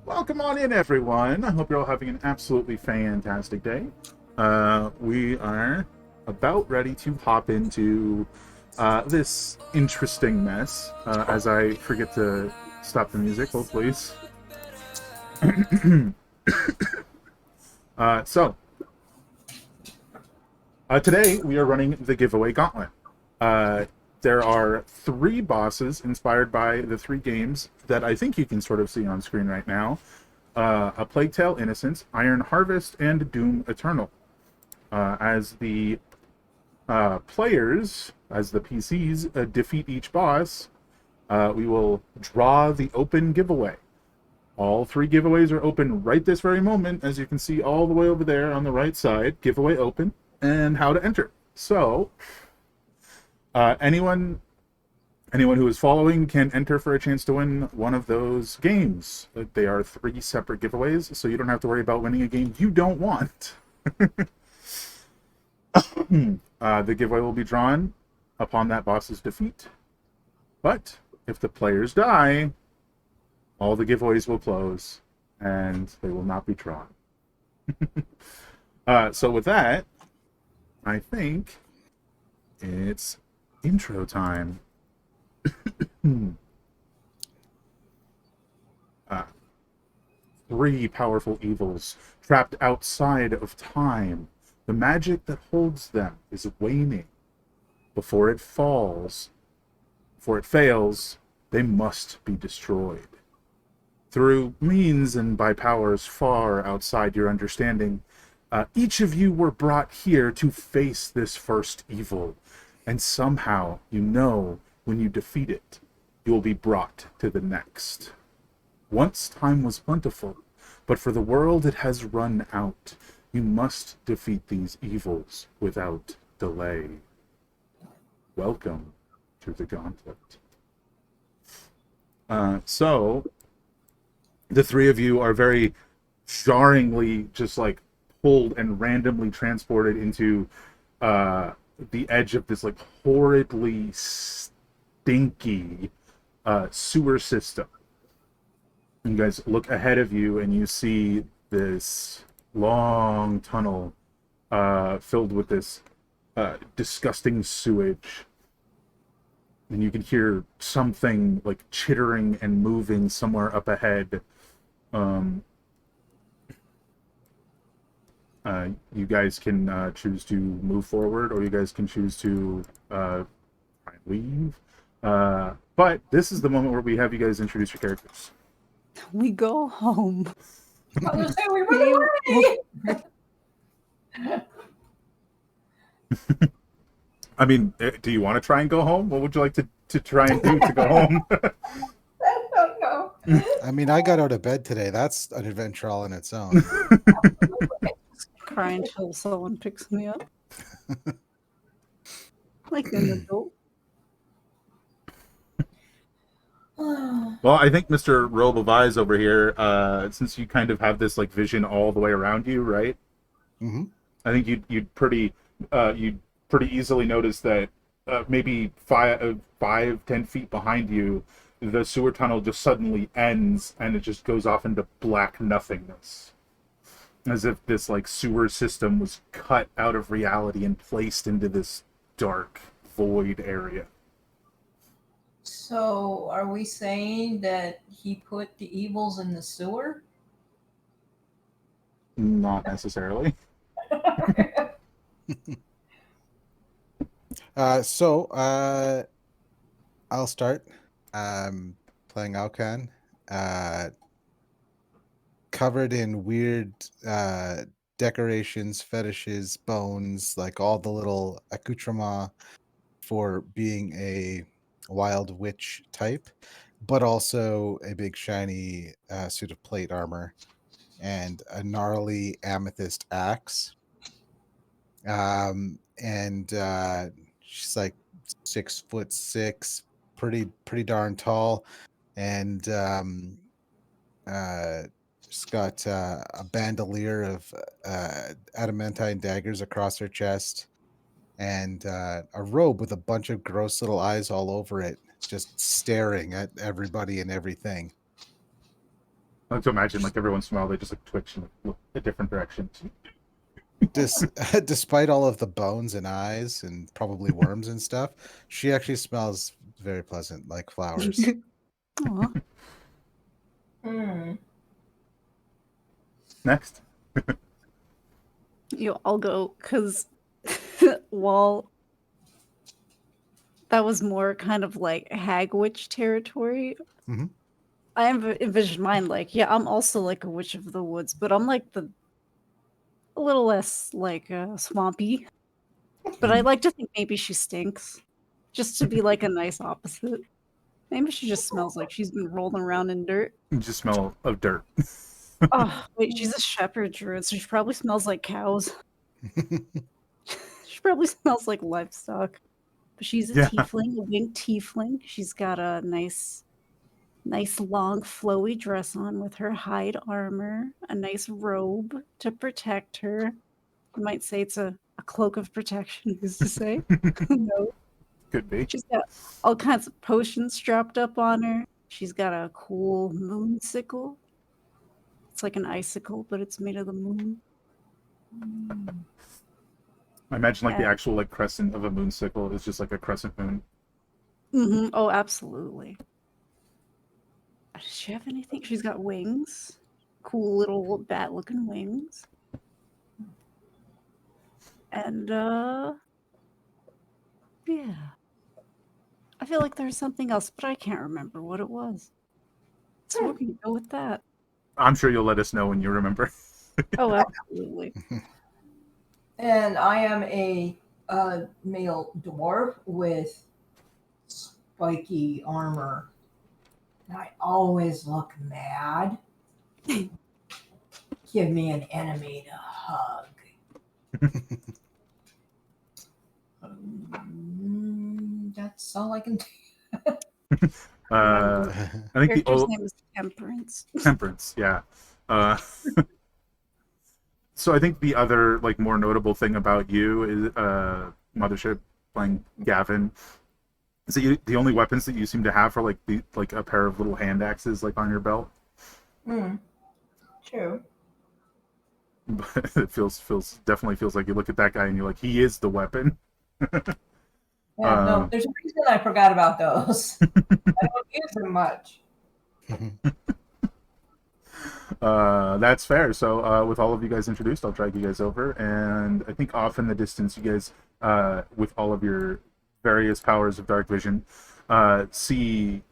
Welcome on in, everyone. I hope you're all having an absolutely fantastic day. We are about ready to hop into this interesting mess. As I forget to stop the music, hold please. uh, so, Today we are running the Giveaway Gauntlet. Uh, there are three bosses inspired by the three games that I think you can sort of see on screen right now. A Plague Tale Innocence, Iron Harvest, and Doom Eternal. As the players, as the PCs, defeat each boss, we will draw the open giveaway. All three giveaways are open right this very moment, as you can see all the way over there on the right side. Giveaway open, and how to enter. So, anyone who is following can enter for a chance to win one of those games. They are three separate giveaways, so you don't have to worry about winning a game you don't want. The giveaway will be drawn upon that boss's defeat. But if the players die, all the giveaways will close and they will not be drawn. So with that, I think it's intro time. uh, Three powerful evils trapped outside of time. The magic that holds them is waning. Before it falls, before it fails, they must be destroyed. Through means and by powers far outside your understanding, each of you were brought here to face this first evil, and somehow you know when you defeat it, you will be brought to the next. Once time was plentiful, but for the world it has run out. You must defeat these evils without delay. Welcome to the Gauntlet. So, the three of you are very jarringly just like pulled and randomly transported into the edge of this like horridly stinky sewer system. You guys look ahead of you and you see this long tunnel filled with this disgusting sewage. And you can hear something like chittering and moving somewhere up ahead. Um, you guys can choose to move forward, or you guys can choose to try and leave. But this is the moment where we have you guys introduce your characters. We go home. I was gonna say we run away. I mean, do you want to try and go home? What would you like to try and do to go home? I don't know. I mean, I got out of bed today. That's an adventure all in its own. Cry until someone picks me up. Like an adult. Well, I think Mr. Robe of Eyes over here, since you kind of have this like vision all the way around you, right? Mm-hmm. I think you'd pretty easily notice that maybe 5-10 feet behind you, the sewer tunnel just suddenly ends and it just goes off into black nothingness, as if this like sewer system was cut out of reality and placed into this dark void area. So, are we saying that he put the evils in the sewer? Not necessarily. I'll start playing Alcan. Covered in weird decorations, fetishes, bones, like all the little accoutrements for being a wild witch type, but also a big shiny suit of plate armor and a gnarly amethyst axe. And she's like 6'6", pretty darn tall, and she's got a bandolier of adamantine daggers across her chest, and a robe with a bunch of gross little eyes all over it, just staring at everybody and everything. I like to imagine like every once in a while they just like twitch and look a different direction. Despite all of the bones and eyes and probably worms and stuff, she actually smells very pleasant, like flowers. Aw. Hmm. Next. I'll go because while that was more kind of like hag witch territory, Mhm. I envisioned mine like, yeah, I'm also like a witch of the woods, but I'm like a little less like swampy. But I like to think maybe she stinks, just to be like a nice opposite. Maybe she just smells like she's been rolling around in dirt. You just smell of dirt. Oh, wait, she's a shepherd druid, so she probably smells like cows. She probably smells like livestock. But she's a Yeah. tiefling, a winged tiefling. She's got a nice long flowy dress on with her hide armor, a nice robe to protect her. You might say it's a cloak of protection, who's to say? Who knows? Could be. She's got all kinds of potions strapped up on her. She's got a cool moon sickle. It's like an icicle, but it's made of the moon. I imagine like the And- actual like crescent of a moon sickle is just like a crescent moon. Oh, absolutely. Does she have anything? She's got wings. Cool little bat-looking wings. And yeah. I feel like there's something else, but I can't remember what it was. So we're gonna go with that. I'm sure you'll let us know when you remember. Oh, absolutely. And I am a male dwarf with spiky armor. And I always look mad. Give me an enemy to hug. That's all I can do. I think the Character's name is Temperance. Temperance, yeah. So I think the other like more notable thing about you is Mothership playing Gavin. Is that the only weapons that you seem to have are like a pair of little hand axes like on your belt? True. But it definitely feels like you look at that guy and you're like, he is the weapon. Yeah, no, there's a reason I forgot about those. I don't use them much. That's fair. So with all of you guys introduced, I'll drag you guys over, and I think off in the distance, you guys, with all of your various powers of dark vision, see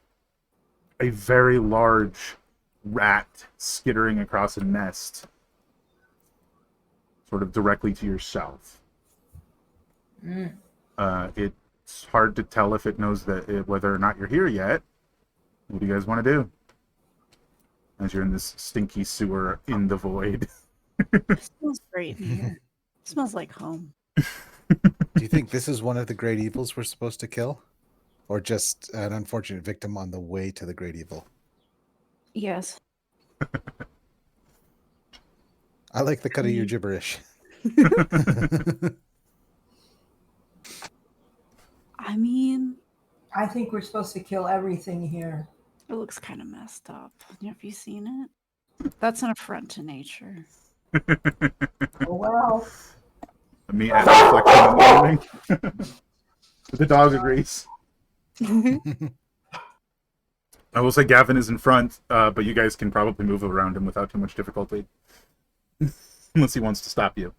a very large rat skittering across a nest, sort of directly to your south. It's hard to tell if it knows whether or not you're here yet. What do you guys want to do? As you're in this stinky sewer in the void. It smells great in here. It smells like home. Do you think this is one of the great evils we're supposed to kill? Or just an unfortunate victim on the way to the great evil? Yes. I like the cut of your gibberish. I mean, I think we're supposed to kill everything here. it looks kind of messed up. Have you seen it? That's an affront to nature. Oh, well. Me at reflection in the morning. The dog agrees. I will say Gavin is in front, but you guys can probably move around him without too much difficulty. Unless he wants to stop you.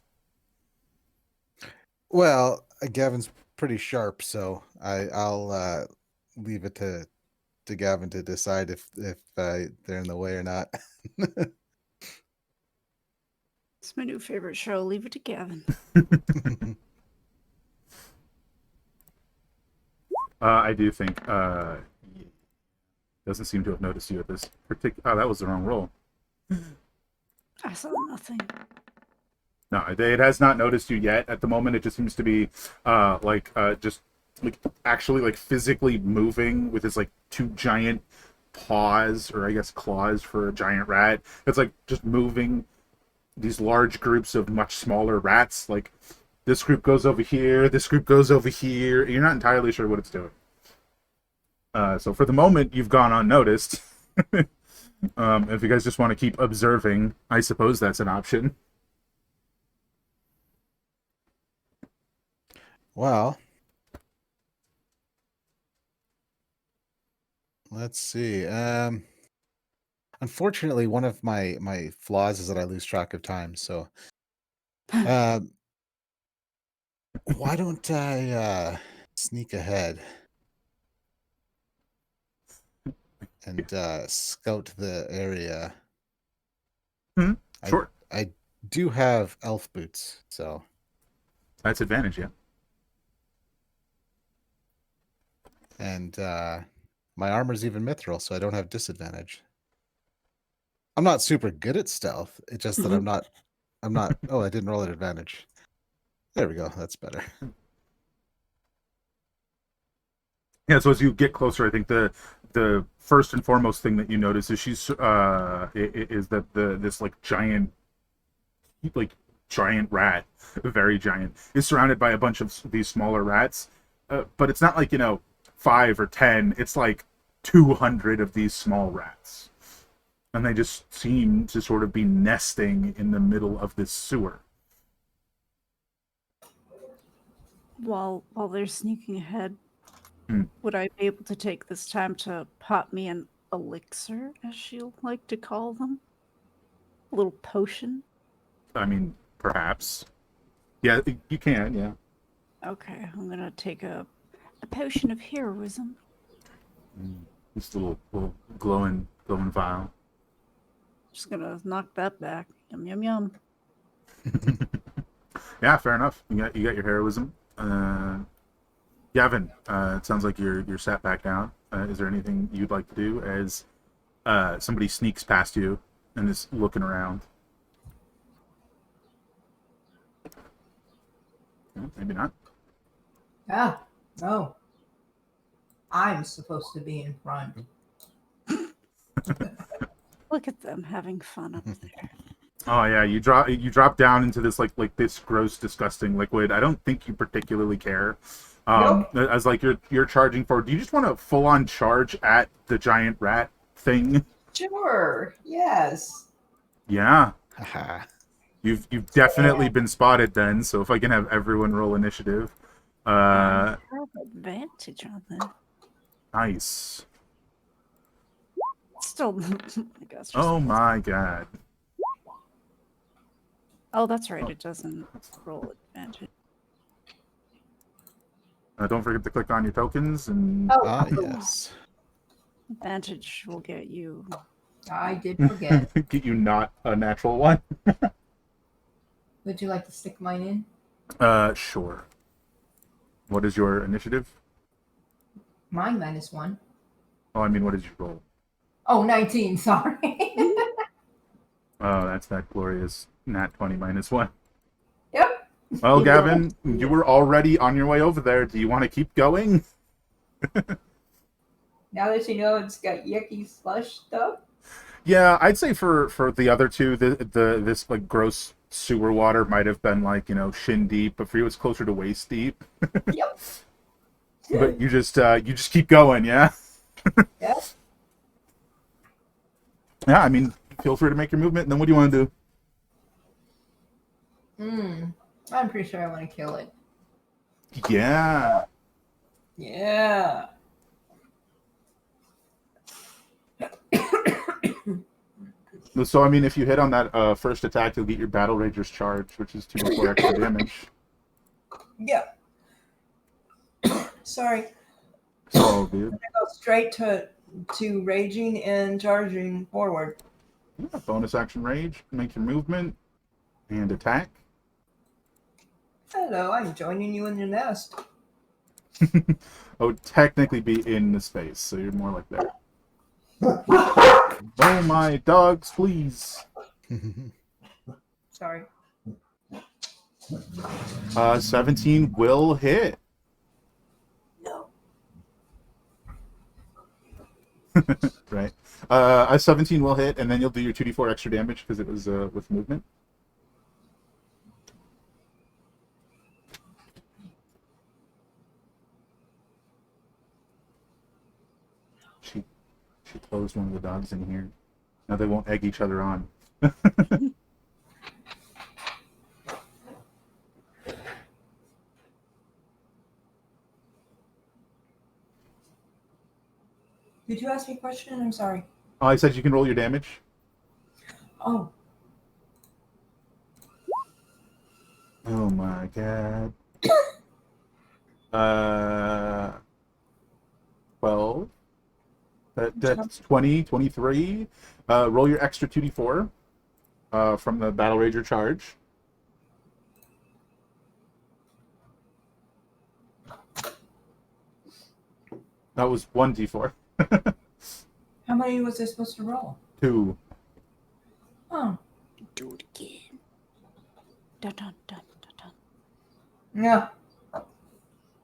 Well, Gavin's pretty sharp, so I'll leave it to Gavin to decide if they're in the way or not. It's my new favorite show. Leave it to Gavin. I do think he doesn't seem to have noticed you at this particular. Oh, that was the wrong roll. I saw nothing. No, it has not noticed you yet. At the moment, it just seems to be just like actually like physically moving with its like two giant paws, or I guess claws for a giant rat. It's like just moving these large groups of much smaller rats. Like this group goes over here, this group goes over here. You're not entirely sure what it's doing. So for the moment, you've gone unnoticed. If you guys just want to keep observing, I suppose that's an option. Well, let's see. Unfortunately, one of my flaws is that I lose track of time. So, um, why don't I sneak ahead and scout the area? Hmm, I sure. I do have elf boots, so That's advantage, yeah. and my armor's even mithril, so I don't have disadvantage. I'm not super good at stealth. It's just that I'm not. Oh, I didn't roll an advantage. There we go. That's better. Yeah, so as you get closer, I think the first and foremost thing that you notice is is that this like giant rat, very giant, is surrounded by a bunch of these smaller rats. But it's not like, 5 or 10. It's like 200 of these small rats, and they just seem to sort of be nesting in the middle of this sewer. While they're sneaking ahead, Hmm. would I be able to take this time to pop me an elixir, as she'll like to call them? A little potion? I mean, perhaps. Yeah, you can. Yeah. Okay, I'm gonna take a potion of heroism. This little glowing vial. Just gonna knock that back. Yum yum yum. Yeah, fair enough. You got your heroism. Gavin, it sounds like you're sat back down. Is there anything you'd like to do as somebody sneaks past you and is looking around? Maybe not. Yeah. No. I'm supposed to be in front. Look at them having fun up there. Oh yeah, you drop down into this like this gross, disgusting liquid. I don't think you particularly care. As like you're charging for. Do you just want to full on charge at the giant rat thing? Sure. Yes. Yeah, Haha. you've definitely been spotted then. So if I can have everyone roll initiative, I have advantage on that. nice. Still, I guess. Oh my god. Oh, that's right. It doesn't roll advantage. Don't forget to click on your tokens and Oh, Ah, yes. Advantage will get you. I did forget. get you not a natural one. Would you like to stick mine in? Sure. What is your initiative? Mine -1. Oh, I mean, what did you roll? Oh, 19. Sorry. Oh, that's that glorious nat 20 -1. Yep. Well, Gavin, you were already on your way over there. Do you want to keep going? Now that you know it's got yucky slush stuff. Yeah, I'd say for the other two, this like gross sewer water might have been like, shin deep, but for you it's closer to waist deep. Yep. But you just keep going, yeah? Yep. Yeah, I mean, feel free to make your movement, and then what do you want to do? I'm pretty sure I want to kill it. Yeah. Yeah. So, I mean, if you hit on that first attack, you'll get your Battle Rager's charge, which is 2d4 extra damage. Yep. Sorry. So, dude. Go straight to raging and charging forward. Yeah, bonus action rage, make your movement, and attack. Hello, I'm joining you in your nest. Oh, technically be in the space, so you're more like there. Oh my dogs, please. Sorry. 17 will hit. No. Right. A 17 will hit, and then you'll do your 2d4 extra damage because it was with movement. She closed one of the dogs in here. Now they won't egg each other on. Did you ask me a question? I'm sorry. Oh, I said you can roll your damage. Oh, Oh my god. 12. That's 20, 23. Roll your extra 2d4 from the Battle Rager charge. That was 1d4. how many was I supposed to roll? 2. Oh, Do it again. Dun, dun, dun, dun, dun. yeah.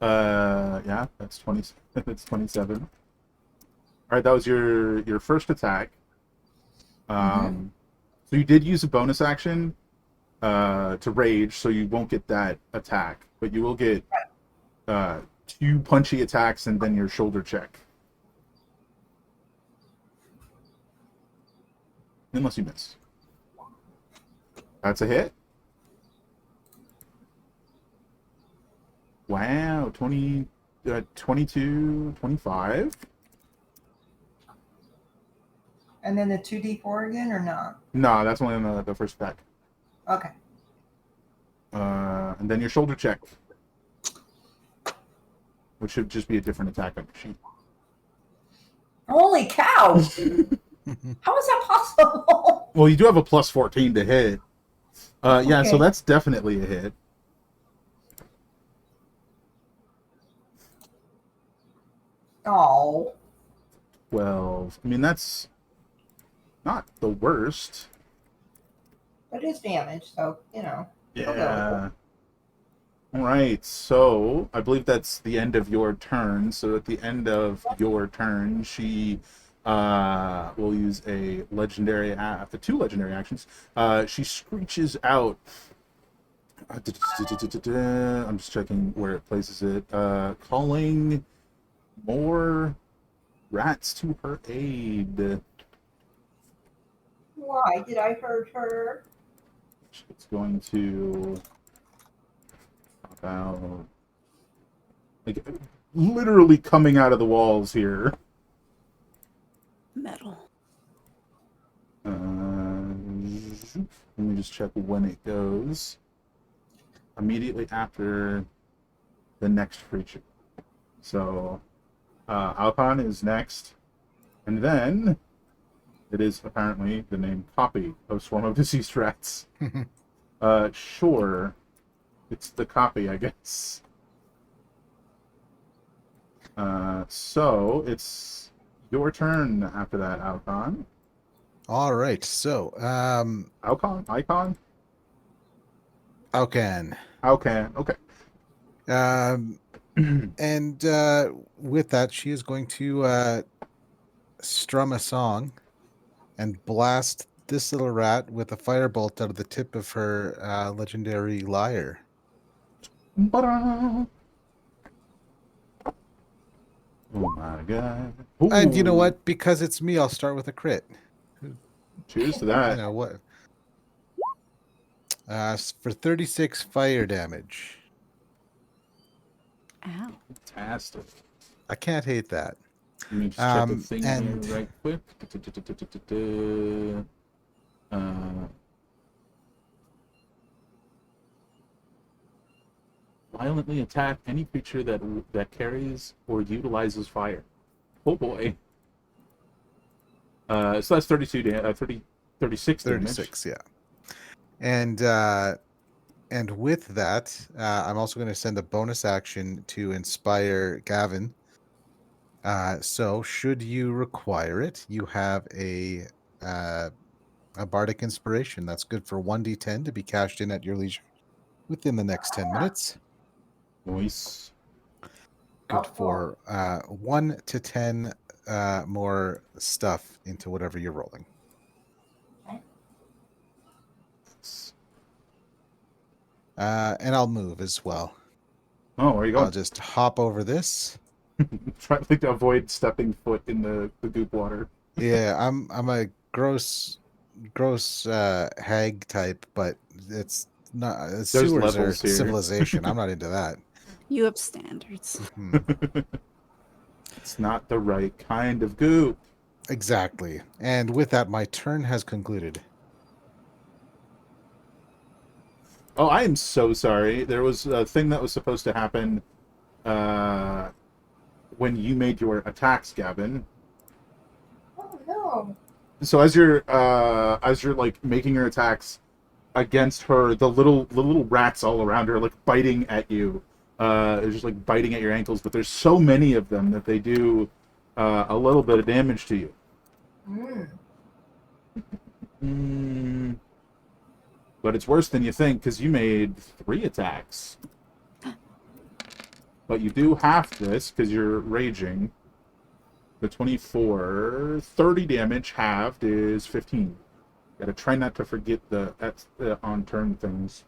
Yeah, that's 20. That's 27. All right, that was your first attack. So you did use a bonus action to rage, so you won't get that attack, but you will get 2 punchy attacks and then your shoulder check. Unless you miss. That's a hit. Wow, 20, 22, 25. And then the 2d4 again, or not? No, that's only on the first attack. Okay. And then your shoulder check, which should just be a different attack on your sheet. Holy cow! How is that possible? Well, you do have a plus 14 to hit. Yeah, so Okay. that's definitely a hit. Oh, 12. I mean, that's not the worst. but it's damage, so you know. it'll go. Yeah. All right, so I believe that's the end of your turn. So at the end of your turn, she will use a legendary, the 2 legendary actions. She screeches out. I'm just checking where it places it. Calling more rats to her aid. Why did I hurt her? It's going to about like literally coming out of the walls here. Metal. Let me just check when it goes. Immediately after the next creature. So Alcon is next, and then it is apparently the name copy of Swarm of Deceased Rats. Sure, it's the copy, I guess. So it's your turn after that, Alcon. All right. So, Icon? Alcan. Okay. And with that, she is going to strum a song and blast this little rat with a firebolt out of the tip of her legendary lyre. Oh my god. And you know Ooh. what? Because it's me, I'll start with a crit. Cheers to You that. know what? For 36 fire damage. Ow. Fantastic. I can't hate that. Let me just check the And- thing here right quick. Violently attack any creature that carries or utilizes fire. Oh boy. So that's 36 damage. 36, yeah. And with that, I'm also going to send a bonus action to inspire Gavin. So should you require it, you have a bardic inspiration. That's good for 1d10 to be cashed in at your leisure within the next 10 minutes. Nice. Good for 1 to 10 more stuff into whatever you're rolling. And I'll move as well. Oh, where are you I'll going? just hop over this. Trying to avoid stepping foot in the goop water. Yeah, I'm a gross hag type, but it's not. There's Sewers are levels here. civilization. I'm not into that. You have standards. Hmm. It's not the right kind of goop. Exactly. And with that, my turn has concluded. Oh, I am so sorry. There was a thing that was supposed to happen when you made your attacks, Gavin. Oh no. So as you're like making your attacks against her, the little rats all around her like biting at you. They're just like biting at your ankles, but there's so many of them that they do a little bit of damage to you. But it's worse than you think because you made 3 attacks. But you do half this because you're raging. The 24, 30 damage halved is 15. Gotta try not to forget the on turn things.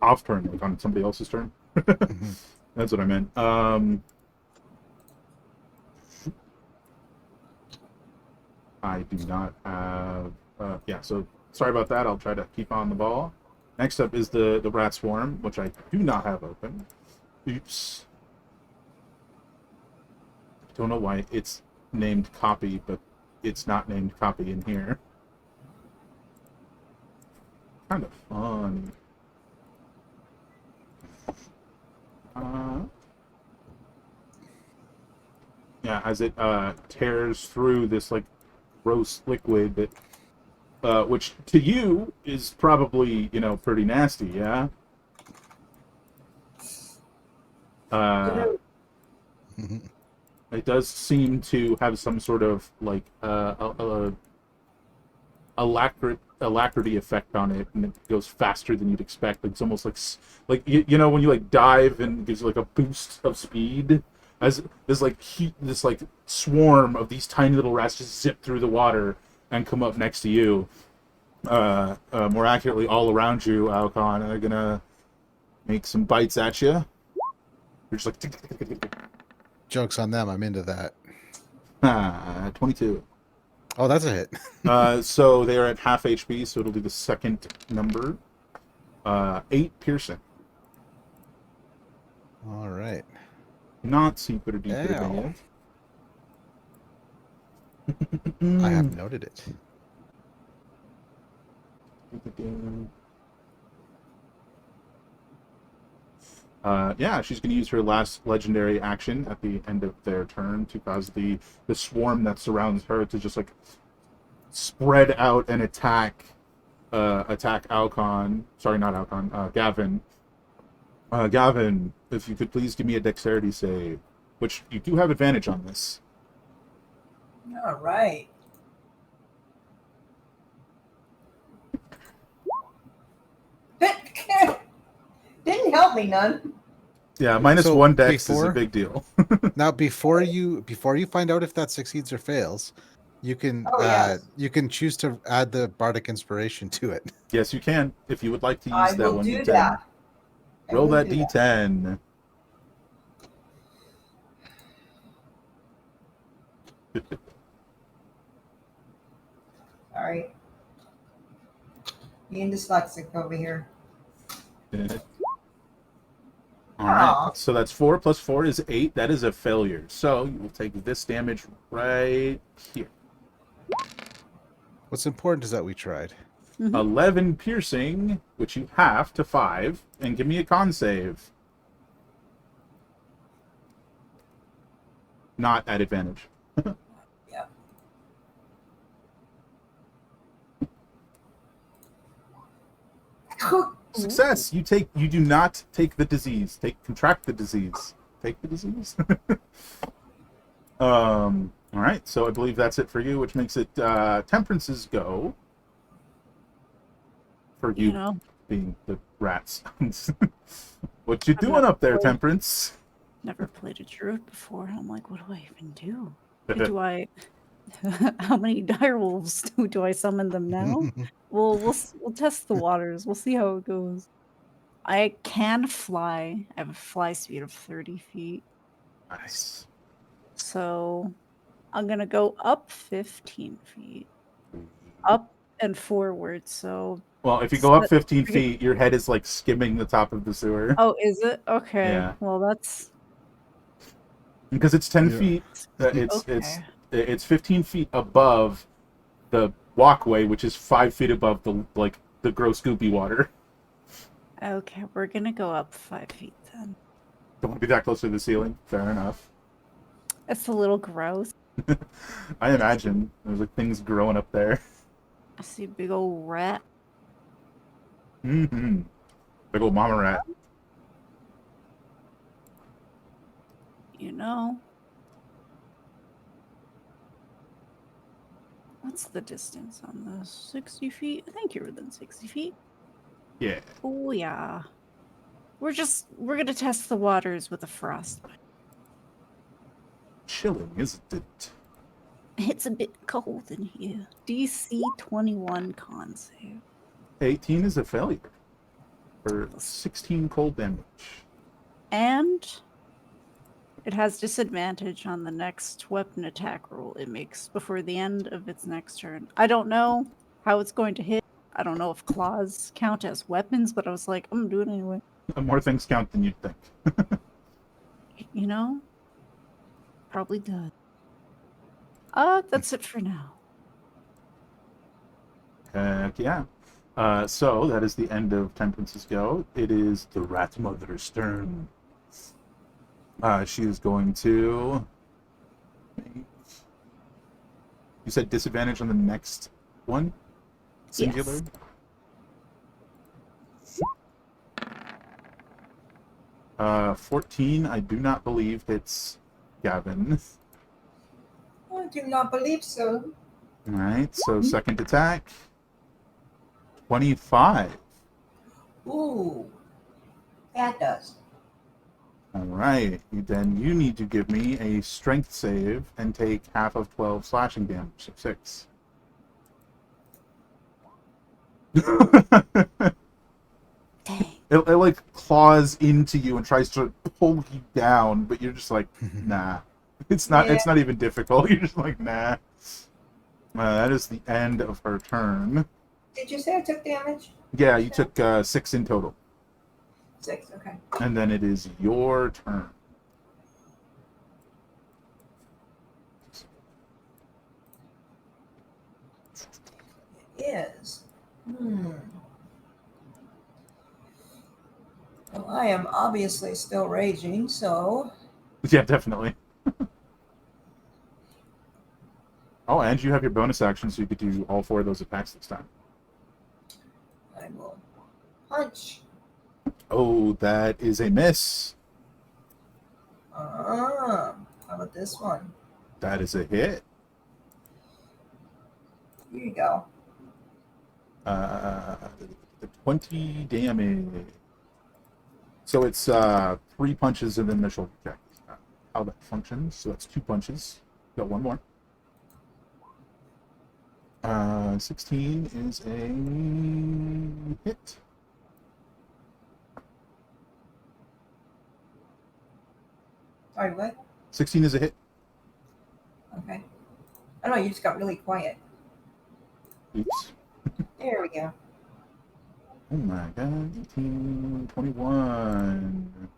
Off turn, like on somebody else's turn. That's what I meant. I do not have. Yeah, so sorry about that. I'll try to keep on the ball. Next up is the rat swarm, which I do not have open. Oops. Don't know why it's named copy, but it's not named copy in here. Kind of fun. Yeah, as it tears through this like gross liquid that, which to you is probably pretty nasty, yeah. It does seem to have some sort of like alacrity effect on it, and it goes faster than you'd expect. Like it's almost like when you like dive and it gives you like a boost of speed. As this like this like swarm of these tiny little rats just zip through the water and come up next to you. More accurately, all around you, Alcon, and they're gonna make some bites at you. You're just like tick, tick, tick, tick, tick. Joke's on them. I'm into that. 22. Oh, that's a hit. So they are at half HP, so it'll be the second number. 8 piercing. All right. Not super deep Ow. advantage. I have noted it. Yeah, she's going to use her last legendary action at the end of their turn to cause the swarm that surrounds her to just like spread out and attack Alcon. Sorry, not Alcon. Gavin. Gavin, if you could please give me a dexterity save, which you do have advantage on this. All right. Didn't help me none. Yeah, minus So 1 dex is a before- big deal. Now, before you find out if that succeeds or fails, you can yes. you can choose to add the bardic inspiration to it. Yes, you can, if you would like to use I that will one do d10. that. I Roll will that do d10. Sorry. Being dyslexic over here. All right, Aw. so that's 4 plus 4 is 8. That is a failure. So you will take this damage right here. What's important is that we tried. 11 piercing, which you half to 5, and give me a con save. Not at advantage. Yeah. Success. You do not take the disease. Contract the disease. Take the disease. All right. So I believe that's it for you, which makes it Temperance's go. For you, being the rats. What you doing up there, Temperance? Never played a druid before. I'm like, what do I even do? Do I? How many direwolves do I summon them now? We'll test the waters. We'll see how it goes. I can fly. I have a fly speed of 30 feet. Nice. So I'm gonna go up 15 feet. Up and forward, so... Well, if you go up Set- 15 feet, your head is like skimming the top of the sewer. Oh, is it? Okay. Yeah. Well, that's... Because it's 10 Yeah. feet. Okay. It's 15 feet above the walkway, which is 5 feet above the gross goopy water. Okay, we're gonna go up 5 feet then. Don't want to be that close to the ceiling. Fair enough. It's a little gross. I imagine there's like things growing up there. I see a big old rat. Mm-hmm. Big old mama rat. You know. What's the distance on this? 60 feet? I think you're within 60 feet. Yeah. Oh, yeah. We're gonna test the waters with a frostbite. Chilling, isn't it? It's a bit cold in here. DC 21 con save. 18 is a failure. For 16 cold damage. And it has disadvantage on the next weapon attack roll it makes before the end of its next turn. I don't know how it's going to hit. I don't know if claws count as weapons, but I was like, I'm gonna do it anyway. More things count than you'd think. You know? Probably does. That's it for now. Heck yeah. So that is the end of Temperance's go. It is the Rat Mother's turn. She is going to... You said disadvantage on the next one? Singular? Yes. 14, I do not believe hits Gavin. I do not believe so. Alright, so second attack. 25. Ooh, that does. Alright, then you need to give me a strength save and take half of 12 slashing damage, so 6. Dang. It like claws into you and tries to pull you down, but you're just like, nah. It's not even difficult. You're just like, nah. That is the end of her turn. Did you say I took damage? Yeah, you took 6 in total. 6, okay. And then it is your turn. It is. Well, I am obviously still raging, so Yeah, definitely. Oh, and you have your bonus action, so you could do all 4 of those attacks this time. I will punch. Oh, that is a miss. How about this one? That is a hit. Here you go. The 20 damage. So it's 3 punches and then the shoulder check. How that functions. So that's 2 punches. Got 1 more. 16 is a hit. Sorry, what? 16 is a hit. Okay. I don't know, you just got really quiet. Oops. There we go. Oh my god. 18, 21.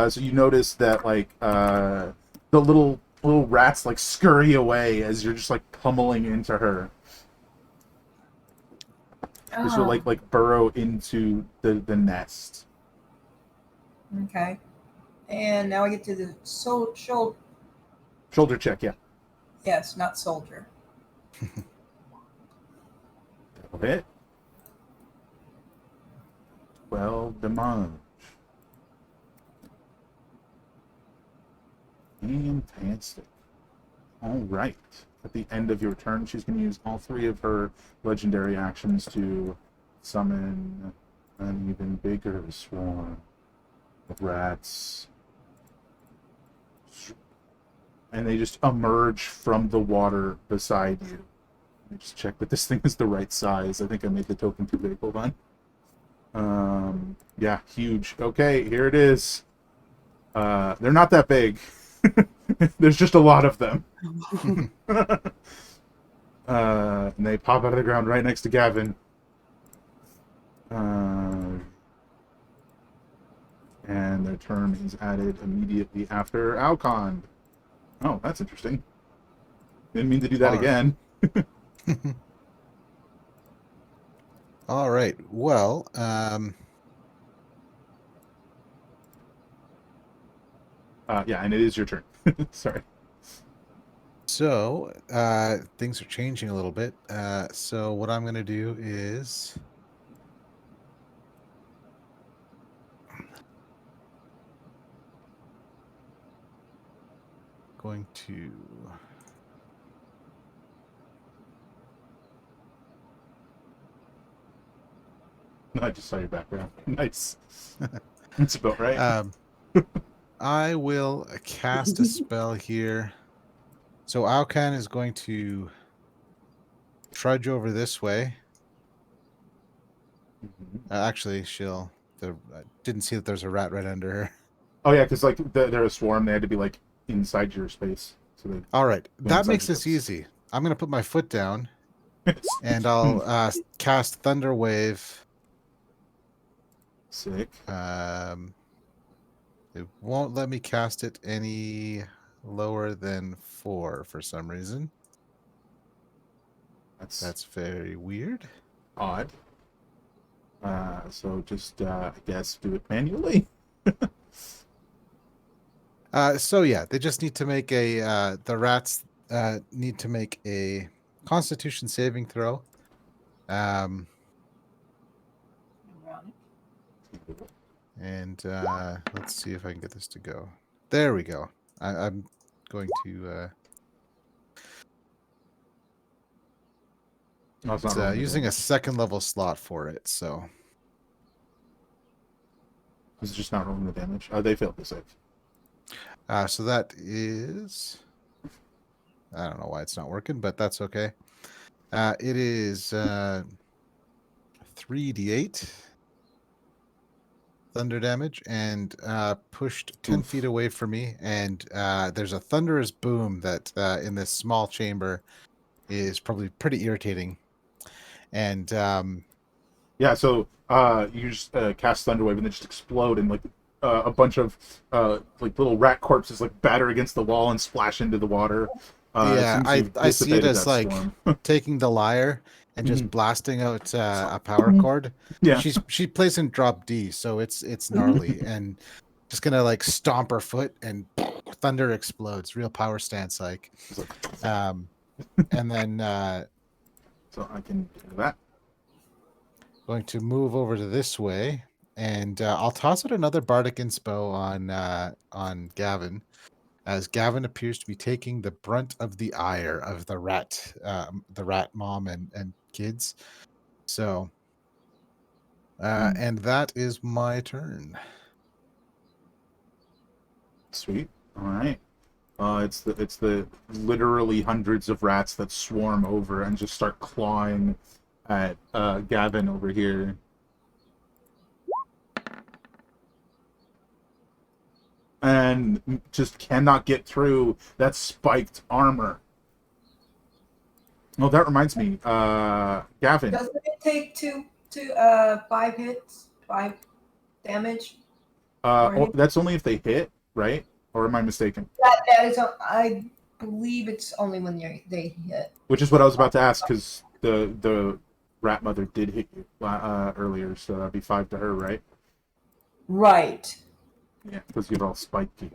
So you notice that like the little rats like scurry away as you're just like pummeling into her. This will like burrow into the nest. Okay. And now I get to the shoulder. Shoulder check, yeah. Yes, not soldier. That'll hit. 12 damage. Fantastic. All right. At the end of your turn, she's going to use all 3 of her legendary actions to summon an even bigger swarm of rats. And they just emerge from the water beside you. Let me just check that this thing is the right size. I think I made the token too big. Hold on. Yeah, huge. Okay, here it is. They're not that big. There's just a lot of them. And they pop out of the ground right next to Gavin. And their turn is added immediately after Alcon. Oh, that's interesting. Didn't mean to do that Alright. again. All right. Well, Yeah, and it is your turn. Sorry. so things are changing a little bit. So what I'm going to do is going to I just saw your background. Nice. That's about right. I will cast a spell here. So Alcan is going to trudge over this way. Mhm. Actually, she'll. I didn't see that there's a rat right under her. Oh yeah, because like they're a swarm. They had to be like inside your space. So they All right, go that inside makes your this space. easy. I'm going to put my foot down and I'll cast Thunder Wave. Sick. It won't let me cast it any lower than 4 for some reason. That's very weird. Odd. So just I guess do it manually. So yeah, they just need to make a the rats need to make a Constitution saving throw. And let's see if I can get this to go. There we go. I'm going to No, it's not rolling the using a damage. 2nd level slot for it. So It's just not rolling the damage. They failed the save. so that is, I don't know why it's not working, but that's okay. It is 3d8 thunder damage and pushed 10 Oof. feet away from me. And there's a thunderous boom that in this small chamber is probably pretty irritating. And Yeah, so you just cast Thunderwave and they just explode and like a bunch of like little rat corpses like batter against the wall and splash into the water. It yeah, seems you've I see it dissipated as that like swarm. taking the lyre and just Mhm. blasting out a power chord. Yeah. She plays in drop D, so it's gnarly and just gonna like stomp her foot and thunder explodes. Real power stance like. It's like, And then so I can do that. going to move over to this way, and I'll toss out another bardic inspo on Gavin, as Gavin appears to be taking the brunt of the ire of the rat mom and kids. So, and that is my turn. Sweet. All right. It's the literally hundreds of rats that swarm over and just start clawing at Gavin over here. And just cannot get through that spiked armor. Oh, that reminds me, Gavin. Doesn't it take 5 hits, 5 damage? That's only if they hit, right? Or am I mistaken? That is, I believe it's only when they hit. Which is what I was about to ask, because the rat mother did hit you earlier, so that'd be 5 to her, right? Right. Yeah, because you're all spiky.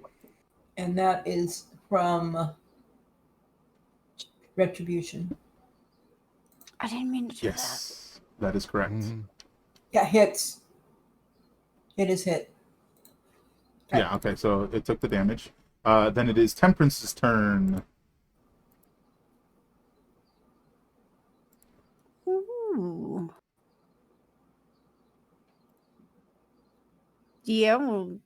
And that is from Retribution. I didn't mean to do Yes, that is correct. Mhm. Yeah, hits. It is hit. Okay. Yeah, okay, so it took the damage. Then it is Temperance's turn. that. Ooh. Yeah, well,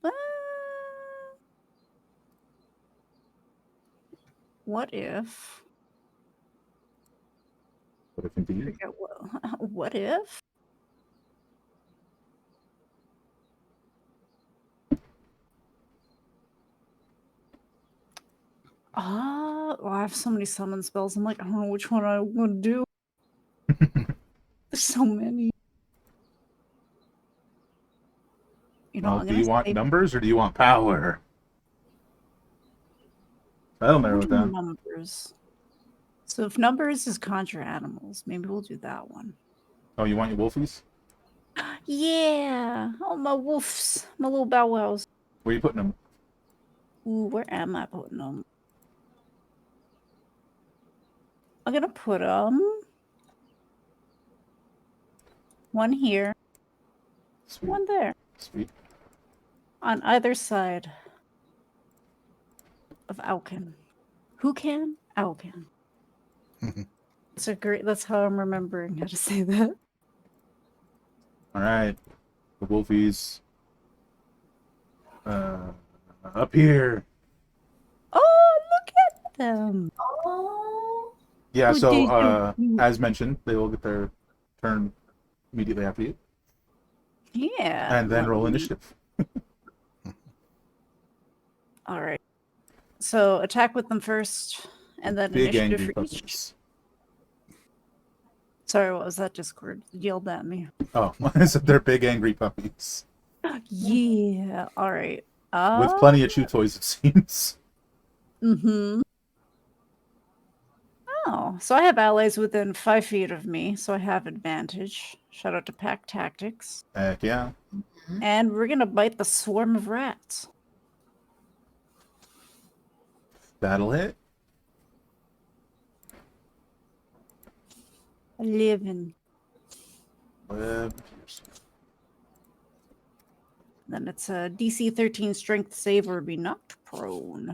what if? What if indeed? Forget what if? Well, I have so many summon spells. I'm like, I don't know which one I want to do. There's so many. You know, Well, I'm do gonna you want say numbers or do you want power? That'll narrow we'll it do down. numbers. So if numbers is conjure animals, maybe we'll do that one. Oh, you want your wolfies? Yeah. Oh, my wolves. My little bow wows. Where are you putting them? Ooh, where am I putting them? I'm gonna put them one here, Sweet. one there, Sweet. on either side of Alkin. Who can? Alkin. It's a great. That's how I'm remembering how to say that. All right. The wolfies. Up here. Oh, look at them! Oh, Yeah, Oh, so they so cute. as mentioned, they will get their turn immediately after you. Yeah. And then roll let me- initiative. All right. So attack with them first, and then Big initiative angry for each. puppies. Sorry, what was that? Discord yelled at me. Oh, I said they're big angry puppies. Yeah. All right. With plenty of chew toys, it seems. Mm-hmm. Oh, so I have allies within 5 feet of me, so I have advantage. Shout out to Pack Tactics. Heck yeah. And we're gonna bite the swarm of rats. That'll hit. 11. Piercing. Then it's a DC 13 strength save or be knocked prone.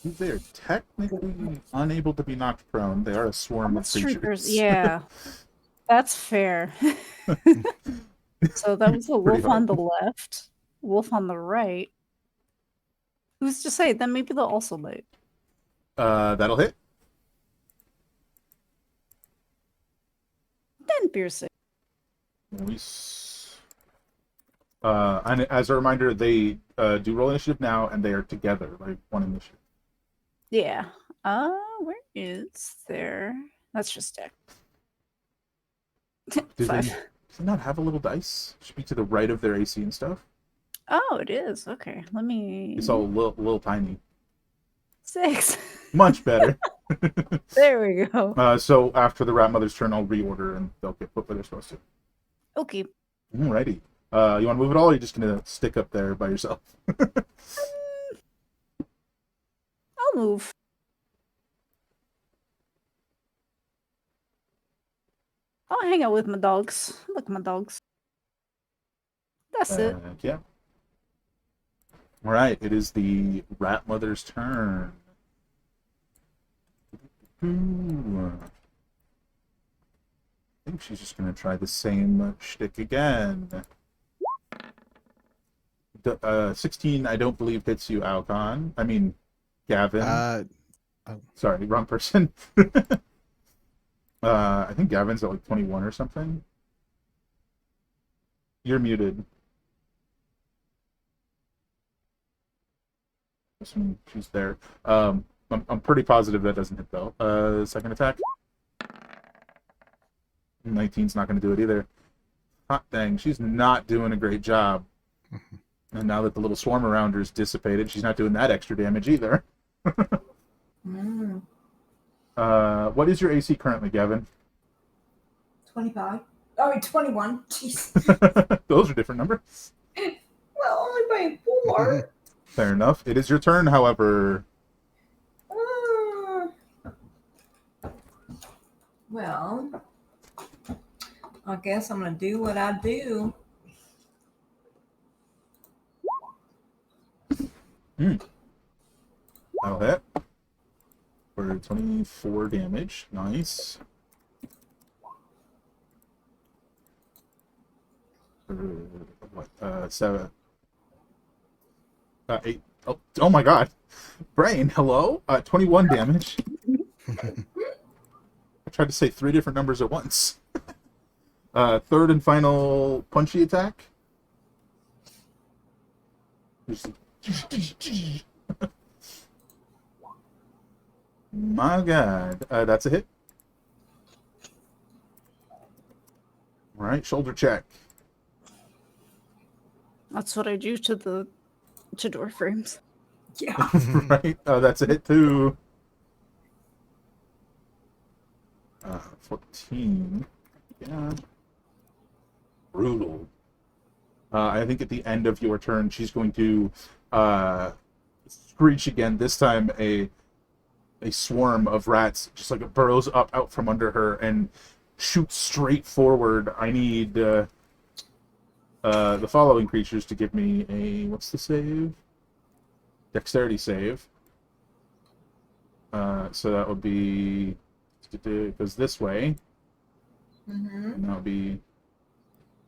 They're technically unable to be knocked prone. They are a swarm of That's true. creatures. Yeah, that's fair. So that was the Pretty wolf on hard. the left, wolf on the right. Who's to say? Then maybe they'll also bite. That'll hit. 10 piercing. Nice. And as a reminder, they do roll initiative now, and they are together, like one initiative. Yeah. Where is there? That's just deck. Do they, 5. do they not have a little dice? Should be to the right of their AC and stuff. Oh, it is. Okay, let me. It's all little tiny. 6. Much better. There we go. So after the rat mother's turn, I'll reorder, and they'll get put where they're supposed to. Okay. Alrighty. You want to move at all, or are you just going to stick up there by yourself? I'll move. I'll hang out with my dogs. Look, my dogs. That's it. Yeah. Alright, it is the rat mother's turn. Ooh. I think she's just going to try the same shtick again. 16, I don't believe hits you, Alcon. I mean, Gavin. Sorry, wrong person. I think Gavin's at like 21 or something. You're muted. She's there. I'm pretty positive that doesn't hit though. Second attack. 19's not going to do it either. Hot dang, she's not doing a great job. And now that the little swarm around her is dissipated, she's not doing that extra damage either. What is your AC currently, Gavin? 25. Oh, 21. Jeez. Those are different numbers. Well, only by 4. Fair enough. It is your turn, however. Well, I guess I'm going to do what I do. That'll hit. For 24 damage. Nice. What? 7. 8. Oh my god. Brain, hello? 21 damage. I tried to say 3 different numbers at once. Third and final punchy attack. My God. That's a hit. All right, shoulder check. That's what I do to door frames. Yeah. Right? That's a hit too. 14. Yeah. Brutal. I think at the end of your turn, she's going to screech again. This time, a swarm of rats just like burrows up out from under her and shoots straight forward. I need the following creatures to give me a what's the save? Dexterity save. So that would be it goes this way, Mm-hmm. and that would be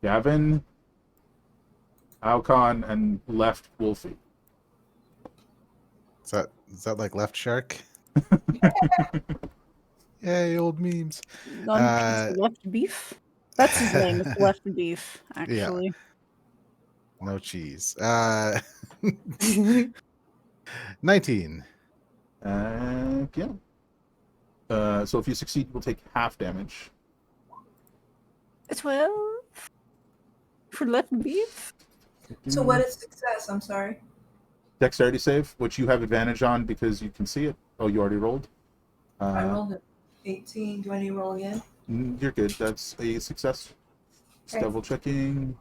Gavin, Alcon, and left Wolfie. Is that like Left Shark? Yay, old memes. None pizza left beef. That's his name. It's left beef, actually. No cheese. 19. Yeah. So if you succeed, you will take half damage. 12 for left beef. So what is success? I'm sorry. Dexterity save, which you have advantage on because you can see it. Oh, you already rolled? I rolled an 18. Do I need to roll again? You're good. That's a success. Just Okay. double checking.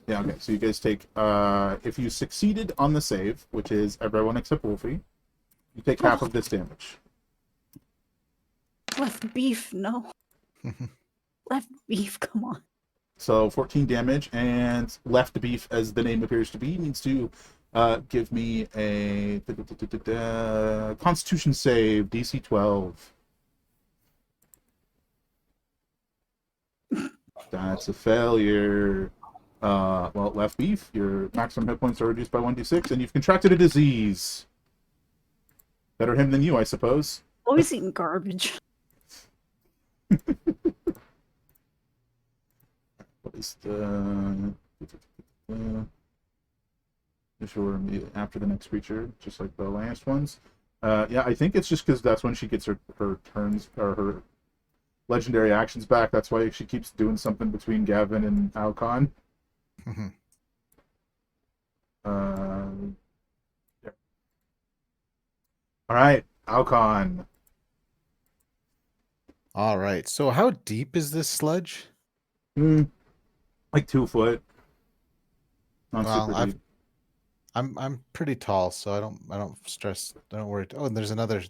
Yeah, okay. So you guys take, if you succeeded on the save, which is everyone except Wolfie, you take half of this damage. Left beef, no. Left beef, come on. So 14 damage, and left beef, as the name appears to be, needs to give me a Constitution save, DC 12. That's a failure. Well, left beef, your maximum hit points are reduced by 1d6, and you've contracted a disease. Better him than you, I suppose. Always eating garbage. What is the... Sure, after the next creature, just like the last ones. Yeah, I think it's just because that's when she gets her turns, or her legendary actions back. That's why she keeps doing something between Gavin and Alcon. Yeah. All right, Alcon. All right. So how deep is this sludge? Like 2 foot. Not Well, super deep. I'm pretty tall, so I don't stress. I don't worry. Oh, and there's another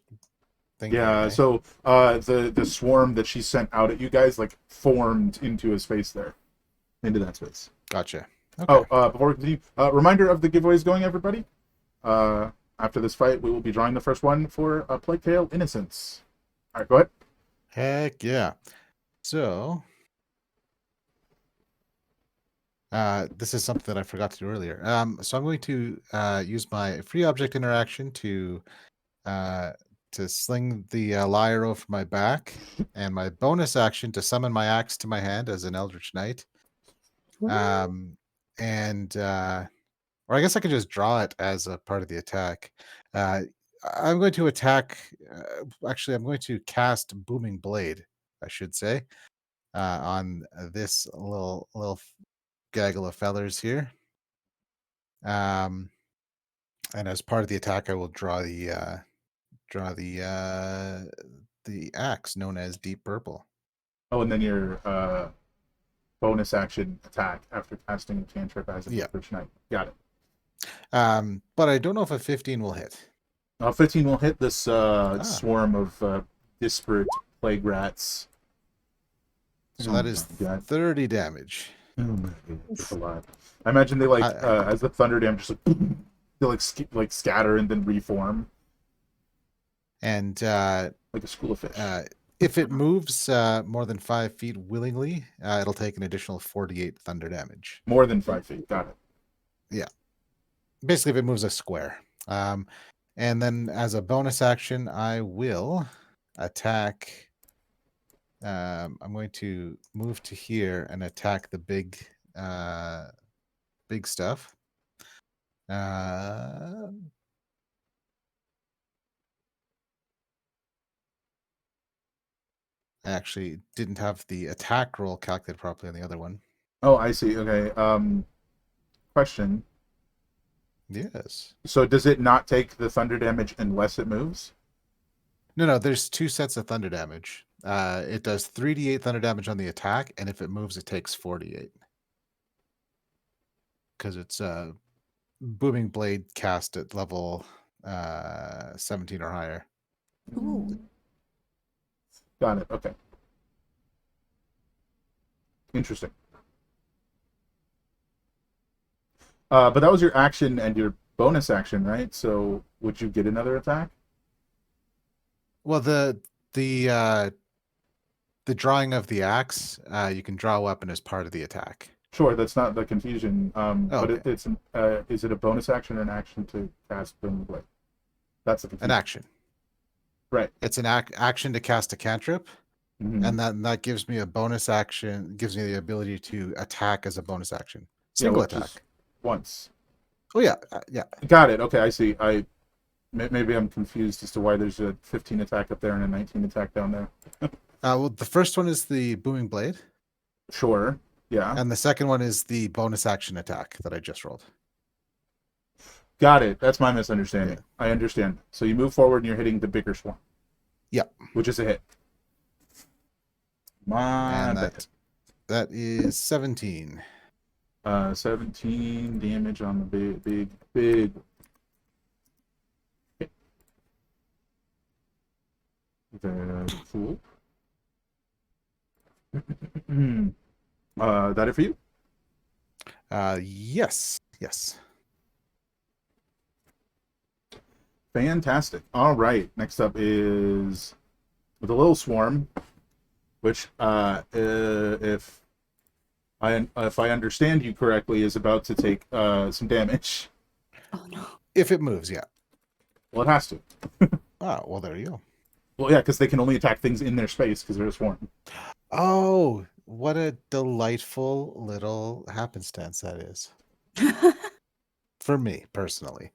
thing. Yeah. Here, So the swarm that she sent out at you guys like formed into a space there, into that space. Gotcha. Okay. Oh, before we continue, reminder of the giveaways going, everybody. After this fight, we will be drawing the first one for Plague Tale Innocence. All right, go ahead. Heck yeah. So, this is something that I forgot to do earlier. So I'm going to use my free object interaction to sling the lyre over my back, and my bonus action to summon my axe to my hand as an Eldritch Knight. And or I guess I could just draw it as a part of the attack. I'm going to attack. Actually, I'm going to cast Booming Blade, I should say, on this little gaggle of fellers here. And as part of the attack, I will draw the axe known as Deep Purple. Oh, and then your bonus action attack after casting a cantrip as a Eldritch Knight. Got it. But I don't know if a 15 will hit. 15 will hit this swarm of disparate plague rats. So that is 30 damage. Oh my God, that's a lot. I imagine they as the thunder damage, just they like scatter and then reform. And like a school of fish. If it moves more than 5 feet willingly, it'll take an additional 48 thunder damage. More than 5 feet, got it. Yeah. Basically, if it moves a square. And then as a bonus action, I will attack. I'm going to move to here and attack the big stuff. Uh, I actually didn't have the attack roll calculated properly on the other one. Oh, I see. Okay. Question. Yes. So does it not take the thunder damage unless it moves? No, there's 2 sets of thunder damage. It does 3d8 thunder damage on the attack, and if it moves, it takes 48. Because it's booming blade cast at level 17 or higher. Ooh. Got it. Okay. Interesting. But that was your action and your bonus action, right? So would you get another attack? Well, the drawing of the axe, you can draw a weapon as part of the attack. Sure, that's not the confusion. But Okay. it's is it a bonus action or an action to cast Boom Blade? That's the An confusion. action. Right. It's an action to cast a cantrip, Mhm. and that gives me a bonus action. Gives me the ability to attack as a bonus action. Yeah, Single which is attack. once. Oh yeah, yeah. Got it. Okay, I see. Maybe I'm confused as to why there's a 15 attack up there and a 19 attack down there. Well, the first one is the booming blade, Sure. Yeah. and the second one is the bonus action attack that I just rolled. Got it. That's my misunderstanding. Yeah. I understand. So you move forward and you're hitting the bigger swarm. Yep. Which is a hit. My And bad. that is 17. 17 damage on the big. Hit. Very cool. That it for you? Yes. Fantastic. All right. Next up is the little swarm, which, if I understand you correctly, is about to take some damage. Oh no. If it moves, yeah. Well, it has to. Oh, well, there you go. Well, yeah, because they can only attack things in their space because they're a swarm. Oh, what a delightful little happenstance that is. For me, personally.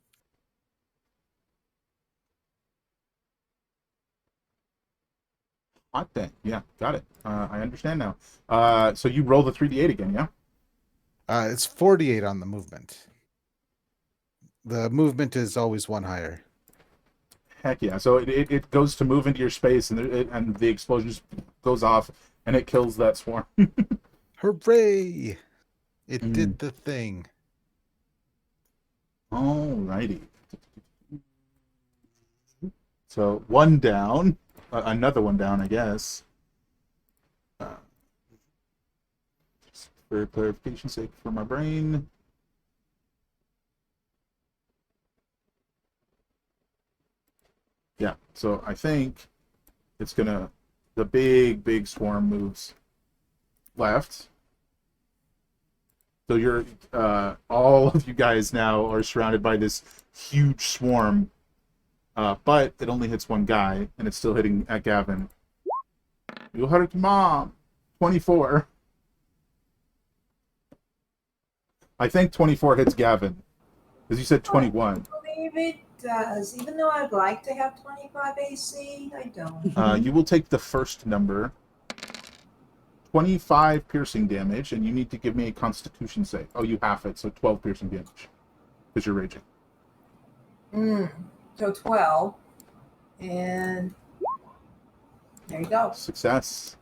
Hot dang. Yeah, got it. I understand now. So you roll the 3d8 again, yeah? It's 48 on the movement. The movement is always one higher. Heck yeah. So it goes to move into your space, and and the explosion just goes off, and it kills that swarm. Hooray! It did the thing. Alrighty. So one down. Another one down, I guess. Just for clarification's sake for my brain. Yeah, so I think it's gonna... The big swarm moves left. So you're... all of you guys now are surrounded by this huge swarm. But it only hits one guy, and it's still hitting at Gavin. You hurt mom. 24. I think 24 hits Gavin. Because you said 21. I believe it does. Even though I'd like to have 25 AC, I don't. You will take the first number. 25 piercing damage, and you need to give me a constitution save. Oh, you half it, so 12 piercing damage. Because you're raging. So 12. And there you go. Success.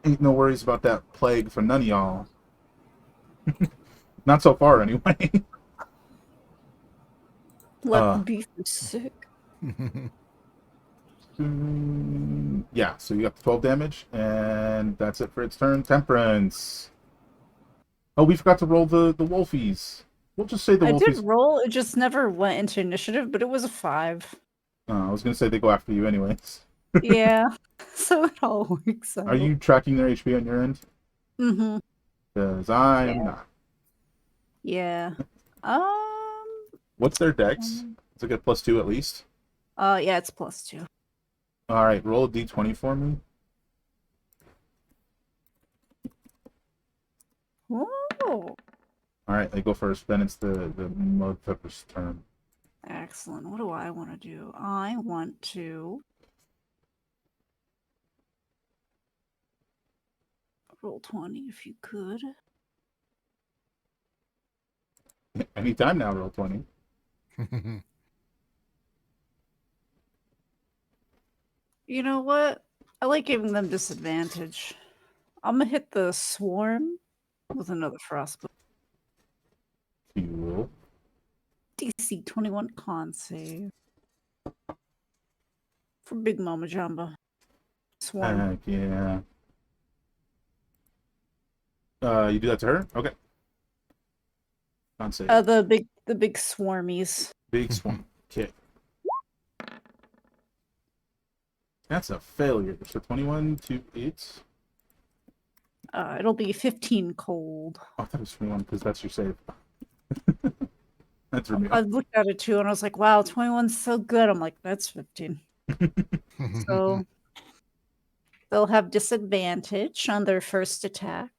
Ain't no worries about that plague for none of y'all. Not so far, anyway. Let the beef be sick. Yeah, so you got the 12 damage, and that's it for its turn. Temperance. Oh, we forgot to roll the wolfies. We'll just say the I wolfies. did roll, it just never went into initiative, but it was a 5. I was going to say they go after you anyways. Yeah, so it all works out. Are you tracking their HP on your end? Mm-hmm. Because I am not. Yeah. What's their dex? Is it a +2 at least? Yeah, it's +2. All right, roll a d20 for me. Oh. All right, they go first. Then it's the mud pepper's turn. Excellent. What do I want to do? I want to roll 20 if you could. Anytime now, roll 20. You know what? I like giving them disadvantage. I'm gonna hit the swarm with another frostbite. Cool. DC 21 con save. For Big Mama Jamba. Swarm. Heck yeah. You do that to her? Okay. Con save. The big swarmies. Big swarm. Okay. That's a failure. So 21 to 8. It'll be 15 cold. Oh, I thought it was 21 because that's your save. That's me. I looked at it too and I was like, wow, 21's so good. I'm like, that's 15. So they'll have disadvantage on their first attack.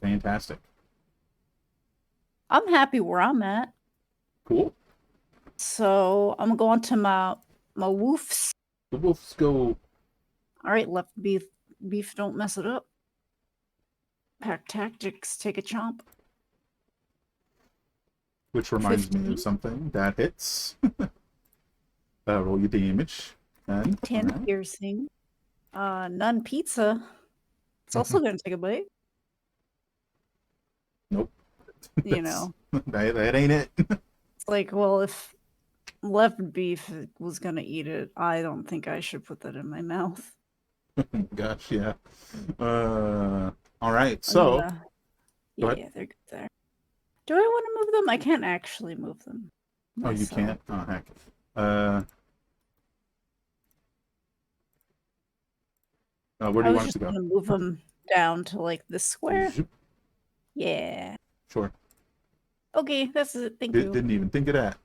Fantastic. I'm happy where I'm at. Cool. So I'm going to my woofs. The wolves go. All right, left beef, don't mess it up. Pack tactics, take a chomp. Which reminds me 15. of something. That hits. Roll your damage. 10. 10 Alright. piercing. None pizza. It's also going to take a bite. Nope. You know. that ain't it. It's like, well, if left beef was going to eat it, I don't think I should put that in my mouth. Gosh, yeah. All right. So, go yeah, ahead. they're good there. Do I want to move them? I can't actually move them. Oh, you myself. can't. Oh, heck. Where do I you was want it just to go? going to move them down to like this square. Zoop. Yeah. Sure. Okay, that's it. Thank you. Didn't even think of that.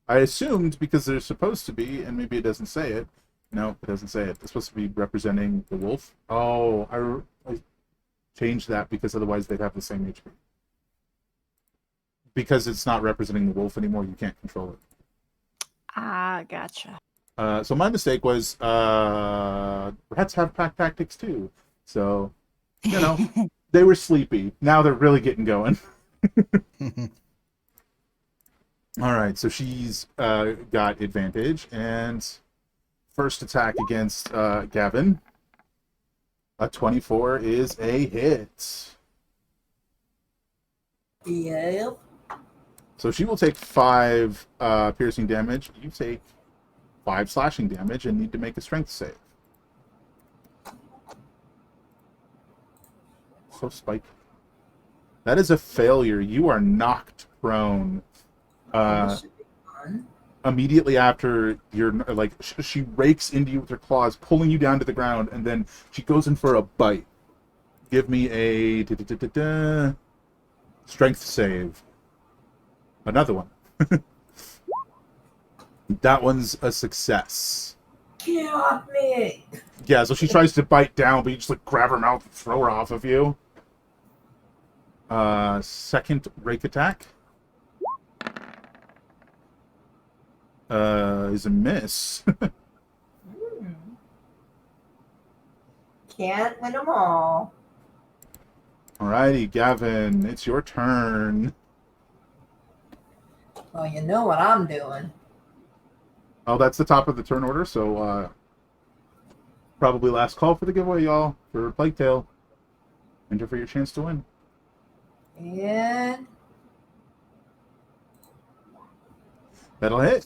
I assumed because they're supposed to be, and maybe it doesn't say it. No, it doesn't say it. It's supposed to be representing the wolf. Oh, I changed that because otherwise they'd have the same HP. Because it's not representing the wolf anymore, you can't control it. Ah, gotcha. So my mistake was rats have pack tactics too. So, you know, they were sleepy. Now they're really getting going. All right, so she's got advantage, and first attack against Gavin. A 24 is a hit. Yep. So she will take 5 piercing damage. You take 5 slashing damage and need to make a strength save. So spiky. That is a failure. You are knocked prone. This should be fun. Immediately after you're like, she rakes into you with her claws, pulling you down to the ground, and then she goes in for a bite. Give me a strength save. Another one. That one's a success. Get off me! Yeah, so she tries to bite down, but you just like grab her mouth and throw her off of you. Second rake attack. Is a miss. Can't win them all. Alrighty, Gavin, it's your turn. Well, you know what I'm doing. Oh, that's the top of the turn order, so probably last call for the giveaway, y'all, for Plague Tale. Enter for your chance to win. And That'll hit.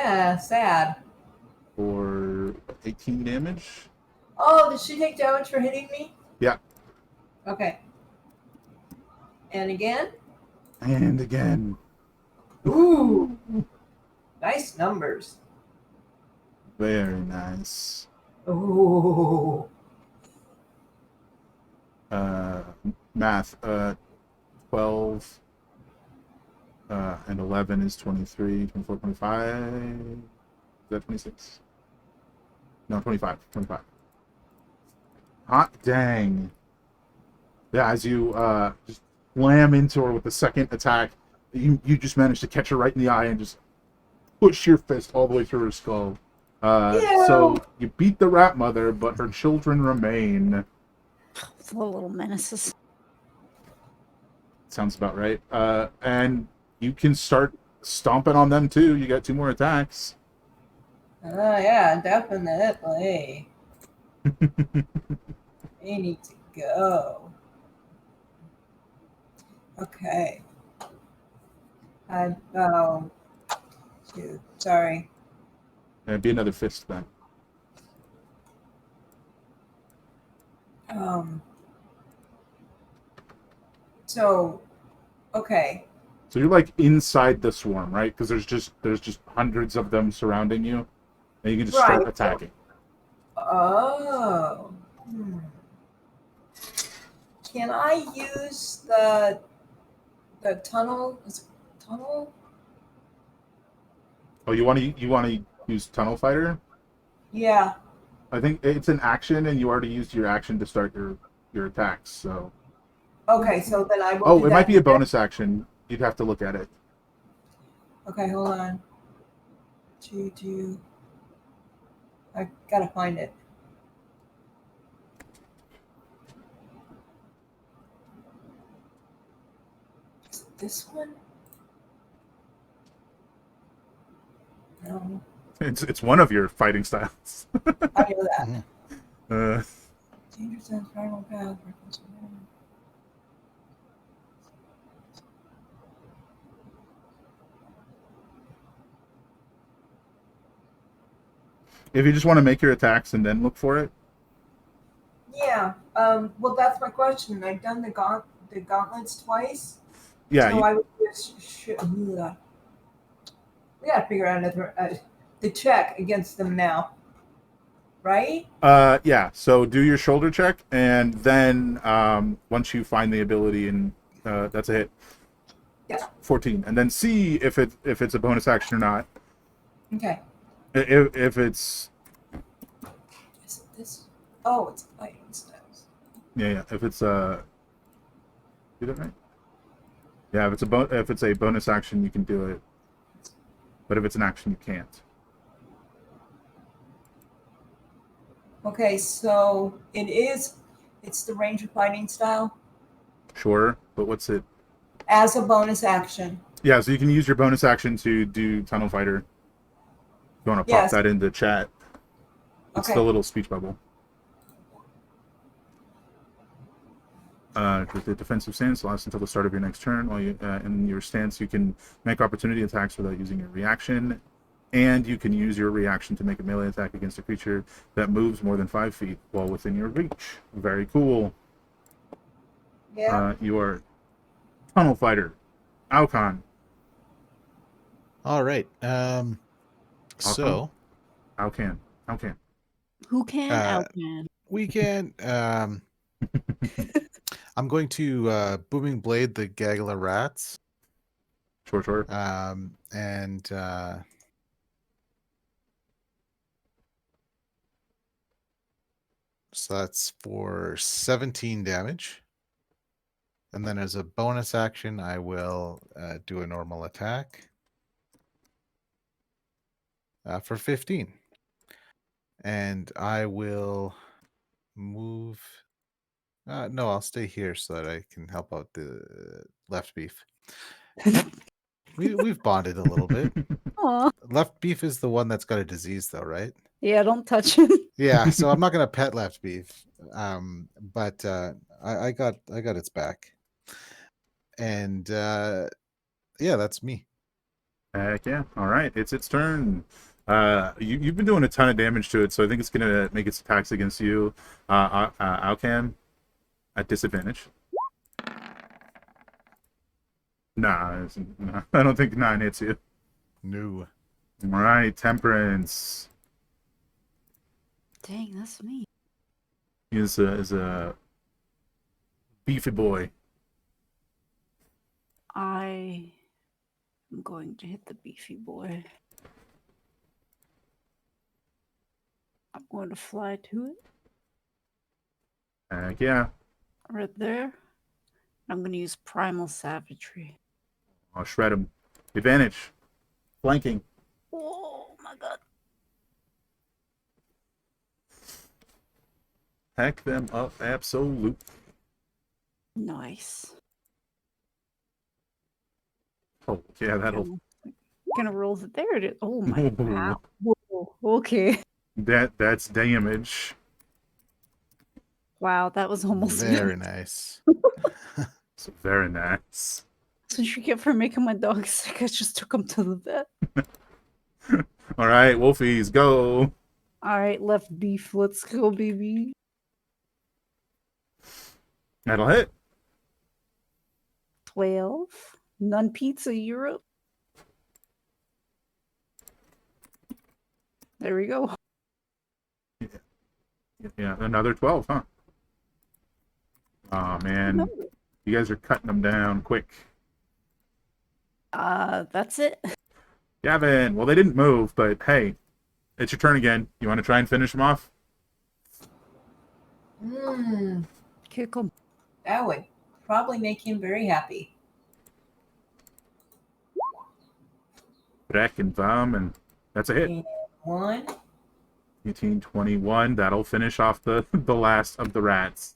yeah, sad. For 18 damage. Oh, did she take damage for hitting me? Yeah. Okay. And again? And again. Ooh. Nice numbers. Very nice. Ooh. Math. 12 and 11 is 23, 24, 25. Is that 26? No, 25. 25. Hot dang. Yeah, as you just slam into her with the second attack, you just manage to catch her right in the eye and just push your fist all the way through her skull. So Ew. you beat the rat mother, but her children remain. The little menaces. Sounds about right. And you can start stomping on them too. You got 2 more attacks. Yeah, definitely. We need to go. Okay. Oh, shoot. Sorry. And be another fist then. So, okay. So you're like inside the swarm, right? Because there's just hundreds of them surrounding you, and you can just start Right. attacking. Oh. Can I use the tunnel? Is it tunnel? Oh, you want to use Tunnel Fighter? Yeah. I think it's an action, and you already used your action to start your attacks. So. Okay, so then I will. Oh, do it that might be a next. bonus action. You'd have to look at it. Okay, hold on. I gotta find it. Is it this one? No, It's one of your fighting styles. I know that. Mhm. uh, Danger sense, primal path. if you just want to make your attacks and then look for it. Yeah. Well, that's my question. I've done the gauntlets twice, Yeah. so I would just we gotta figure out another the check against them now, right? Yeah. So do your shoulder check, and then once you find the ability, and that's a hit. Yeah. 14, and then see if it's a bonus action or not. Okay. If it's Is it this? Oh, it's fighting styles. yeah. If it's did it right? Yeah. If it's a bonus action, you can do it. But if it's an action, you can't. Okay, so it's the ranger fighting style Sure. But what's it? as a bonus action. Yeah. So you can use your bonus action to do Tunnel Fighter. If you want to pop Yes. that into chat. It's Okay. the little speech bubble. The defensive stance lasts until the start of your next turn. While you in your stance, you can make opportunity attacks without using your reaction, and you can use your reaction to make a melee attack against a creature that moves more than 5 feet while within your reach. Very cool. Yeah. You are Tunnel Fighter, Alcon. All right. So Alcan. Who can? Uh, Outman. we can. I'm going to booming blade the gaggle of rats. Sure. And so that's for 17 damage. And then as a bonus action, I will do a normal attack for 15. And I will move. No, I'll stay here so that I can help out the left beef. We've bonded a little bit. Aw. Left beef is the one that's got a disease, though, right? Yeah, don't touch him. Yeah, so I'm not gonna pet left beef, but I got its back, and yeah, that's me. Heck yeah. All right, it's its turn. You've been doing a ton of damage to it, so I think it's gonna make its attacks against you, Alcan, at disadvantage. Nah, I don't think 9 hits you. No. All right, Temperance Dang, that's me. is a beefy boy. I am going to hit the beefy boy. I'm going to fly to it. Heck yeah. Right there. I'm gonna use primal savagery. I'll shred him. Advantage. Flanking. Oh my god. Hack them up. Absolute. Nice. Oh, yeah, that'll. Gonna roll it. There it is. Oh my god. Whoa, okay. That's damage. Wow, that was almost Very nice. So very nice. That's what you get for making my dog sick. I just took him to the vet. All right, Wolfies, go. All right, left beef. Let's go, baby. That'll hit. 12. None pizza Europe. There we go. Yeah, another 12, huh? Oh, man. You guys are cutting them down quick. That's it. Gavin, well, they didn't move, but hey, it's your turn again. You want to try and finish them off? Kick him. That would probably make him very happy. Breck and Vom, and that's a hit. And 1. 18, 21. That'll finish off the last of the rats.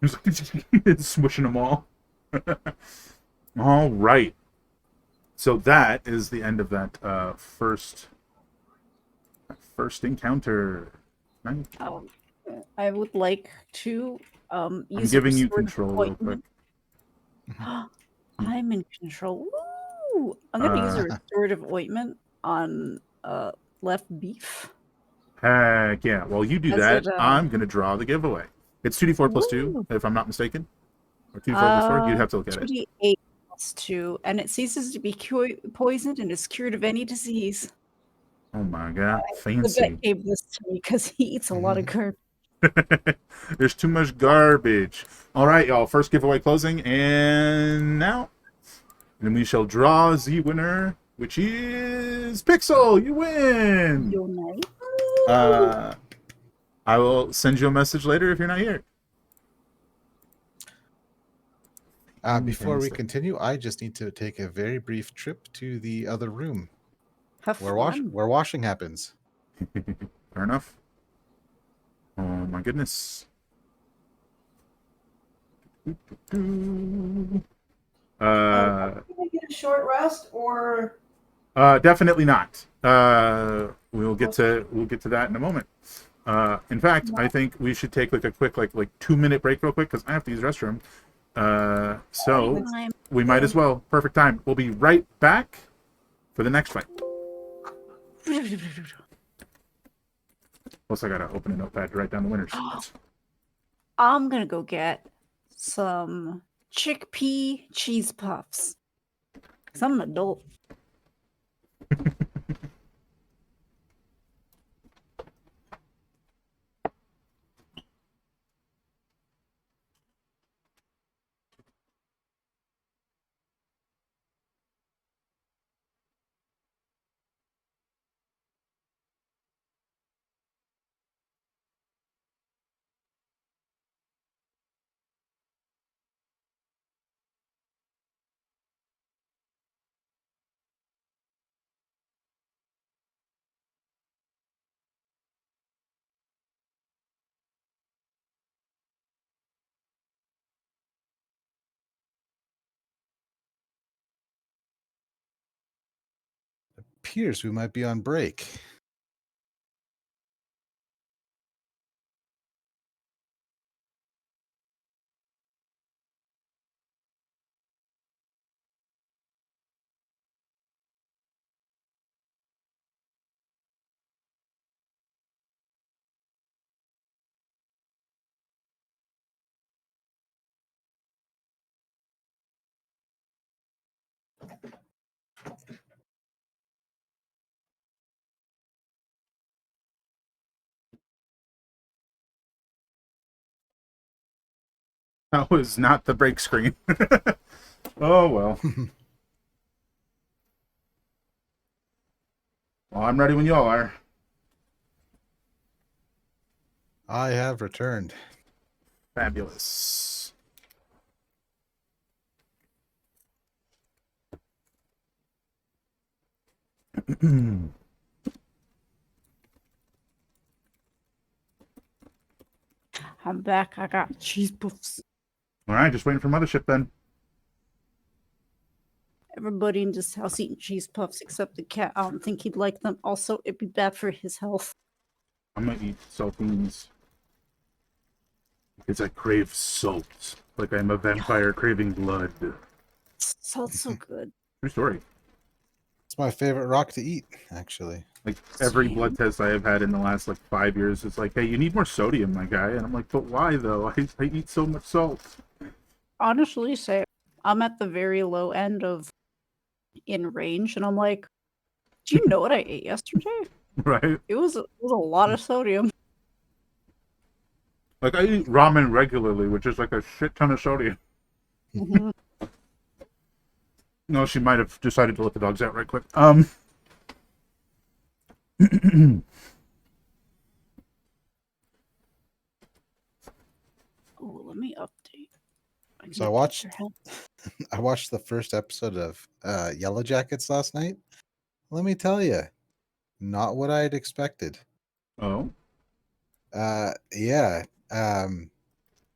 It's smushing them all. All right. So that is the end of that first encounter. Nice. I would like to I'm use giving you restorative control real quick. ointment. I'm in control. Woo! I'm gonna use a restorative ointment on left beef. Heck yeah. Well, you do As that. it, I'm going to draw the giveaway. It's 2d4 plus 2, Woo! if I'm not mistaken. Or 2d4 plus 4. You'd have to look at it. 2d8 plus 2, and it ceases to be poisoned and is cured of any disease. Oh my god. The Fancy. vet gave this to me because he eats a lot of garbage. There's too much garbage. All right, y'all. First giveaway closing. And now. And we shall draw the winner, which is Pixel. You win. You're nice. I will send you a message later if you're not here. Before we Fantastic. continue, I just need to take a very brief trip to the other room Have where fun. washing happens. Fair enough. Oh my goodness. Can I get a short rest or? Definitely not. We'll get to that in a moment. In fact, I think we should take like a quick like 2-minute break real quick because I have to use the restroom. So we might as well. Perfect time. We'll be right back for the next fight. Plus, I gotta open a notepad to write down the winners. I'm gonna go get some chickpea cheese puffs. Cause I'm an adult. Appears we might be on break. That was not the break screen. Oh well. Well, I'm ready when y'all are. I have returned. Fabulous. I'm back. I got cheese puffs. All right, just waiting for Mothership then. Everybody in this house eating cheese puffs except the cat. I don't think he'd like them. Also, it'd be bad for his health. I'm gonna eat saltines because I crave salt, like I'm a vampire craving blood. Salt's so good. True story. It's my favorite rock to eat, actually. Like every Same. blood test I have had in the last like 5 years, it's like, hey, you need more sodium, my guy. And I'm like, but why though? I eat so much salt. Honestly, say I'm at the very low end of in range, and I'm like, do you know what I ate yesterday? Right? It was a lot of sodium. Like I eat ramen regularly, which is like a shit ton of sodium. Mhm. No, she might have decided to let the dogs out right quick. Oh, let me update. So I can't watched get their help. I watched the first episode of Yellow Jackets last night. Let me tell you, not what I had expected. Oh, Yeah.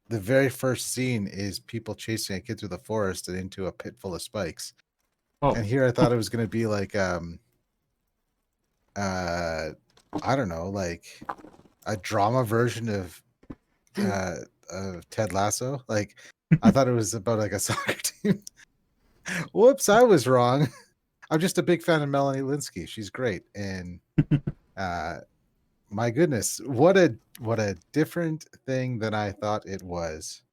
The very first scene is people chasing a kid through the forest and into a pit full of spikes. oh, And here I thought it was going to be like I don't know, like a drama version of Ted Lasso. Like I thought it was about like a soccer team. Whoops, I was wrong. I'm just a big fan of Melanie Linsky. She's great, and my goodness, what a different thing than I thought it was.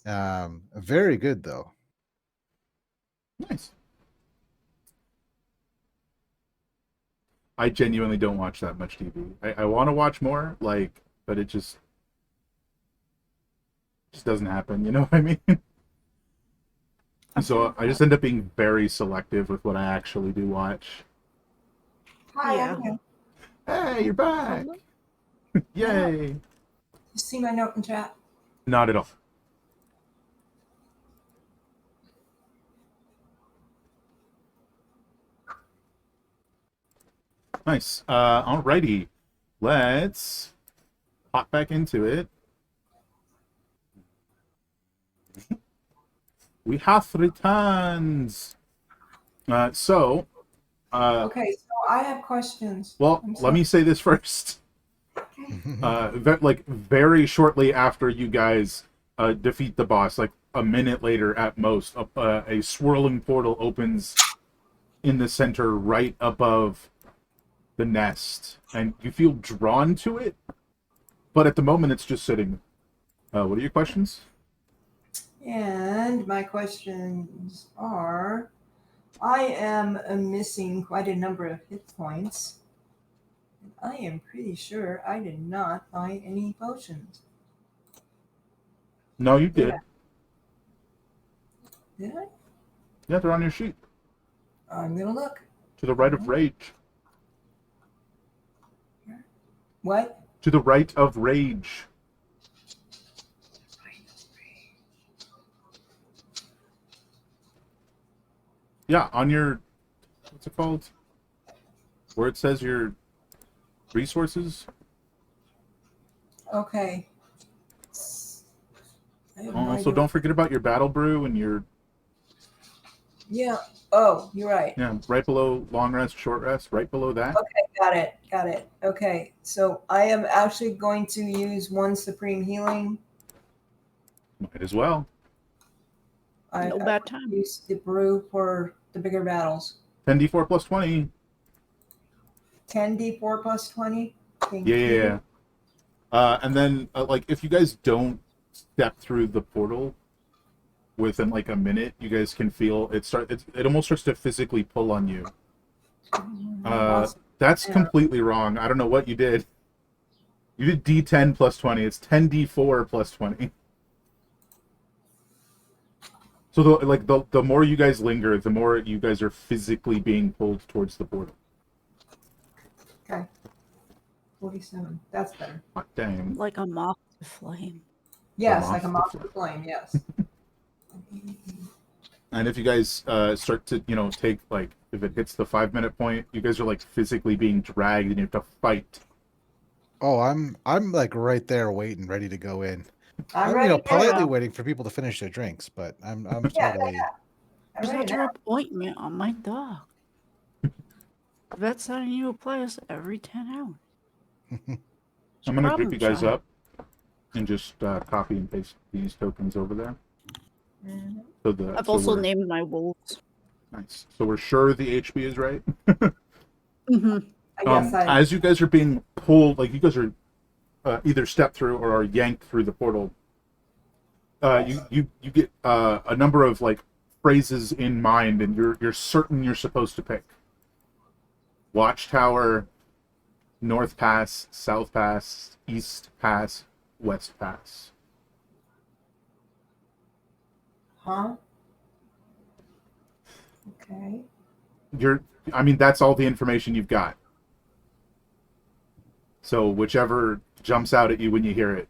Very good though. nice. I genuinely don't watch that much TV. I want to watch more, like, but it just doesn't happen. You know what I mean? So I just end up being very selective with what I actually do watch. Hi, Yeah. I'm here. Hey, you're back! Yay! You see my note in chat? Not at all. Nice. Alrighty. Let's hop back into it. We have returned. Okay, so I have questions. Well, I'm let me say this first. Like very shortly after you guys defeat the boss, like a minute later at most, a swirling portal opens in the center right above the nest, and you feel drawn to it, but at the moment it's just sitting. What are your questions? And my questions are, I am missing quite a number of hit points. And I am pretty sure I did not buy any potions. No, you did. Did I? Yeah, they're on your sheet. I'm gonna look. To the right of rage. What? To the right of rage. Yeah, on your, what's it called? Where it says your resources. Okay. I have no Also, idea. don't forget about your battle brew and your, Yeah. Oh, you're right. yeah, right below long rest, short rest, right below that. Okay, got it. Got it. Okay, so I am actually going to use one supreme healing. Might as well. No bad time. Use the brew for the bigger battles. 10d4 plus 20. 10d4 plus 20. Thank Yeah, you. yeah, yeah. And then, like, if you guys don't step through the portal within like a minute, you guys can feel it almost starts to physically pull on you. That's completely wrong. I don't know what you did. You did D10 plus 20. It's 10d4 plus 20. So the more you guys linger, the more you guys are physically being pulled towards the portal. Okay. 47. That's better. Hot dang. Like a moth to flame. Yes, moth like a to moth flame. to flame, yes. And if you guys start to, take, like, if it hits the 5-minute point, you guys are, like, physically being dragged and you have to fight. Oh, I'm like right there waiting, ready to go in. I'm ready. Politely now. waiting for people to finish their drinks, but I'm Yeah, totally. I'm Just ready got now. your appointment on my dog. Vet's sending you a place every 10 hours. I'm going to group Problem you guys child. up and just copy and paste these tokens over there. Mhm. I've also we're, named my wolves. nice. So we're sure the HP is right. Mm-hmm. Yes, I. As you guys are being pulled, like you guys are either step through or are yanked through the portal, you get a number of like phrases in mind, and you're certain you're supposed to pick. Watchtower, North Pass, South Pass, East Pass, West Pass. Huh? Okay. That's all the information you've got. So whichever jumps out at you when you hear it,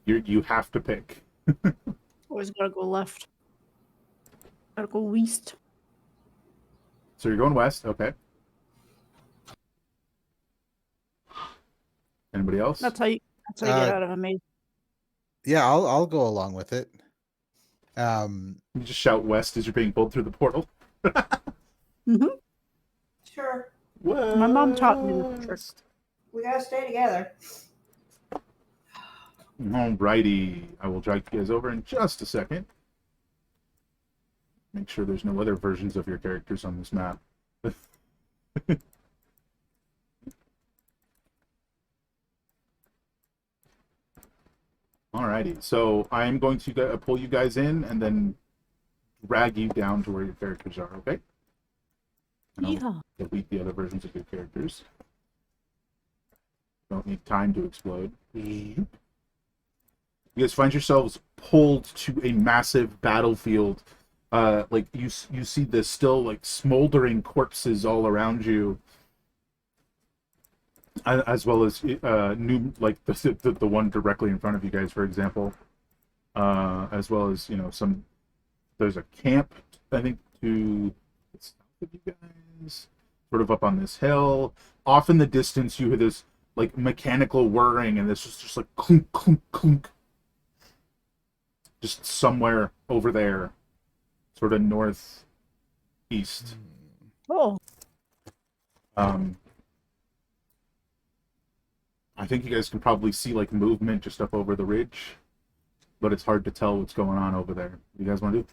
you have to pick. Always gotta go left. Gotta go east. So you're going west, okay. Anybody else? That's how you get out of a maze. Yeah, I'll go along with it. You just shout west as you're being pulled through the portal. Mm-hmm. Sure. West. My mom taught me this trick. We gotta stay together. Alrighty. I will drag you guys over in just a second. Make sure there's no other versions of your characters on this map. Alrighty. So I'm going to pull you guys in and then drag you down to where your characters are, okay? And I'll Yeah. delete the other versions of your characters. Don't need time to explode. You guys find yourselves pulled to a massive battlefield. Like you see the still like smoldering corpses all around you, as well as new like the one directly in front of you guys, for example. As well as some. There's a camp, I think, to the south of you guys, sort of up on this hill. Off in the distance, you hear this like mechanical whirring, and this is just like clunk clunk clunk. Just somewhere over there, sort of northeast. Oh. I think you guys can probably see like movement just up over the ridge, but it's hard to tell what's going on over there. What do you guys want to do?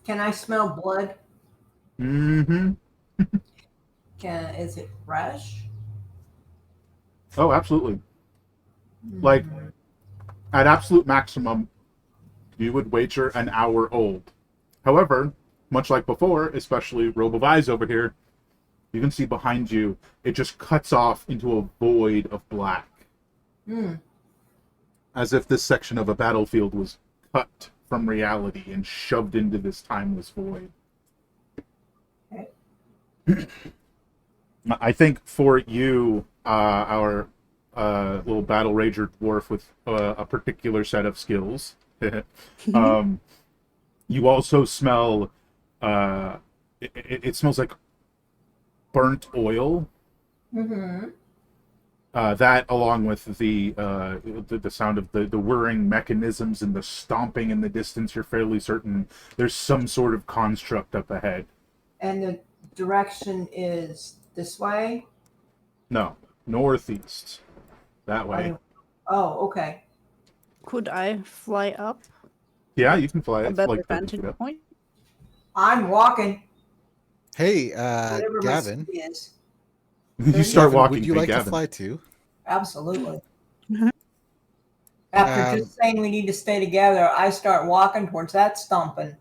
Can I smell blood? Mm-hmm. Is it fresh? Oh, absolutely. Like, at absolute maximum, you would wager an hour old. However, much like before, especially Robe of Eyes over here, you can see behind you, it just cuts off into a void of black. As if this section of a battlefield was cut from reality and shoved into this timeless void. Okay. I think for you, our little battle rager dwarf with a particular set of skills, you also smell. It smells like burnt oil. Mm-hmm. That, along with the sound of the whirring mechanisms and the stomping in the distance, you're fairly certain there's some sort of construct up ahead. And the direction is this way? No, northeast. That way. Oh, okay. Could I fly up? Yeah, you can fly A it. better Like, vantage point? I'm walking. Hey, Whatever my Gavin. speed is. You start Gavin, walking. would you Big like Gavin. to fly too? Absolutely. After just saying we need to stay together, I start walking towards that stumping.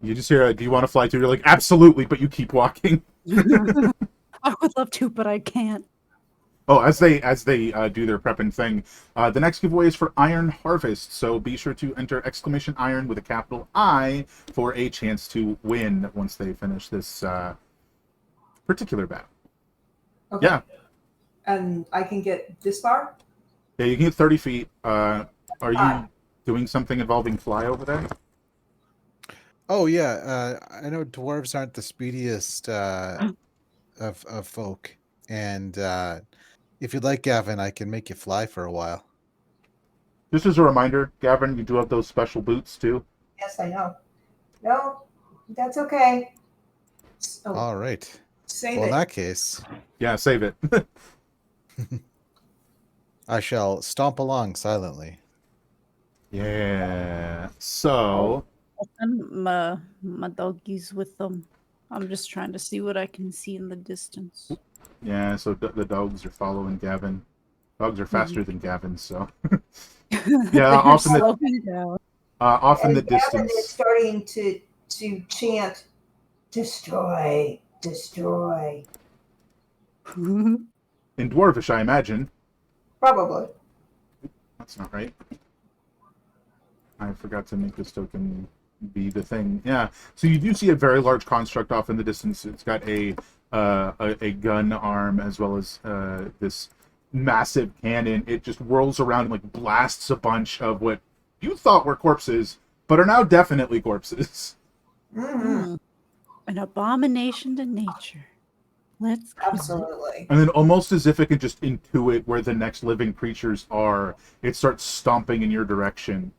You just hear, "Do you want to fly too?" You're like, "Absolutely," but you keep walking. I would love to, but I can't. Oh, as they do their prepping thing, the next giveaway is for Iron Harvest. So be sure to enter !Iron with a capital I for a chance to win once they finish this particular battle. Okay. Yeah. And I can get this far? Yeah, you can get 30 feet. Are Ah. you doing something involving fly over there? Oh yeah, I know dwarves aren't the speediest of folk, and if you'd like, Gavin, I can make you fly for a while. Just as a reminder, Gavin, you do have those special boots too. Yes, I know. No, that's okay. Oh, All right. save Well, in it. that case, Yeah, save it. I shall stomp along silently. Yeah. Oh, So, I'll send my doggies with them. I'm just trying to see what I can see in the distance. yeah, so the dogs are following Gavin. Dogs are faster than Gavin, so yeah, They're slowing down. off in the And Gavin is distance. starting to chant, "Destroy, destroy." In Dwarvish, I imagine. Probably. That's not right. I forgot to make this token be the thing. Yeah. So you do see a very large construct off in the distance. It's got a gun arm as well as this massive cannon. It just whirls around and like blasts a bunch of what you thought were corpses, but are now definitely corpses. Hmm. An abomination to nature. Let's kill it. Absolutely. And then almost as if it could just intuit where the next living creatures are, it starts stomping in your direction.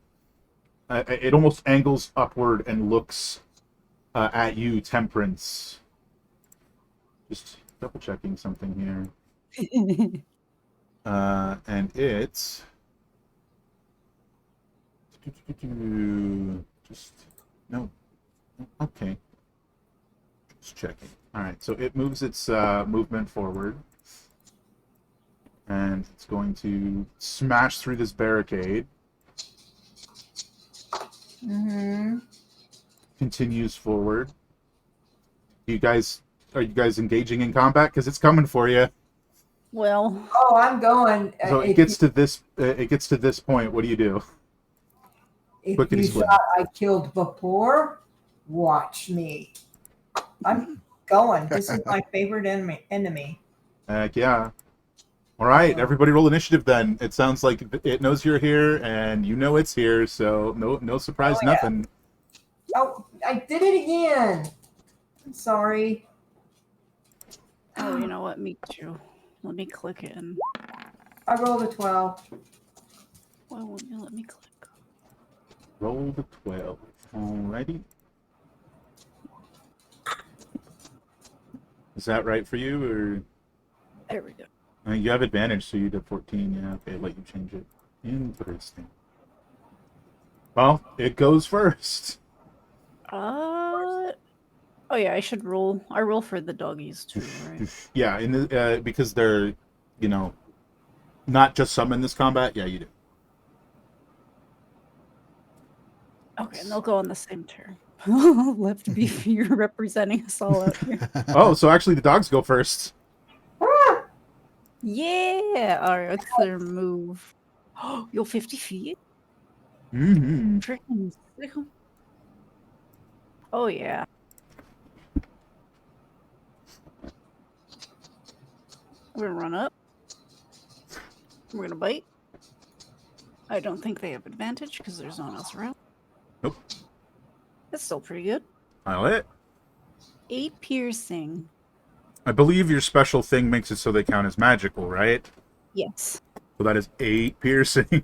It almost angles upward and looks at you, Temperance. Just double checking something here. And it's just no. Okay. Just checking. All right. So it moves its movement forward, and it's going to smash through this barricade. Mm-hmm. Continues forward. Are you guys engaging in combat? Because it's coming for you. Well, Oh, I'm going. So it gets to this. It gets to this point. What do you do? If Quickety you split. thought I killed before, watch me. I'm going. This is my favorite enemy. Heck yeah. All right, everybody roll initiative then. It sounds like it knows you're here and you know it's here, so no surprise, Oh, yeah. nothing. Oh, I did it again. I'm sorry. oh, you know what? Me too. Let me click it and I rolled a 12. why won't you let me click? Roll the 12. Alrighty. Is that right for you, or There we go. you have advantage, so you did 14. Yeah, okay, let you change it. Interesting. Well, it goes first. Oh yeah, I should roll. I roll for the doggies too, right? Yeah, in the because they're, you know, not just some in this combat. Yeah, you do. Okay, and they'll go on the same turn. Left beef, you're representing us all out here. Oh, so actually the dogs go first. Ah! Yeah. All right, what's their move? Oh, you're 50 feet. Mm-hmm. Freaking sick. Oh yeah. We're gonna run up. We're gonna bite. I don't think they have advantage because there's no one else around. Nope. That's still pretty good. I'll hit. 8 piercing. I believe your special thing makes it so they count as magical, right? Yes. So that is 8 piercing.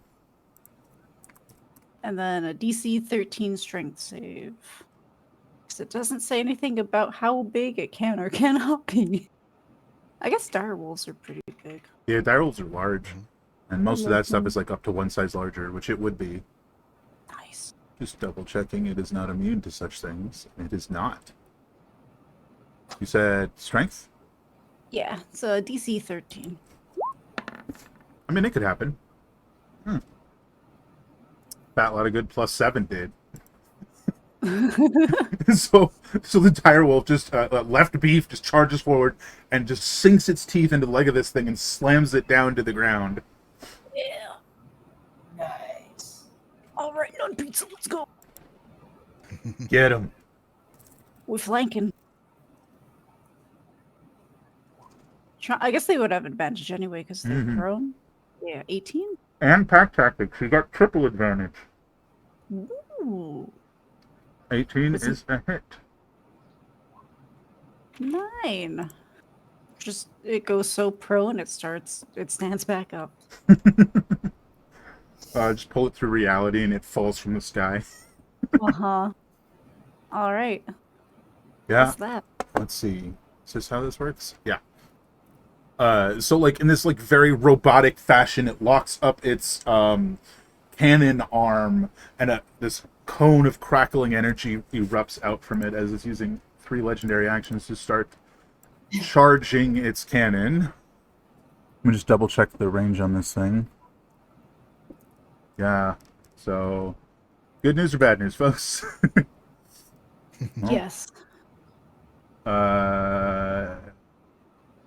And then a DC 13 strength save. Because it doesn't say anything about how big it can or cannot be. I guess dire wolves are pretty big. Yeah, direwolves are large. And most of that stuff Mhm. is like up to one size larger, which it would be. Nice. Just double checking it is not immune to such things. It is not. You said strength? Yeah, it's a DC 13. I mean, it could happen. Fat lot of good plus 7 did. so the direwolf just left beef just charges forward and just sinks its teeth into the leg of this thing and slams it down to the ground. Yeah. Nice. All right, on pizza, let's go. Get him. We're flanking. I guess they would have advantage anyway because they're Mhm. prone. Yeah, 18. And pack tactics. You got triple advantage. Ooh, 18 Is it- is a hit. 9. Just it goes so prone, it stands back up. Just pull it through reality and it falls from the sky. Uh-huh. All right. Yeah. What's that? Let's see. Is this how this works? Yeah. So like in this like very robotic fashion, it locks up its cannon arm, and this cone of crackling energy erupts out from it as it's using 3 legendary actions to start charging its cannon. Let me just double check the range on this thing. Yeah. So, good news or bad news, folks? Well, Yes.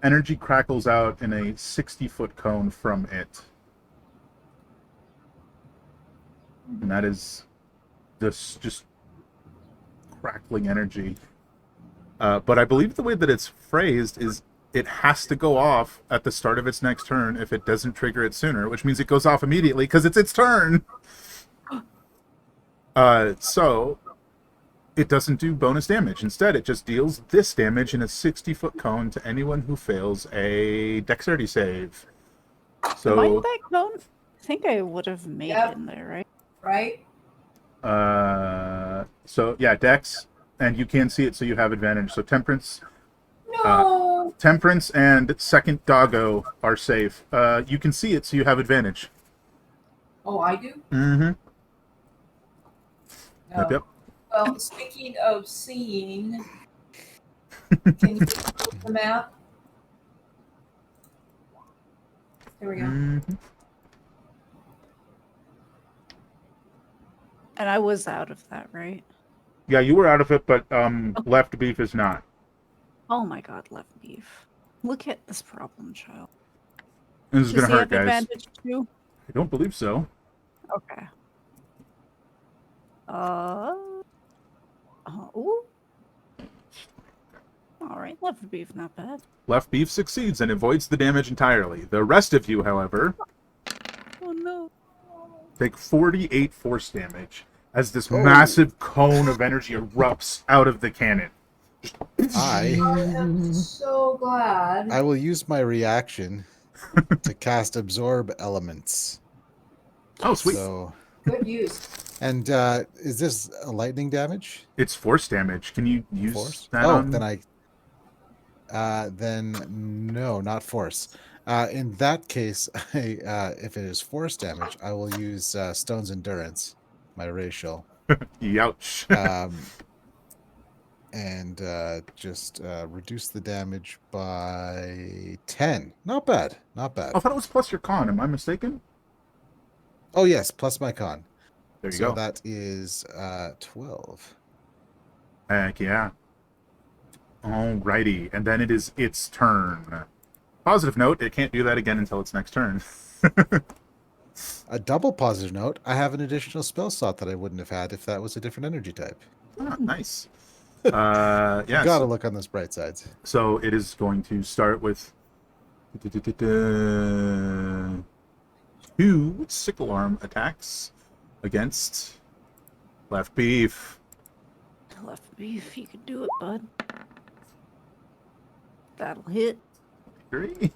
Energy crackles out in a 60-foot cone from it. And that is this just crackling energy. But I believe the way that it's phrased is it has to go off at the start of its next turn if it doesn't trigger it sooner, which means it goes off immediately because it's its turn. So it doesn't do bonus damage. Instead, it just deals this damage in a 60-foot cone to anyone who fails a dexterity save. Mind So, that cone? I think I would have made Yep. it in there, right? Right? so yeah, dex, and you can see it, so you have advantage. So temperance No. and second doggo are safe. You can see it, so you have advantage. Oh, I do. Mm-hmm. No. Yep. Well, speaking of seeing, can you look the map? There we go. Mm-hmm. And I was out of that, right? Yeah, you were out of it, but left beef is not. Oh my god, left beef. Look at this problem, child. This is Does gonna he hurt, have guys. advantage too? I don't believe so. Okay. Ooh. All right, left beef, not bad. Left beef succeeds and avoids the damage entirely. The rest of you, however, Oh no. take 48 force damage as this Oh. massive cone of energy erupts out of the cannon. I I'm so glad. will use my reaction to cast Absorb Elements. Oh, sweet. So, Good use. and is this a lightning damage? It's force damage. Can you use Force? that Oh, on... then no, not force. In that case, if it is force damage, I will use Stone's Endurance, my racial, Youch. and just reduce the damage by 10. Not bad, not bad. I thought it was plus your con. Am I mistaken? Oh yes, plus my con. There you So go. that is 12. Heck yeah. Alrighty. And then it is its turn. Positive note, it can't do that again until its next turn. A double positive note, I have an additional spell slot that I wouldn't have had if that was a different energy type. Ah, nice. Yeah. You gotta look on those bright sides. So it is going to start with 2 sickle arm attacks against left beef. Left beef, you can do it, bud. That'll hit. 3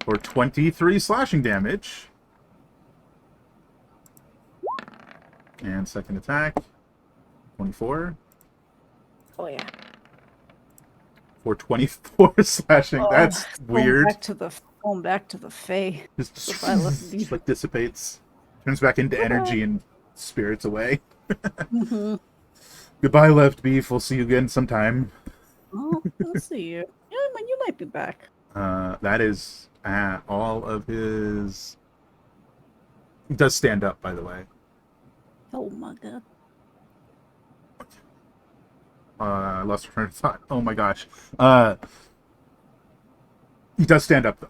for 23 slashing damage. And second attack, 24 Oh yeah. for 24 slashing. Oh, That's weird. Going back to the Fae. Just, Goodbye, left beef. just like dissipates, turns back into energy and spirits away. Mhm. Goodbye, left beef. We'll see you again sometime. Oh, let's see you. Yeah, you might be back. That is all of his. He does stand up, by the way. Oh my god. I lost my train of thought. Oh my gosh. He does stand up, though.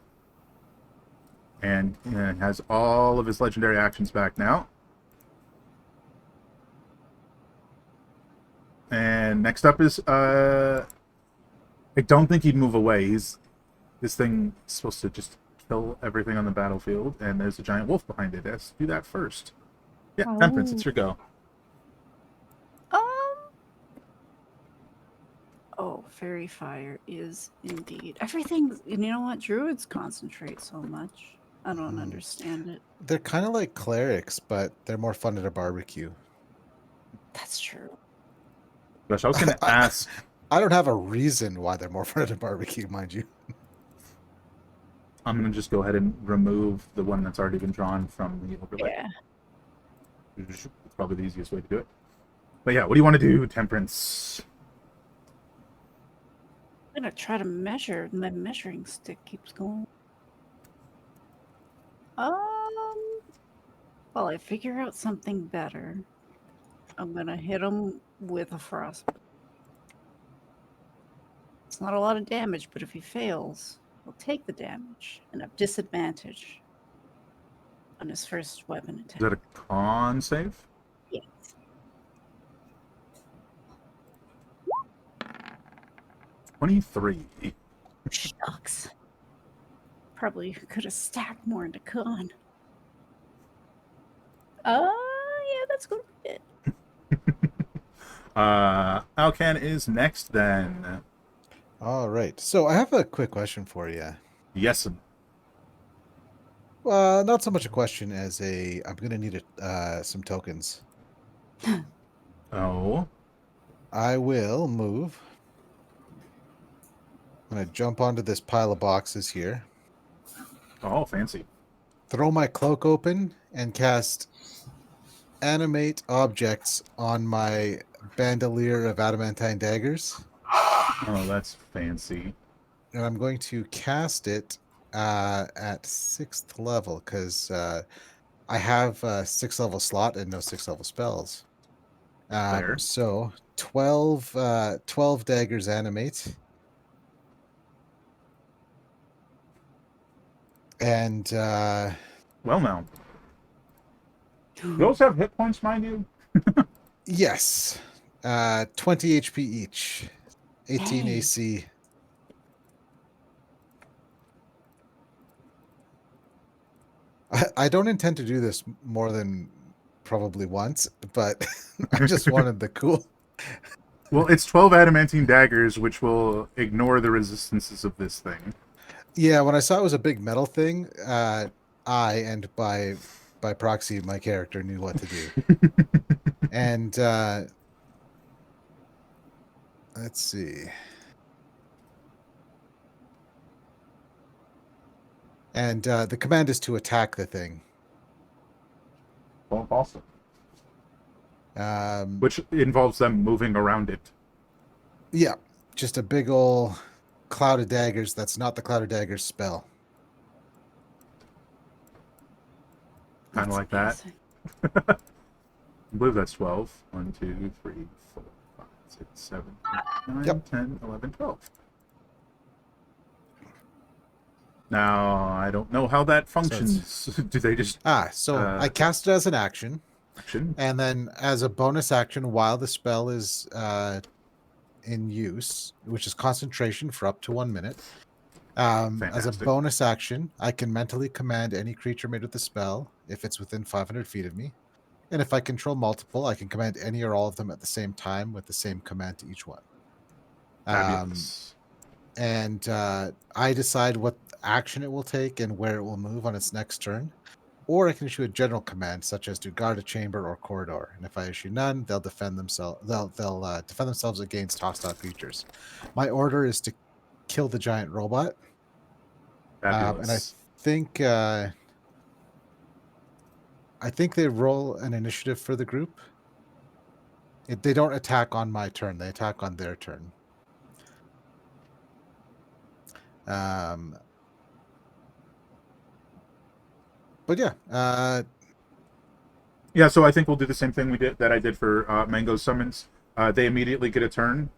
And has all of his legendary actions back now. And next up is I don't think he'd move away. This thing is supposed to just kill everything on the battlefield, and there's a giant wolf behind it. It has to do that first. Yeah, Oh. Temperance, it's your go. Um. Oh, fairy fire is indeed everything. You know what? Druids concentrate so much. I don't understand it. They're kind of like clerics, but they're more fun at a barbecue. That's true. Gosh, I was going to ask. I don't have a reason why they're more fun at a barbecue, mind you. I'm going to just go ahead and remove the one that's already been drawn from the overlay. Yeah. It's probably the easiest way to do it. But yeah, what do you want to do, Temperance? I'm gonna try to measure. My measuring stick keeps going. While I figure out something better, I'm gonna hit him with a frostbite. It's not a lot of damage, but if he fails, he'll take the damage and have disadvantage on his first weapon attack. Is that a con save? Yes. 23. Shucks. Probably could have stacked more into con. Yeah, that's going to be it. Alcan is next then. All right. So I have a quick question for you. Yes. Not so much a question as I'm going to need some tokens. Oh. I will move. I'm going to jump onto this pile of boxes here. Oh, fancy. Throw my cloak open and cast animate objects on my bandolier of adamantine daggers. Oh, that's fancy. And I'm going to cast it at 6th level because I have a 6th level slot and no 6th level spells. Fair. So 12 daggers animate. And Well, now. Those have hit points, mind you? yes, 20 HP each, 18 Dang. AC. I don't intend to do this more than probably once, but I just wanted the cool. Well, it's 12 adamantine daggers, which will ignore the resistances of this thing. Yeah, when I saw it was a big metal thing, and by proxy, my character knew what to do. And let's see. And the command is to attack the thing. Well, awesome. Um, Which involves them moving around it. Yeah, just a big ol' cloud of daggers. That's not the cloud of daggers spell. Kind of like that. amazing. I believe that's 12. 1, 2, 3, 4, 5, 6, 7, 8, 9, Yep. 10, 11, 12. Now, I don't know how that functions. Do they just So I cast it as an action, action? and then as a bonus action while the spell is in use, which is concentration for up to 1 minute. As a Fantastic. bonus action, I can mentally command any creature made with the spell if it's within 500 feet of me. And if I control multiple, I can command any or all of them at the same time with the same command to each one. Fabulous. And I decide what action it will take and where it will move on its next turn. Or I can issue a general command, such as to guard a chamber or corridor. And if I issue none, they'll defend themselves. They'll defend themselves against hostile creatures. My order is to kill the giant robot. Fabulous. And I think they roll an initiative for the group. They don't attack on my turn; they attack on their turn. But yeah, Yeah, so I think we'll do the same thing that I did for Mango Summons. They immediately get a turn,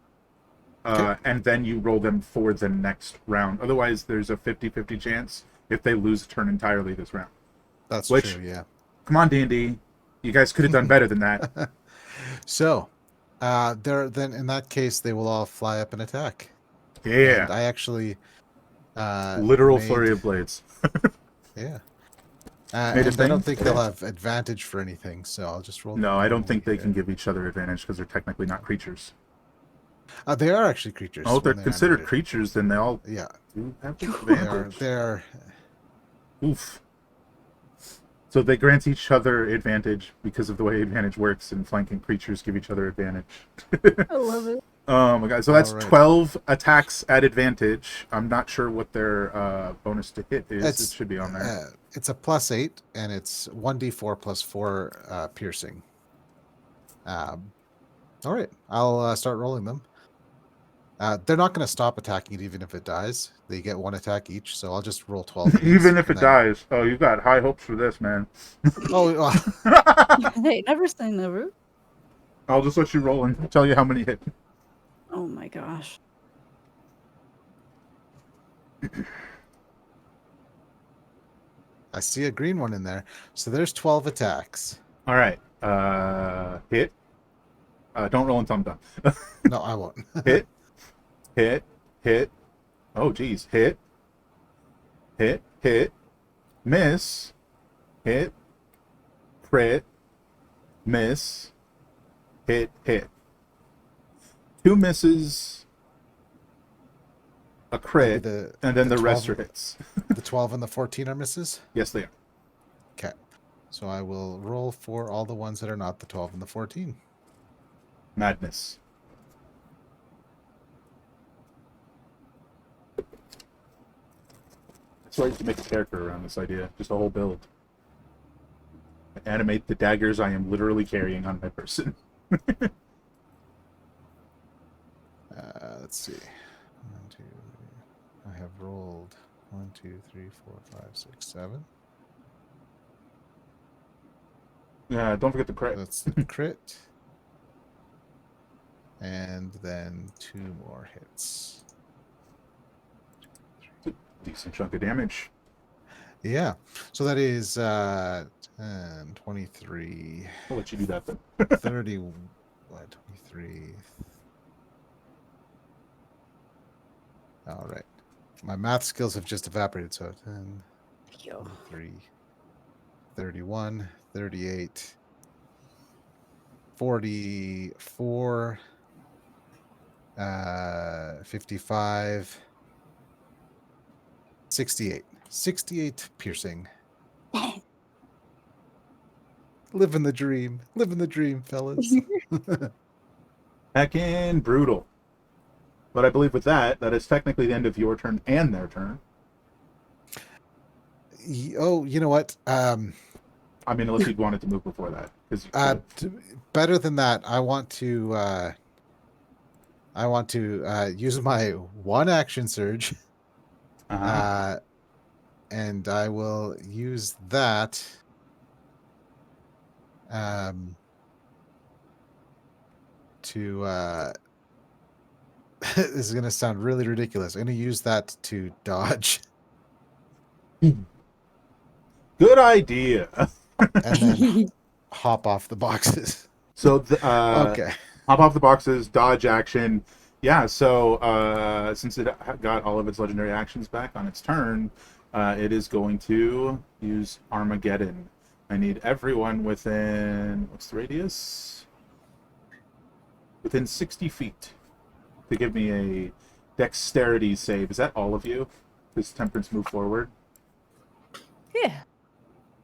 Okay. and then you roll them for the next round. Otherwise, there's a 50-50 chance if they lose a turn entirely this round. that's Which- true. Yeah. Come on, D&D. You guys could have done better than that. So, then in that case, they will all fly up and attack. Yeah. And I actually, Literal made- flurry of blades. Yeah. Made a And I don't thing? think they'll have advantage for anything, so I'll just roll. No, I don't think they normally can here. give each other advantage because they're technically not creatures. They are actually creatures. Oh, if they're when considered animated. creatures, then they all Yeah, do have they are. advantage. They're. Oof. So they grant each other advantage because of the way advantage works, and flanking creatures give each other advantage. I love it. Oh my god! So that's Alright. 12 attacks at advantage. I'm not sure what their bonus to hit is. It's, It should be on there. It's a +8, and it's 1d4 plus 4 piercing. All right, I'll start rolling them. They're not going to stop attacking it even if it dies. They get 1 attack each, so I'll just roll 12 of these, Even if and it then- dies. Oh, you've got high hopes for this, man. Oh, well, Hey, never say never. I'll just let you roll and tell you how many hit. Oh my gosh. I see a green one in there. So there's 12 attacks. All right. Hit. Don't roll until I'm done. No, I won't. Hit. Hit. Hit. Oh, geez. Hit. Hit. Hit. Miss. Hit. Crit. Miss. Hit. Hit. 2 misses. A crit. Maybe And then the rest 12 are hits. The 12 and the 14 are misses? Yes, they are. Okay. So I will roll for all the ones that are not the 12 and the 14. Madness. That's why I used to make a character around this idea. Just a whole build. Animate the daggers I am literally carrying on my person. Let's see. 1, 2. I have rolled 1, 2, 3, 4, 5, 6, 7. Yeah, don't forget the crit. That's the crit. And then 2 more hits. Decent chunk of damage. Yeah. So that is 10, 23, I'll let you do that then. 30, what, 23. All right. My math skills have just evaporated, so 10, Yo. 3, 31, 38, 44, 55, 68. 68 piercing. Living the dream. Living the dream, fellas. Heckin' brutal. But I believe with that is technically the end of your turn and their turn. Oh, you know what? I mean, unless you'd wanted to move before that. 'Cause you could've. Better than that, I want to use my 1 action surge, Uh-huh. and I will use that to this is going to sound really ridiculous. I'm going to use that to dodge Good idea. and then hop off the boxes. So, Okay. hop off the boxes, dodge action. Yeah, so since it got all of its legendary actions back on its turn, it is going to use Armageddon. I need everyone within, what's the radius? Within 60 feet to give me a dexterity save. Is that all of you? Does Temperance move forward? Yeah.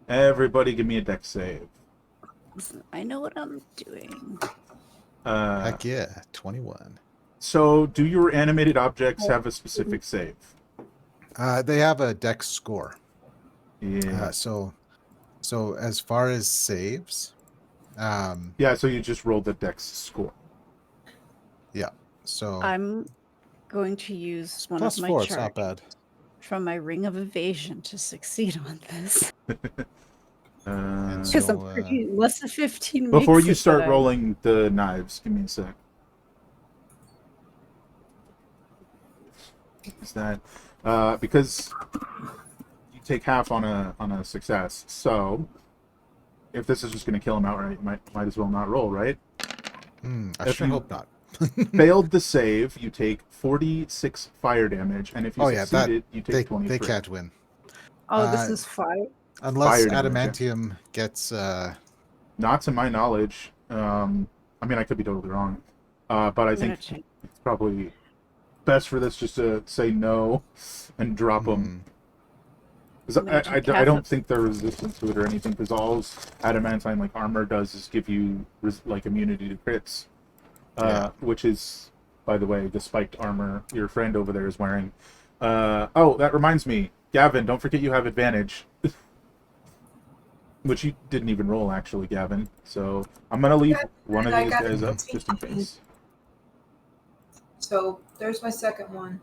Everybody give me a dex save. Listen, I know what I'm doing. Heck yeah, 21. So, do your animated objects have a specific save? They have a dex score. Yeah. So as far as saves, Yeah, so you just rolled the dex score. yeah. So I'm going to use one plus of my 4, it's not charges bad. from my ring of evasion to succeed on this. Uh, So, Because I'm pretty less than 15 before makes you it, start but I- rolling the knives, give me a sec. Is that because you take half on a success? So if this is just going to kill him outright, you might as well not roll, right? I If sure you- hope not. Failed the save, you take 46 fire damage, and if you Oh yeah, succeeded, you they take 23. can't win Oh, this Uh, is fire. unless Fire damage, yeah. adamantium gets. Not to my knowledge. I mean, I could be totally wrong, but I I'm gonna think check. it's probably best for this just to say no and drop them. hmm. Because I'm gonna I check half don't of- think they're resistant to it or anything. Because all adamantine like armor does is give you like immunity to crits, Yeah. which is, by the way, the spiked armor your friend over there is wearing. Oh, that reminds me, Gavin. Don't forget you have advantage. Which you didn't even roll, actually, Gavin. So I'm gonna leave one of I these got guys up 16. just in case. So there's my second one.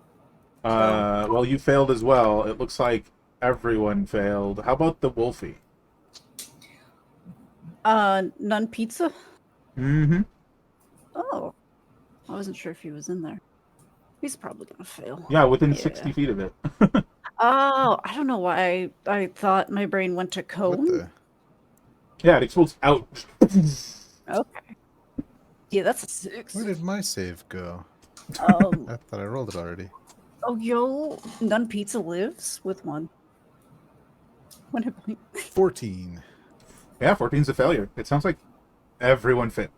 Well, you failed as well. It looks like everyone failed. How about the Wolfie? None pizza? Mm-hmm. Oh. I wasn't sure if he was in there. He's probably gonna fail. Yeah, within Yeah. 60 feet of it. Oh, I don't know why I thought my brain went to What cone. the? Yeah, it explodes out. Okay. Yeah, that's a 6. Where did my save go? Um, I thought I rolled it already. oh, yo, None Pizza lives with 1. What hit point? 14. Yeah, 14's a failure. It sounds like everyone failed.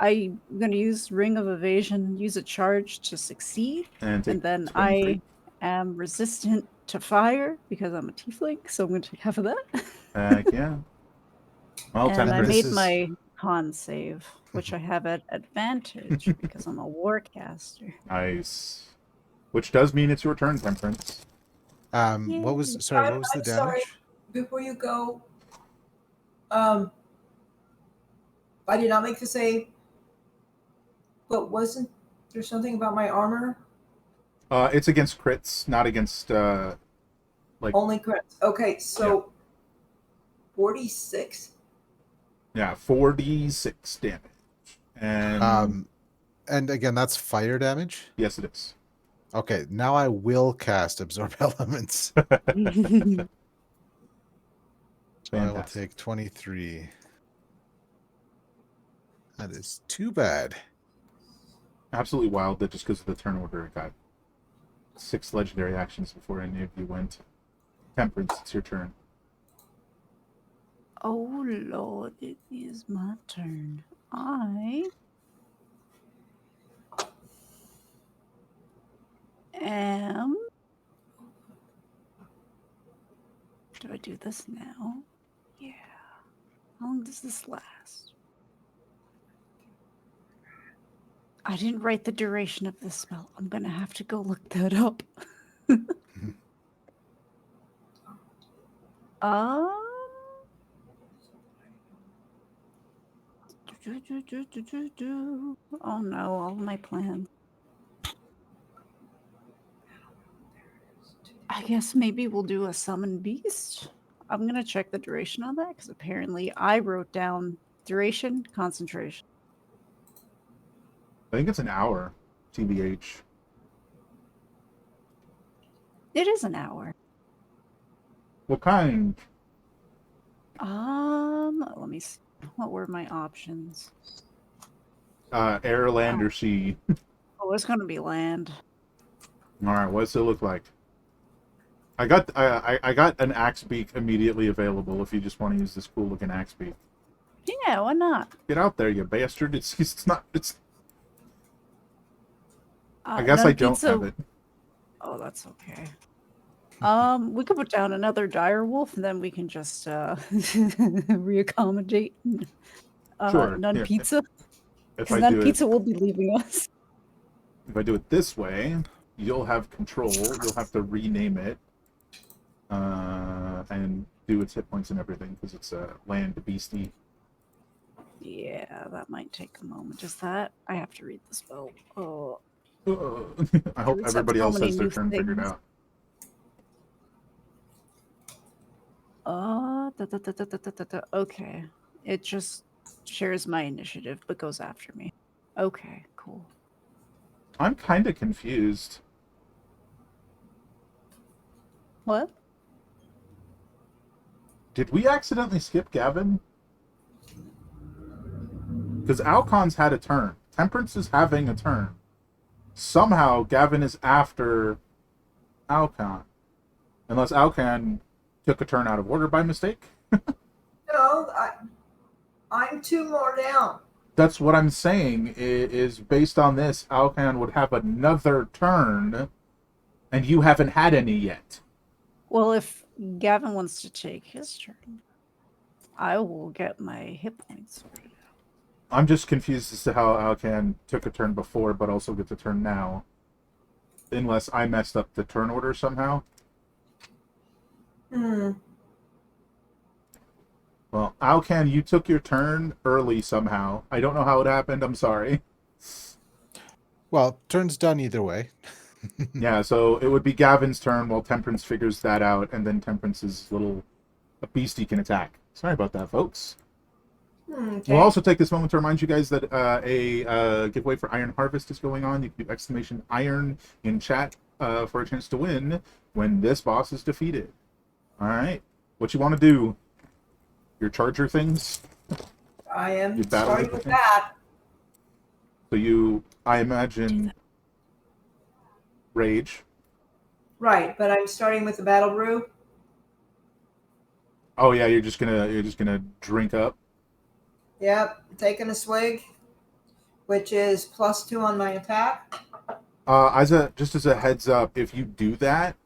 I'm gonna use Ring of Evasion, use a charge to succeed, And take and then 23. I am resistant to fire because I'm a tiefling, so I'm gonna take half of that. Heck yeah. Well, And I this made is- my con save, which I have at advantage because I'm a warcaster. Nice. Which does mean it's your turn, Temperance. What was sorry? What was the I'm sorry. damage? Before you go, I did not make the save, but wasn't there something about my armor? It's against crits, not against like Only crits. Okay, so 46. yeah, 46 damage. And And again, that's fire damage. yes, it is. Okay, now I will cast absorb elements. So I will Fantastic. take 23. That is too bad. Absolutely wild that just because of the turn order, it got 6 legendary actions before any of you went. Temperance, it's your turn. Oh Lord, it is my turn. I am. Do I do this now? Yeah. How long does this last? I didn't write the duration of this spell. I'm gonna have to go look that up. Um. Oh no, all my plans. I guess maybe we'll do a summon beast. I'm gonna check the duration on that because apparently I wrote down duration, concentration. I think it's an hour, TBH. It is an hour. What kind? Let me see. What were my options? Air, land, or sea? Oh, it's gonna be land. Alright, what does it look like? I got I got an axe beak immediately available if you just want to use this cool looking axe beak. Yeah, why not? Get out there, you bastard. It's not it's I guess I None don't pizza- have it. Oh, that's okay. We could put down another dire wolf, and then we can just reaccommodate. Sure, None yeah. pizza, If because I None do it pizza will be leaving us. if I do it this way, you'll have control. You'll have to rename it. And do its hit points and everything because it's a land beastie. Yeah, that might take a moment. Just that I have to read the spell. Oh, I hope It's everybody so else many has their new turn figured things. out. Okay. It just shares my initiative, but goes after me. Okay, cool. I'm kind of confused. What? Did we accidentally skip Gavin? Because Alcon's had a turn. Temperance is having a turn. Somehow, Gavin is after Alcan. Unless Alcan took a turn out of order by mistake. No, I'm 2 more down. That's what I'm saying, is based on this, Alcan would have another turn, and you haven't had any yet. Well, if Gavin wants to take his turn, I will get my hit points sorted out. I'm just confused as to how Alcan took a turn before, but also gets a turn now. Unless I messed up the turn order somehow. Well, Alcan, you took your turn early somehow. I don't know how it happened. I'm sorry. Well, turn's done either way. Yeah, so it would be Gavin's turn while Temperance figures that out, and then Temperance's little beastie can attack. Sorry about that, folks. Okay. We'll also take this moment to remind you guys that a giveaway for Iron Harvest is going on. You can do exclamation iron in chat for a chance to win when this boss is defeated. All right, what you want to do? Your charger things. I am You battle starting with with the- that. So you, I imagine, rage. Right, but I'm starting with the battle brew. Oh yeah, you're just gonna drink up. Yep, taking a swig, which is +2 on my attack. Just as a heads up, if you do that,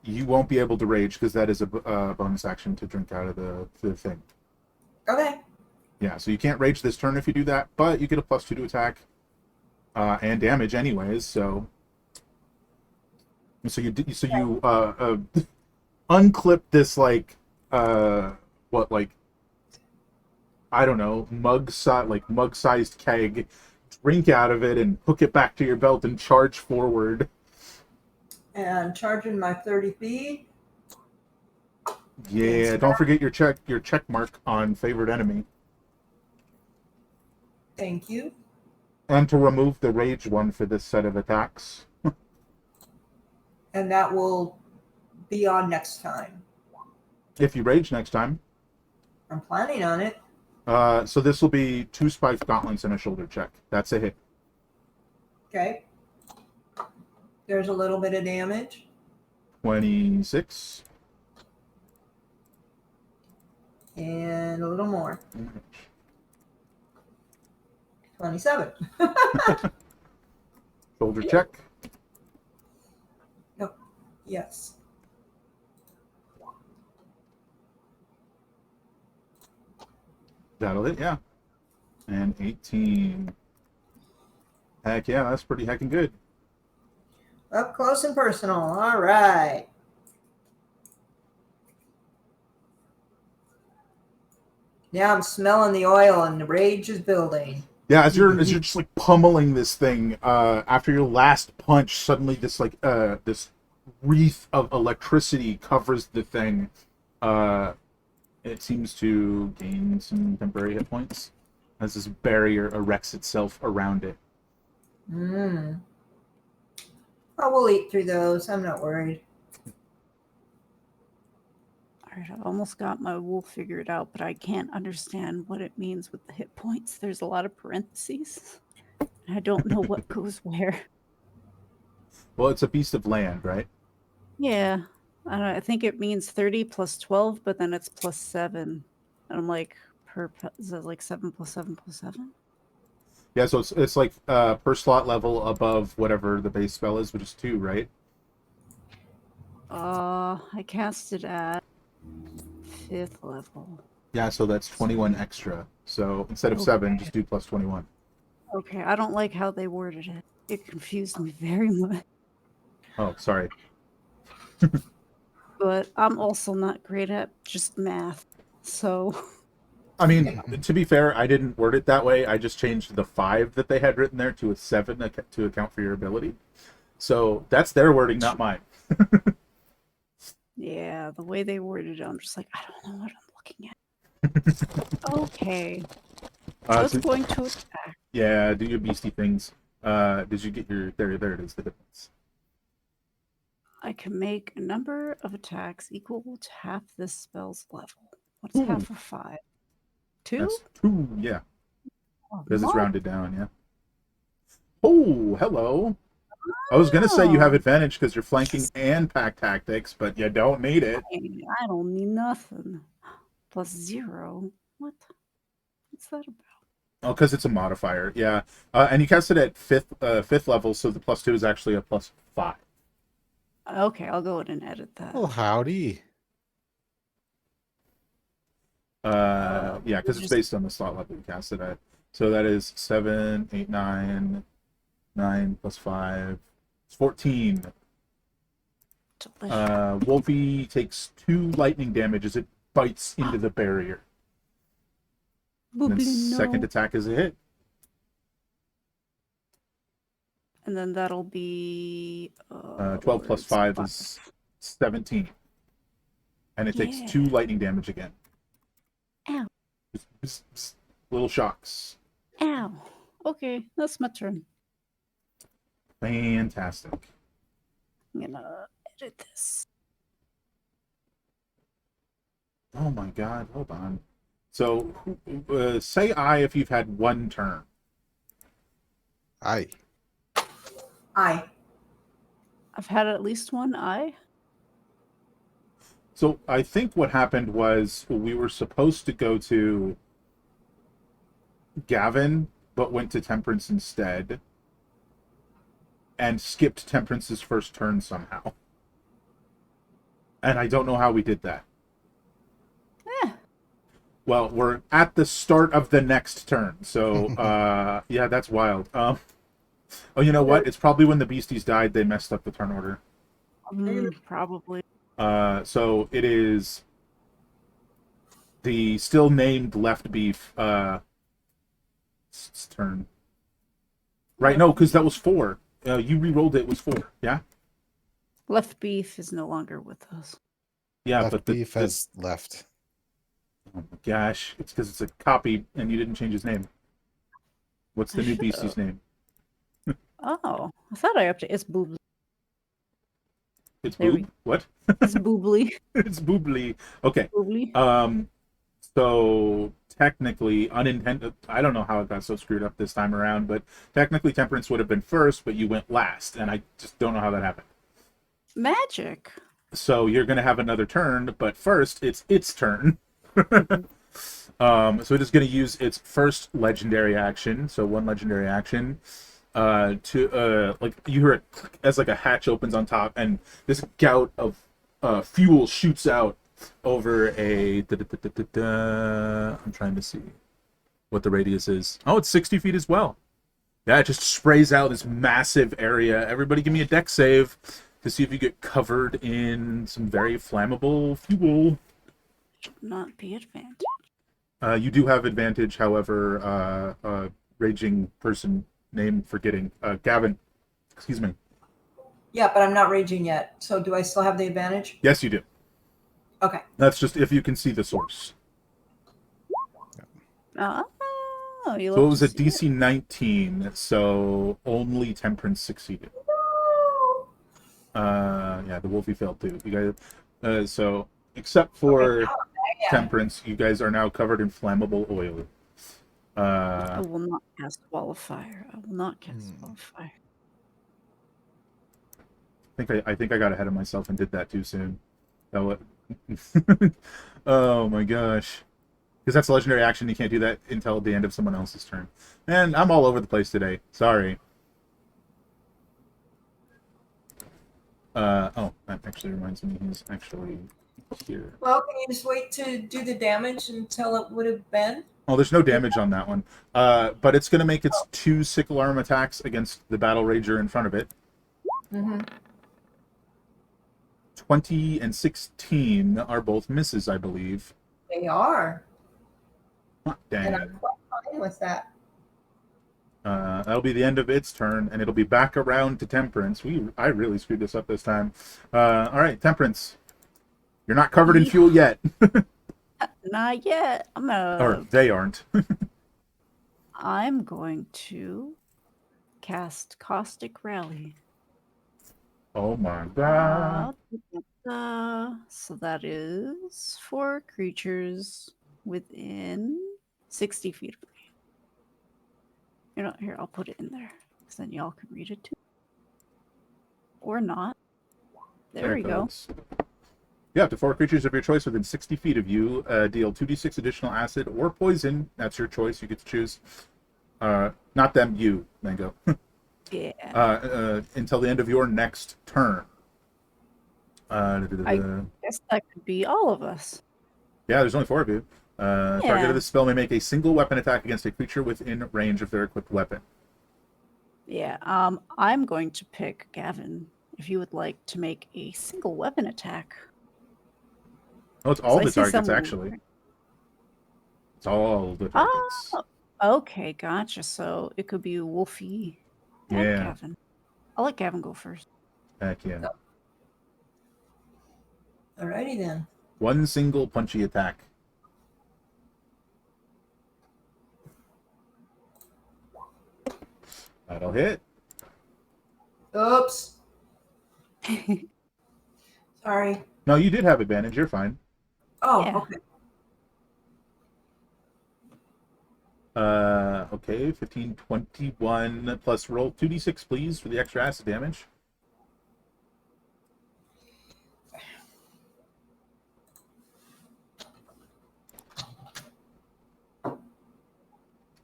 you won't be able to rage because that is a bonus action to drink out of the thing. Okay. Yeah, so you can't rage this turn if you do that, but you get a +2 to attack and damage anyways. So you unclip this like I don't know, mug-sized keg, drink out of it, and hook it back to your belt and charge forward. And charging my 30 feet. Yeah, don't forget your check mark on favorite enemy, Thank you. and to remove the rage one for this set of attacks. And that will be on next time. If you rage next time. I'm planning on it. So this will be 2 spiked gauntlets and a shoulder check. That's a hit. Okay. There's a little bit of damage. 26. And a little more. 27. Shoulder check. Yes. That'll hit, yeah. And 18. Heck yeah, that's pretty heckin' good. Up close and personal. All right. Yeah, I'm smelling the oil and the rage is building. Yeah, as you're just like pummeling this thing, after your last punch, suddenly this this wreath of electricity covers the thing. It seems to gain some temporary hit points as this barrier erects itself around it. Oh, we'll eat through those. I'm not worried. All right, I've almost got my wool figured out, but I can't understand what it means with the hit points. There's a lot of parentheses. I don't know what goes where. Well, it's a beast of land, right? Yeah, I don't know, I think it means 30 plus 12, but then it's plus 7. And I'm like, is it like 7 plus 7 plus 7? Yeah, so it's like per slot level above whatever the base spell is, which is 2, right? I cast it at 5th level. Yeah, so that's 21 extra. So instead of 7, just do plus 21. Okay, I don't like how they worded it. It confused me very much. Oh, sorry. But I'm also not great at just math. So I mean, to be fair, I didn't word it that way. I just changed the 5 that they had written there to a 7 to account for your ability. So that's their wording, not mine. yeah, the way they worded it, I'm just like, I don't know what I'm looking at. Okay. Just So- going to attack. Yeah, do your beastie things. Did you get your... There it is, the difference. I can make a number of attacks equal to half this spell's level. What's half of 5? 2? That's 2, yeah. Oh, Because it's Lord. rounded down, yeah. Oh, hello. I was gonna say you have Oh, advantage because you're flanking and pack tactics, but you don't need it. I don't need nothing. +0. What? What's that about? Oh, because it's a modifier. Yeah, and you cast it at fifth level, so the +2 is actually a +5. Okay, I'll go ahead and edit that. Oh, howdy. Yeah, because it's Just based on the slot level you cast it at. So that is 7, 8, 9, 9 plus 5. It's 14. delicious. Wolfie takes 2 lightning damage as it bites into the barrier. And then Boobly second no. attack is a hit. And then that'll be 12 plus where's 5 five? is 17. And it takes Yeah. 2 lightning damage again. Ow. Little shocks. Ow. Okay, that's my turn. Fantastic. I'm gonna edit this. Oh my god, hold on. So, say I if you've had 1 turn. Aye. I. I've had at least one eye. So I think what happened was we were supposed to go to Gavin, but went to Temperance instead, and skipped Temperance's first turn somehow. And I don't know how we did that. Eh, Well, we're at the start of the next turn, so yeah, that's wild. Oh, you know what? It's probably when the beasties died they messed up the turn order. probably. So it is the still named left beef turn. Right? No, because that was 4. You re-rolled it. It was 4. Yeah. Left beef is no longer with us. Yeah, Left but beef has left. oh my gosh, it's because it's a copy and you didn't change his name. What's the I new should've. beastie's name? Oh, I thought I updated. It's Boobly. It's There we Boob. What? It's Boobly. It's Boobly. Okay. Boobly. So technically, unintended. I don't know how it got so screwed up this time around, but technically, Temperance would have been first, but you went last, and I just don't know how that happened. Magic. So you're gonna have another turn, but first it's its turn. So it is going to use its first legendary action. So 1 legendary action. To like you hear it click as like a hatch opens on top, and this gout of fuel shoots out over a. I'm trying to see what the radius is. Oh, it's 60 feet as well. Yeah, it just sprays out this massive area. Everybody, give me a deck save to see if you get covered in some very flammable fuel. Should not be advantage. You do have advantage, however, raging person name forgetting. Gavin, excuse me. Yeah, but I'm not raging yet. So do I still have the advantage? Yes, you do. Okay. That's just if you can see the source. Oh, you So it love was to a see it. DC 19, so only Temperance succeeded. Yeah, the Wolfie failed too. You guys, so except for Yeah. Temperance, you guys are now covered in flammable oil. I will not cast Wall of Fire. I will not cast Wall of Fire. I think I got ahead of myself and did that too soon. That what? Oh my gosh. Because that's a legendary action, you can't do that until the end of someone else's turn. And I'm all over the place today. Sorry. Oh, that actually reminds me he's actually here. Well, can you just wait to do the damage until it would have been? Oh, there's no damage on that one. But it's going to make its 2 sickle arm attacks against the battle rager in front of it. Mm-hmm. 20 and 16 are both misses, I believe. They are. Ah, dang. And I'm quite fine with that. That'll be the end of its turn, and it'll be back around to Temperance. I really screwed this up this time. All right, Temperance. You're not covered in fuel yet. Not yet. Or they aren't. I'm going to cast Caustic Rally. Oh my god. So that is 4 creatures within 60 feet of me. You know, here, I'll put it in there. So then y'all can read it too. Or not. There we it go. goes. Yeah, up to 4 creatures of your choice within 60 feet of you deal 2d6 additional acid or poison. That's your choice. You get to choose. Not them, you, Mango. Yeah. Until the end of your next turn. I guess that could be all of us. Yeah, there's only 4 of you. Target Yeah. of this spell may make a single weapon attack against a creature within range of their equipped weapon. Yeah. I'm going to pick Gavin if you would like to make a single weapon attack. Oh, it's all So I the see targets, someone- actually. It's all the targets. Oh, okay, gotcha. So it could be Wolfie and Yeah. Gavin. I'll let Gavin go first. Heck yeah. Alrighty then. One single punchy attack. That'll hit. Oops. Sorry. No, you did have advantage. You're fine. Oh, Yeah. okay. Okay, 15, 21 plus roll 2d6, please, for the extra acid damage.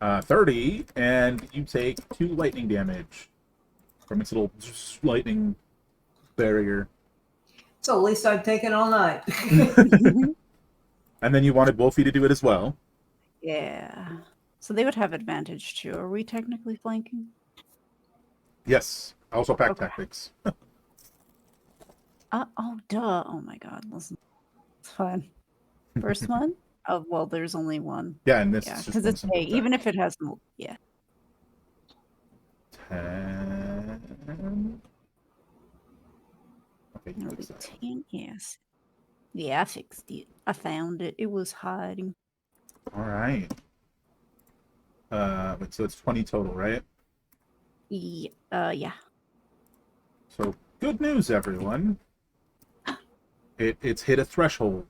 Uh, 30, and you take 2 lightning damage from its little lightning barrier. So at least I've taken all night. And then you wanted Wolfie to do it as well. Yeah. So they would have advantage too. Are we technically flanking? Yes. Also pack Okay. tactics. Oh, duh. Oh my god. Listen. It's fine. First one? Oh, well, there's only one. Yeah, and this Yeah, is just because one it's simple A, attack. even if it has no. Yeah. 10. Okay, you It'll fix be that. 10. Yes. Yeah, I fixed it. I found it. It was hiding. All right. So it's 20 total, right? Yeah. So good news, everyone. It's hit a threshold.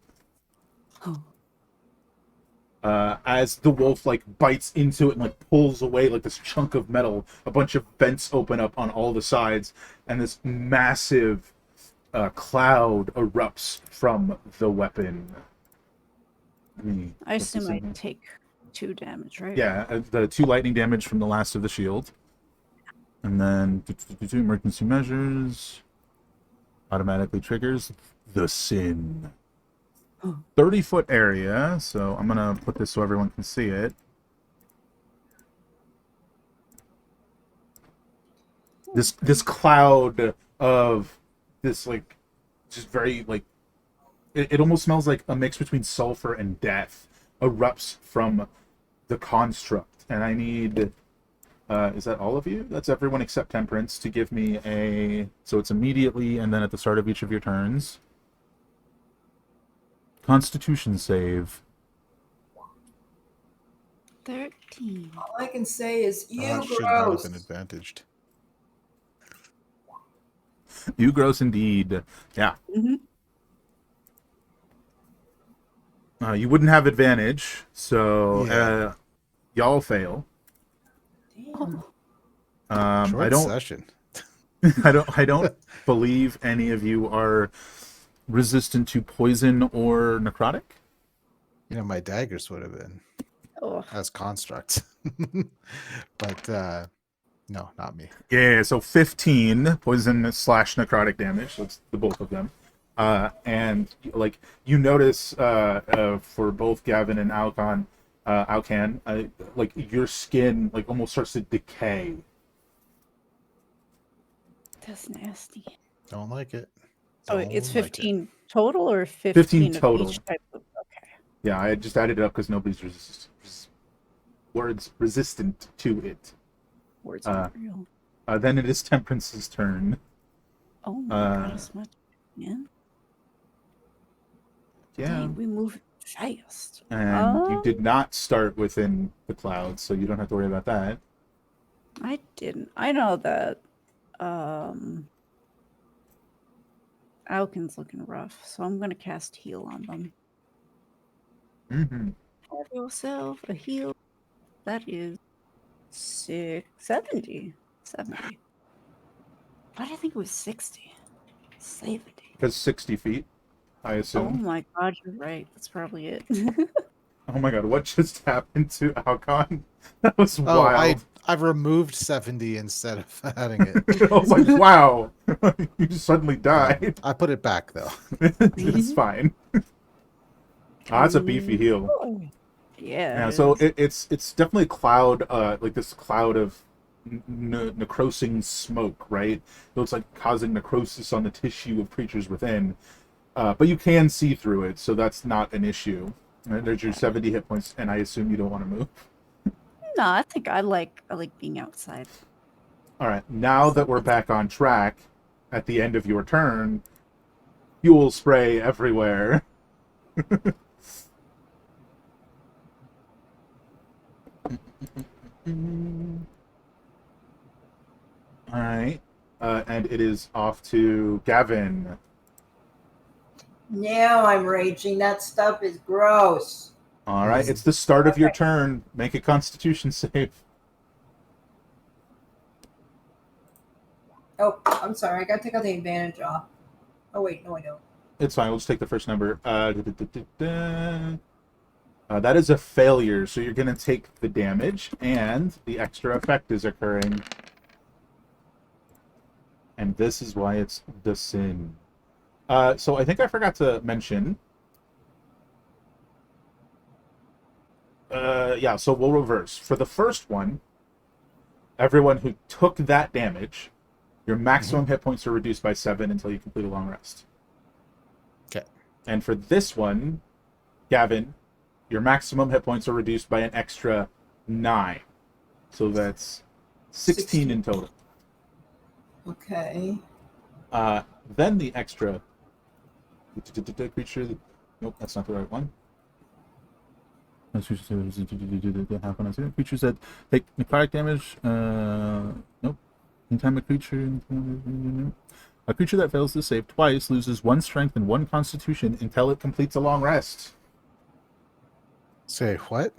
As the wolf like bites into it and like pulls away like this chunk of metal, a bunch of vents open up on all the sides, and this massive cloud erupts from the weapon. I assume I take 2 damage, right? Yeah, the 2 lightning damage from the last of the shield. And then 2 emergency measures. Automatically triggers the sin. 30-foot area, so I'm gonna put this so everyone can see it. This cloud of this like just very like it almost smells like a mix between sulfur and death erupts from the construct, and I need is that all of you? That's everyone except Temperance to give me a so it's immediately and then at the start of each of your turns. Constitution save. 13. All I can say is you Should not have gross. been advantaged. You gross indeed. Yeah. Mm-hmm. You wouldn't have advantage, so Yeah. y'all fail. Damn. I Short don't. session. I don't believe any of you are resistant to poison or necrotic. You know, my daggers would have been Oh. as constructs. But no, not me. Yeah, so 15 poison / necrotic damage. That's the both of them. And like you notice for both Gavin and Alcan, like your skin like almost starts to decay. That's nasty. Don't like it. Oh, it's Don't like it. 15 total or 15 15 total. of each type of. Okay. Yeah, I just added it up because nobody's resistant to it. Words aren't real. Then it is Temperance's turn. Oh my god, it's much. Yeah. Yeah. Dang, we move fast. And you did not start within the clouds, so you don't have to worry about that. I didn't. I know that Alkin's looking rough, so I'm gonna cast heal on them. Mm-hmm. Have yourself a heal. That is 70. 70. Why did I think it was 60? 70. Because 60 feet, I Oh assume. my god, you're right. That's probably it. Oh my god, what just happened to Alcon? That was Oh, wild. I've removed 70 instead of adding it. I was like, wow. You just suddenly Um, died. I put it back though. It's fine. That's a beefy heal. Oh, yeah. Yeah, it so is. it's definitely a cloud, like this cloud of necrosing smoke, right? So it's like causing necrosis on the tissue of creatures within. But you can see through it, so that's not an issue. And there's your 70 hit points, and I assume you don't want to move. No, I think I like being outside. All right, now that we're back on track, at the end of your turn, fuel spray everywhere. All right, and it is off to Gavin. Now I'm raging. That stuff is gross. All right, it's the start of your turn. Make a Constitution save. Oh, I'm sorry. I got to take out the advantage off. Oh, wait. No, I don't. It's fine. We'll just take the first number. That is a failure, so you're going to take the damage, and the extra effect is occurring. And this is why it's the sin. So I think I forgot to mention. Yeah, so we'll reverse. For the first one, everyone who took that damage, your maximum hit points are reduced by 7 until you complete a long rest. Okay. And for this one, Gavin, your maximum hit points are reduced by an extra 9. So that's 16 in total. Okay. Then the extra creature. Nope, that's not the right one. Creatures that take necrotic damage. Nope. Anytime a creature that fails to save twice loses 1 strength and 1 constitution until it completes a long rest. Say what?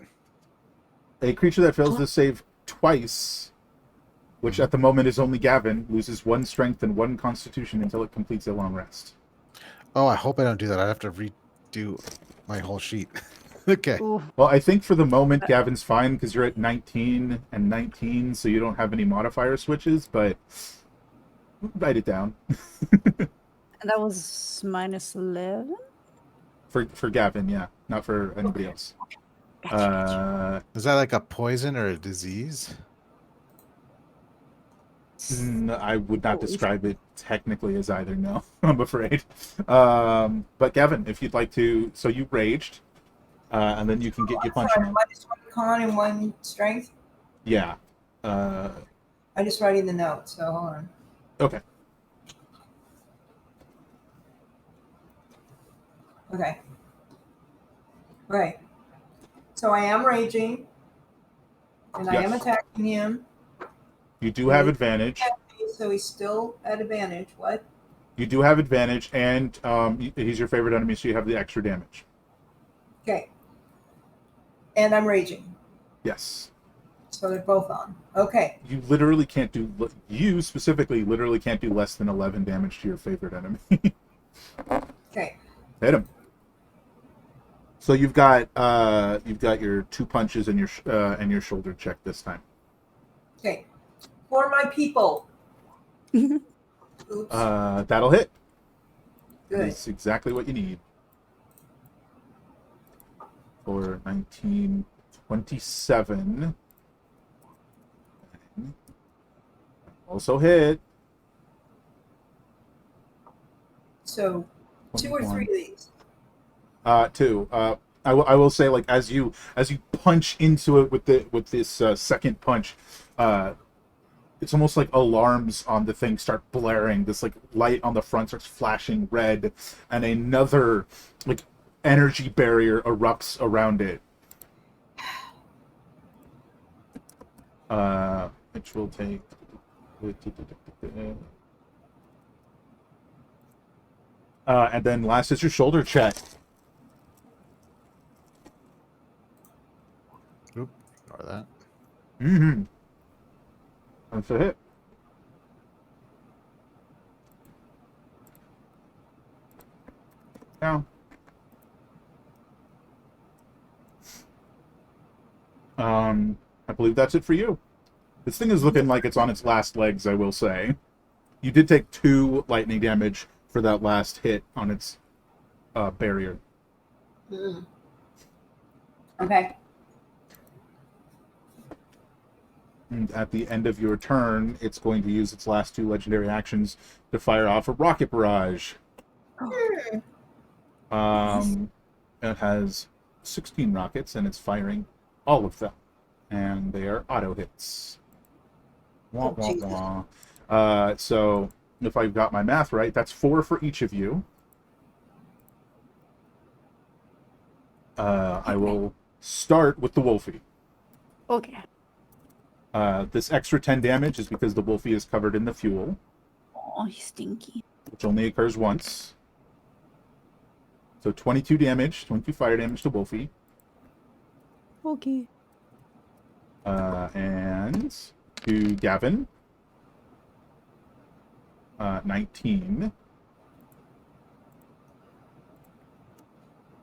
A creature that fails to save twice, which at the moment is only Gavin, loses 1 strength and 1 constitution until it completes a long rest. Oh, I hope I don't do that. I have to redo my whole sheet. Okay. Ooh, Well, I think for the moment Gavin's fine because you're at 19 and 19, so you don't have any modifier switches, but write it down. and that was minus 11? For Gavin, yeah, not for anybody else. Gotcha. Is that like a poison or a disease? I would not describe it technically as either, no, I'm afraid. But Gavin, if you'd like to, so you raged, and then you can get your punching on. Minus 1 con and 1 strength. Yeah. I'm just writing the note, so hold on. Okay. Okay. Right. So I am raging, and I am Yes. attacking him. You do have advantage. So he's still at advantage. What? You do have advantage, and he's your favorite enemy, so you have the extra damage. Okay. And I'm raging. Yes. So they're both on. Okay. You literally can't do. You specifically literally can't do less than 11 damage to your favorite enemy. Okay. Hit him. So you've got your 2 punches and your shoulder check this time. Okay. For my people. Oops. That'll hit. Good. That's exactly what you need. For 1927. Also hit. So 2 or 3 of these. 2. I will say, like, as you punch into it with this second punch, it's almost like alarms on the thing start blaring. This like light on the front starts flashing red, and another like energy barrier erupts around it. Which will take. And then last is your shoulder check. Oop, ignore that. Mm-hmm. That's a hit. believe that's it for you. This thing is looking like it's on its last legs, I will say. You did take 2 lightning damage for that last hit on its barrier. Okay. And at the end of your turn, it's going to use its last 2 legendary actions to fire off a rocket barrage. It has 16 rockets, and it's firing all of them. And they are auto hits. Wah, wah, Jesus. wah. So, if I've got my math right, that's 4 for each of you. I will start with the Wolfie. Okay. This extra 10 damage is because the Wolfie is covered in the fuel, Oh, he's stinky. which only occurs once. So 22 damage, 22 fire damage to Wolfie. Okay. And to Gavin, 19.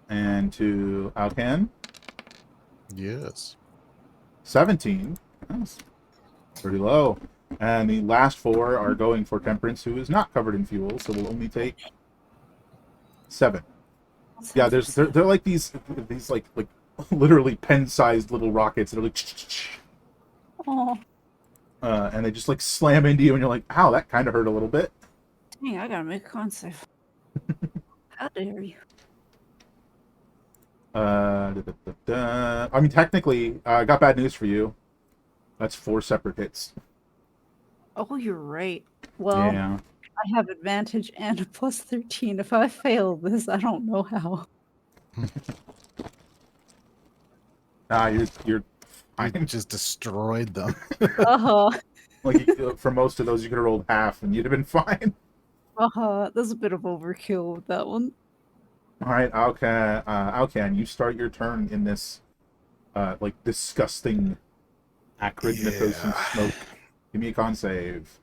And to Alcan, Yes. 17. That's pretty low. And the last 4 are going for Temperance, who is not covered in fuel, so will only take 7. Yeah, they're like these like literally pen-sized little rockets that are like, Oh, and they just like slam into you, and you're like, "Ow, that kind of hurt a little bit." dang! I gotta make a con save. How dare you? I mean, technically, I got bad news for you. That's 4 separate hits. Oh, you're right. Well, Yeah. I have advantage and a plus 13. If I fail this, I don't know how. You're I fine. just destroyed them. Uh-huh. Like for most of those, you could have rolled half, and you'd have been fine. Uh-huh. There's a bit of overkill with that one. All right, Alcan, you start your turn in this, like disgusting, acrid Nicosan Yeah. smoke. Give me a con save.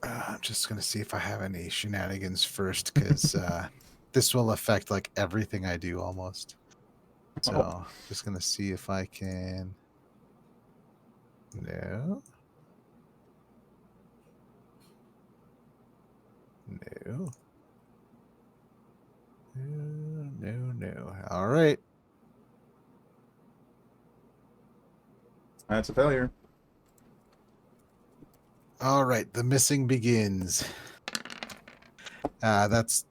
I'm just gonna see if I have any shenanigans first, because this will affect like everything I do almost. So just gonna see if I can. No. No. No. All right. That's a failure. All right. The missing begins. That's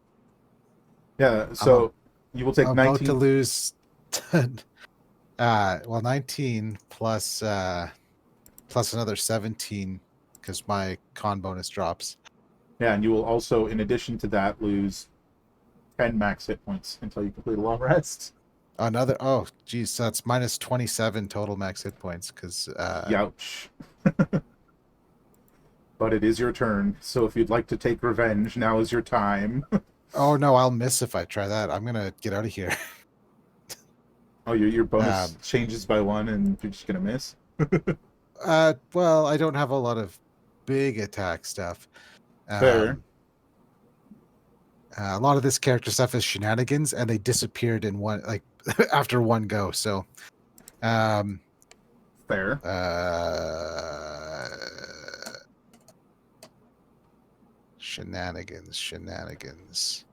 Yeah. So you will take I'm about 19. to lose. 19 plus plus another 17 because my con bonus drops. Yeah, and you will also, in addition to that, lose 10 max hit points until you complete a long rest. Another geez, so that's minus 27 total max hit points because Youch. But it is your turn, so if you'd like to take revenge, now is your time. oh no, I'll miss if I try that. I'm gonna get out of here. Oh, your bonus changes by 1, and you're just gonna miss. Well, I don't have a lot of big attack stuff. Fair. A lot of this character stuff is shenanigans, and they disappeared in one like after one go. So, Fair. Shenanigans.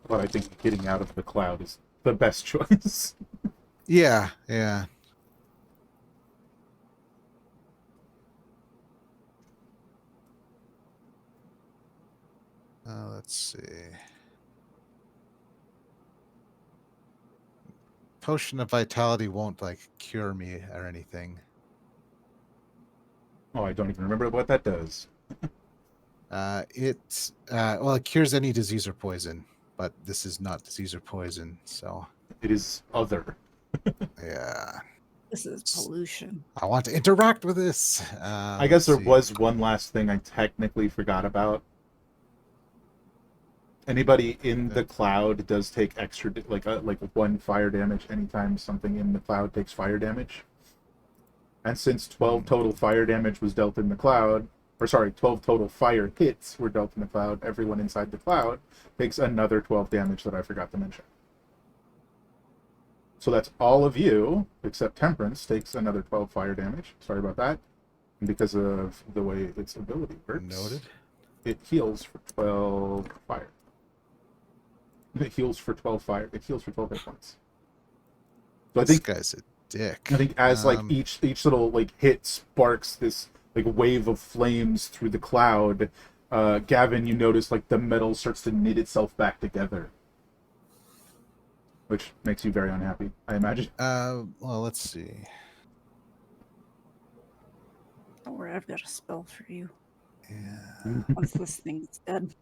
But I think getting out of the cloud is the best choice. Yeah. Let's see. Potion of Vitality won't like cure me or anything. Oh, I don't even remember what that does. It cures any disease or poison, but this is not disease or poison, so It is other. yeah. This is pollution. I want to interact with this. I guess there was one last thing I technically forgot about. Anybody in the cloud does take extra, like 1 fire damage anytime something in the cloud takes fire damage. And since 12 total fire damage was dealt in the cloud, or sorry, 12 total fire hits were dealt in the cloud, everyone inside the cloud takes another 12 damage that I forgot to mention. So that's all of you, except Temperance, takes another 12 fire damage. Sorry about that. And because of the way its ability works, Noted. it heals for 12 fire. It heals for 12 fire. It heals for 12 hit points. So This guy's a dick. I think as like each little like hit sparks this like wave of flames through the cloud, Gavin, you notice like the metal starts to knit itself back together, which makes you very unhappy, I imagine. Well, let's see. Don't worry, I've got a spell for you. Yeah. Once this thing's dead.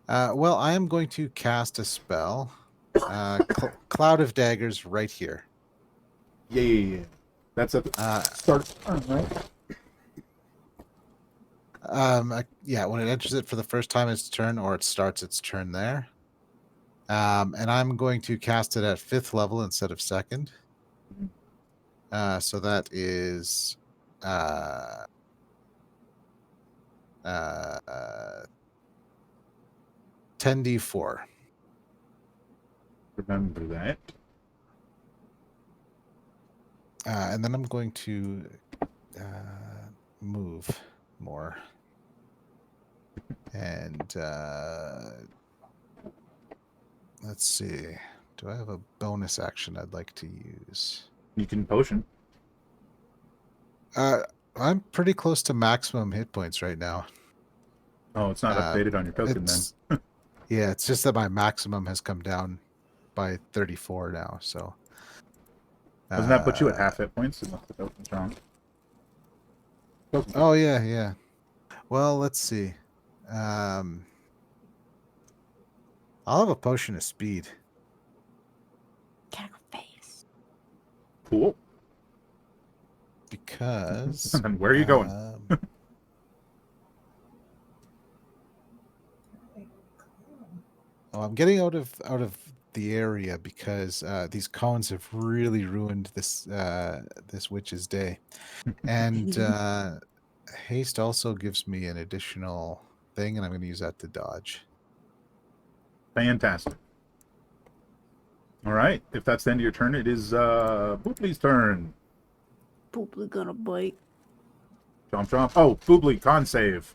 Well, I am going to cast a spell. Cloud of Daggers right here. Yeah. That's at the start of the turn, right? Yeah, when it enters it for the first time its turn, or it starts its turn there. And I'm going to cast it at 5th level instead of 2nd. So that is 10d4. Remember that. And then I'm going to move more. And let's see. Do I have a bonus action I'd like to use? You can potion. I'm pretty close to maximum hit points right now. Oh, it's not updated on your token then. Yeah, it's just that my maximum has come down by 34 now, so. Doesn't that put you at half hit points unless the token's wrong? Oh, yeah. Well, let's see. I'll have a potion of speed. Cackle face. Cool. Because... And where are you going? I'm getting out of the area because these cones have really ruined this this witch's day, and haste also gives me an additional thing, and I'm going to use that to dodge. Fantastic. All right. If that's the end of your turn, it is Boobly's turn. Pooply gonna bite. Chomp. Oh, Boobly, con save.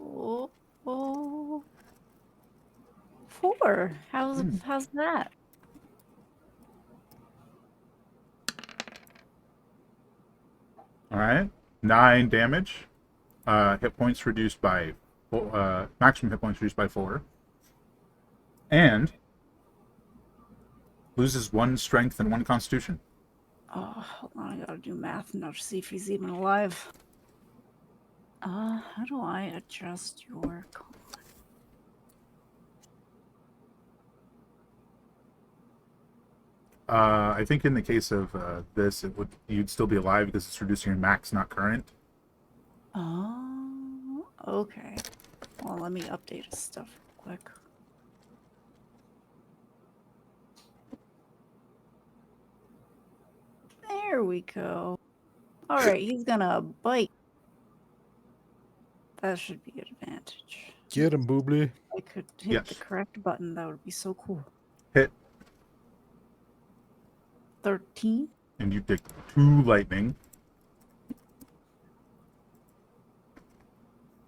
Oh. 4. How's that? All right. 9 damage. Hit points reduced by maximum hit points reduced by 4. And loses 1 strength and 1 constitution. Oh, hold on, I gotta do math now to see if he's even alive. How do I adjust your con? I think in the case of this, you'd still be alive because it's reducing your max, not current. Oh, okay. Well, let me update his stuff real quick. There we go. All right, he's gonna bite. That should be an advantage. Get him, Boobly. I could hit the correct button. That would be so cool. Hit. 13. And you take 2 lightning.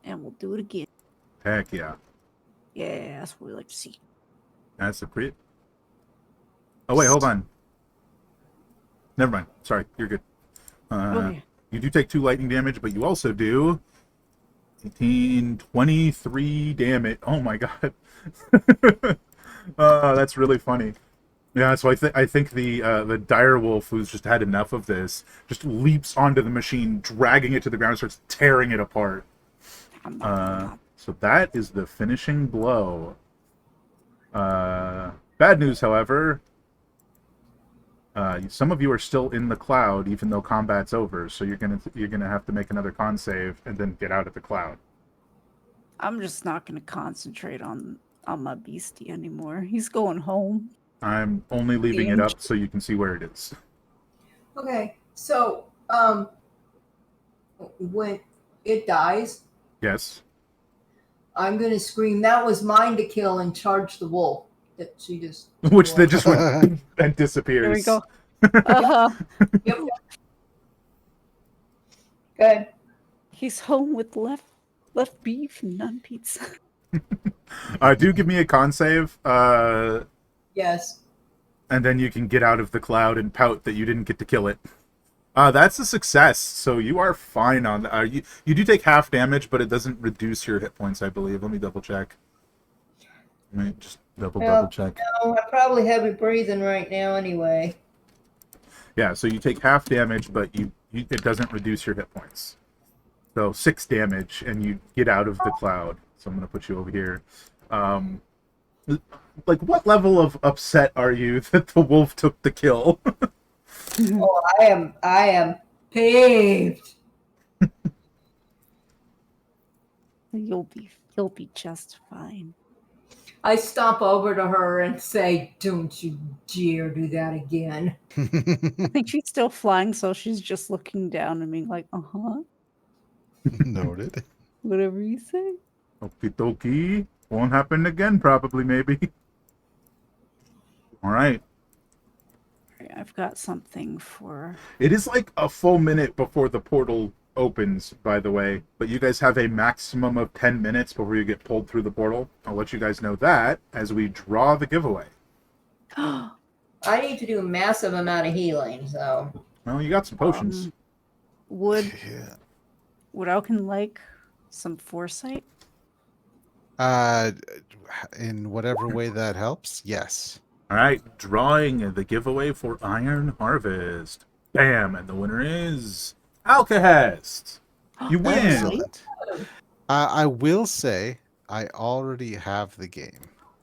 And we'll do it again. Heck yeah. Yeah, that's what we like to see. That's a crit. Oh, wait, hold on. Never mind. Sorry, you're good. Okay. You do take 2 lightning damage, but you also do 18, 23 damage. Oh my god. That's really funny. Yeah, so I think the direwolf, who's just had enough of this, just leaps onto the machine, dragging it to the ground, and starts tearing it apart. So that is the finishing blow. Bad news, however, some of you are still in the cloud, even though combat's over. So you're gonna have to make another con save and then get out of the cloud. I'm just not gonna concentrate on my beastie anymore. He's going home. I'm only leaving it up so you can see where it is. Okay, so when it dies, Yes. I'm going to scream, "That was mine to kill," and charge the wolf that she just. Which they destroyed. just went and disappears. There we go. Uh-huh. Yep. Good. He's home with left beef and none pizza. Do give me a con save, Yes. and then you can get out of the cloud and pout that you didn't get to kill it. That's a success, so you are fine on that. You do take half damage, but it doesn't reduce your hit points, I believe. Let me double check. Let me just double check. No, I'm probably heavy breathing right now anyway. Yeah, so you take half damage, but it doesn't reduce your hit points. So 6 damage, and you get out of the cloud. So I'm going to put you over here. Like, what level of upset are you that the wolf took the kill? Oh, I am paved. You'll be just fine. I stomp over to her and say, "Don't you dare do that again." I think she's still flying, so she's just looking down and being like, "Uh-huh, Noted. whatever you say." Okie dokie. Won't happen again, probably, maybe. All right. Alright, I've got something for. It is like a full minute before the portal opens, by the way, but you guys have a maximum of 10 minutes before you get pulled through the portal. I'll let you guys know that as we draw the giveaway. I need to do a massive amount of healing, so. Well, you got some potions. Would Yeah. Auken like some foresight? In whatever way that helps, yes. All right, drawing the giveaway for Iron Harvest. Bam, and the winner is Alcahest. You win. Excellent. I will say I already have the game,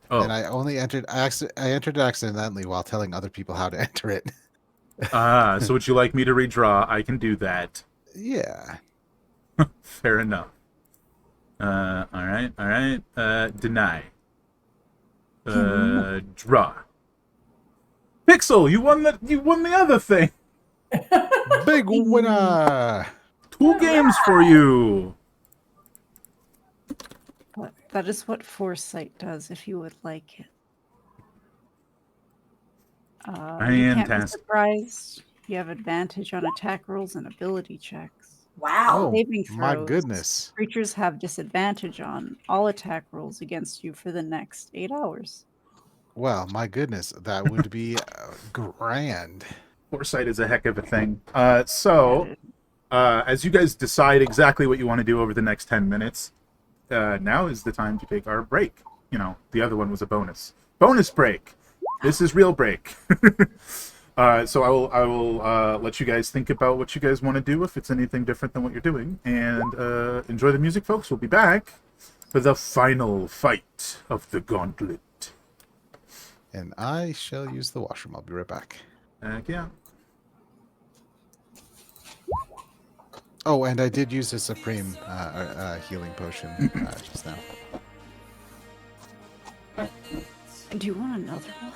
and I only entered. I entered it accidentally while telling other people how to enter it. So would you like me to redraw? I can do that. Yeah. Fair enough. All right. Deny. Draw. Pixel, you won the other thing. Big winner. 2 games for you. But that is what foresight does, if you would like it. You can't be Fantastic. surprised. You have advantage on attack rolls and ability checks. Wow. Oh, Saving my throws. goodness. Creatures have disadvantage on all attack rolls against you for the next 8 hours. Well, my goodness, that would be grand. Foresight is a heck of a thing. So, as you guys decide exactly what you want to do over the next 10 minutes, now is the time to take our break. You know, the other one was a bonus. Bonus break. This is real break. So I will let you guys think about what you guys want to do, if it's anything different than what you're doing, and enjoy the music, folks. We'll be back for the final fight of the gauntlet. And I shall use the washroom. I'll be right back. Heck yeah. Oh, and I did use a supreme healing potion just now. Do you want another one?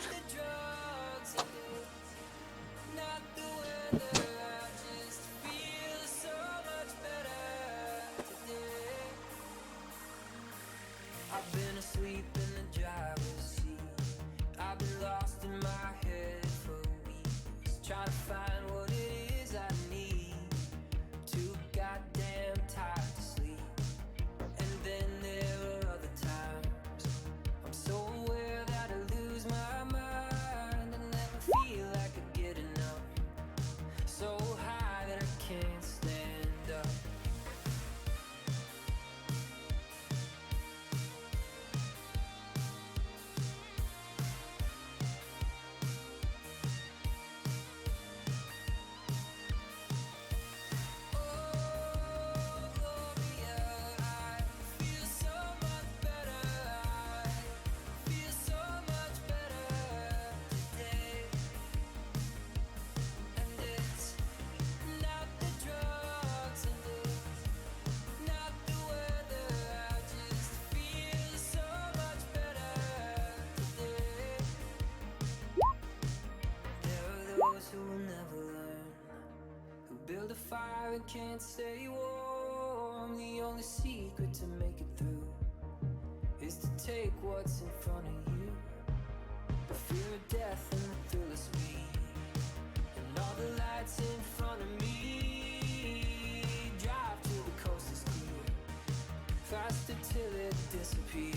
I've been asleep in the driver's seat. I've been lost in my head for weeks, trying to find what it is I need. Too goddamn tired to sleep. And then there are other times I'm so aware that I lose my mind and never feel like I get enough. So high that I can't stand up. fire and can't stay warm. The only secret to make it through is to take what's in front of you. The fear of death and the thrill of speed, and all the lights in front of me. Drive till the coast is clear, faster till it disappears.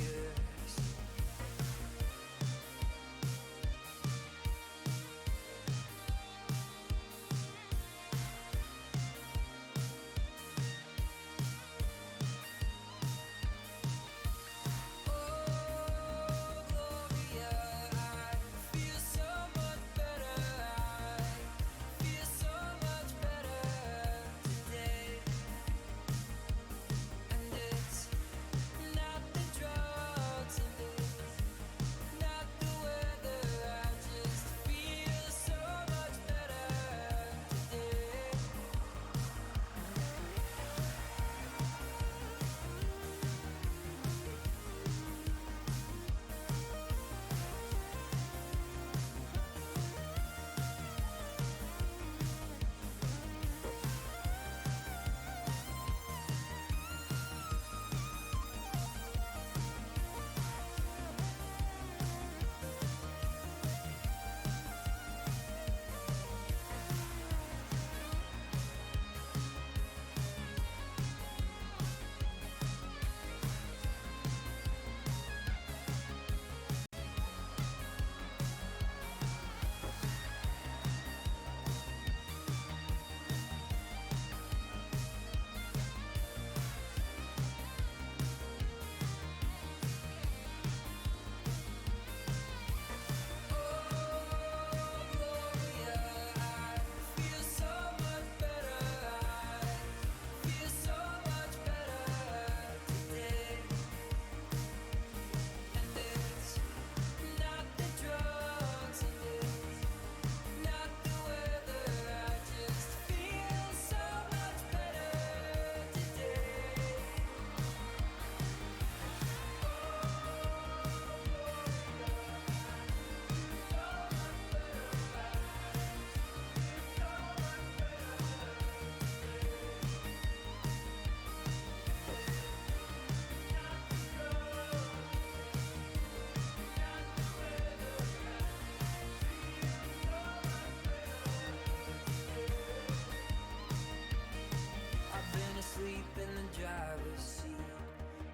Asleep in the driver's seat,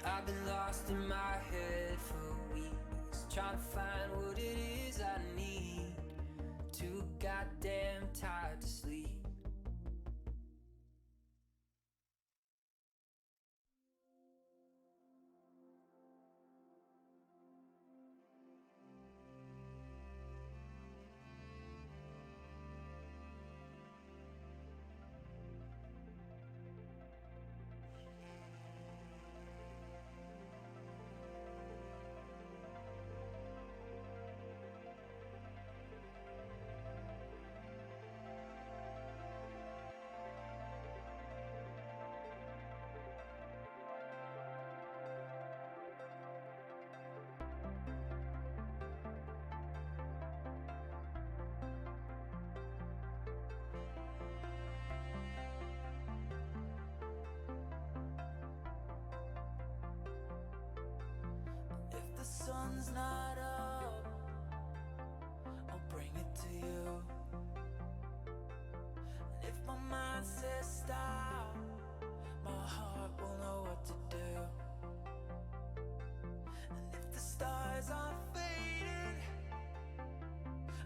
I've been lost in my head for weeks, trying to find what it is I need. Too goddamn tired to sleep. If the sun's not up, I'll bring it to you. And if my mind says stop, my heart will know what to do. And if the stars are fading,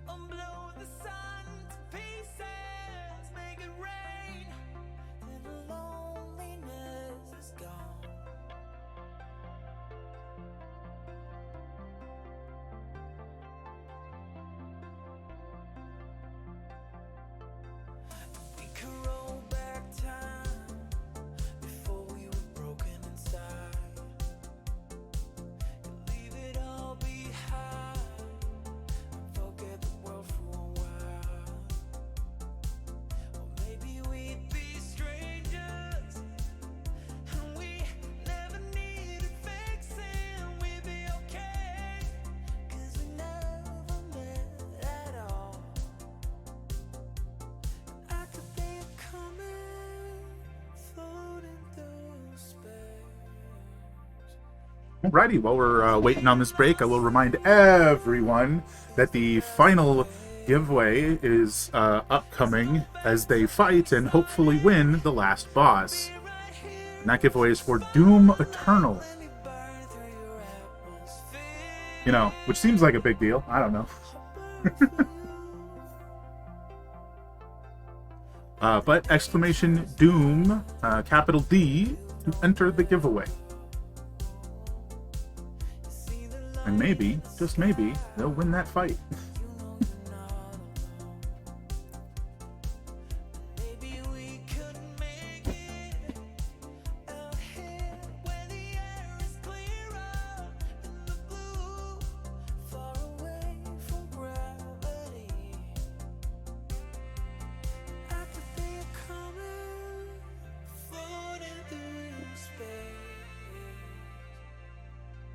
I'll blow the sun to pieces, make it rain till the loneliness is gone. We could roll back time before we were broken inside. Leave it all behind and forget the world for a while. Alrighty, while we're waiting on this break, I will remind everyone that the final giveaway is upcoming as they fight and hopefully win the last boss. And that giveaway is for Doom Eternal. You know, which seems like a big deal. I don't know. But exclamation Doom, capital D, to enter the giveaway. And maybe, just maybe, they'll win that fight.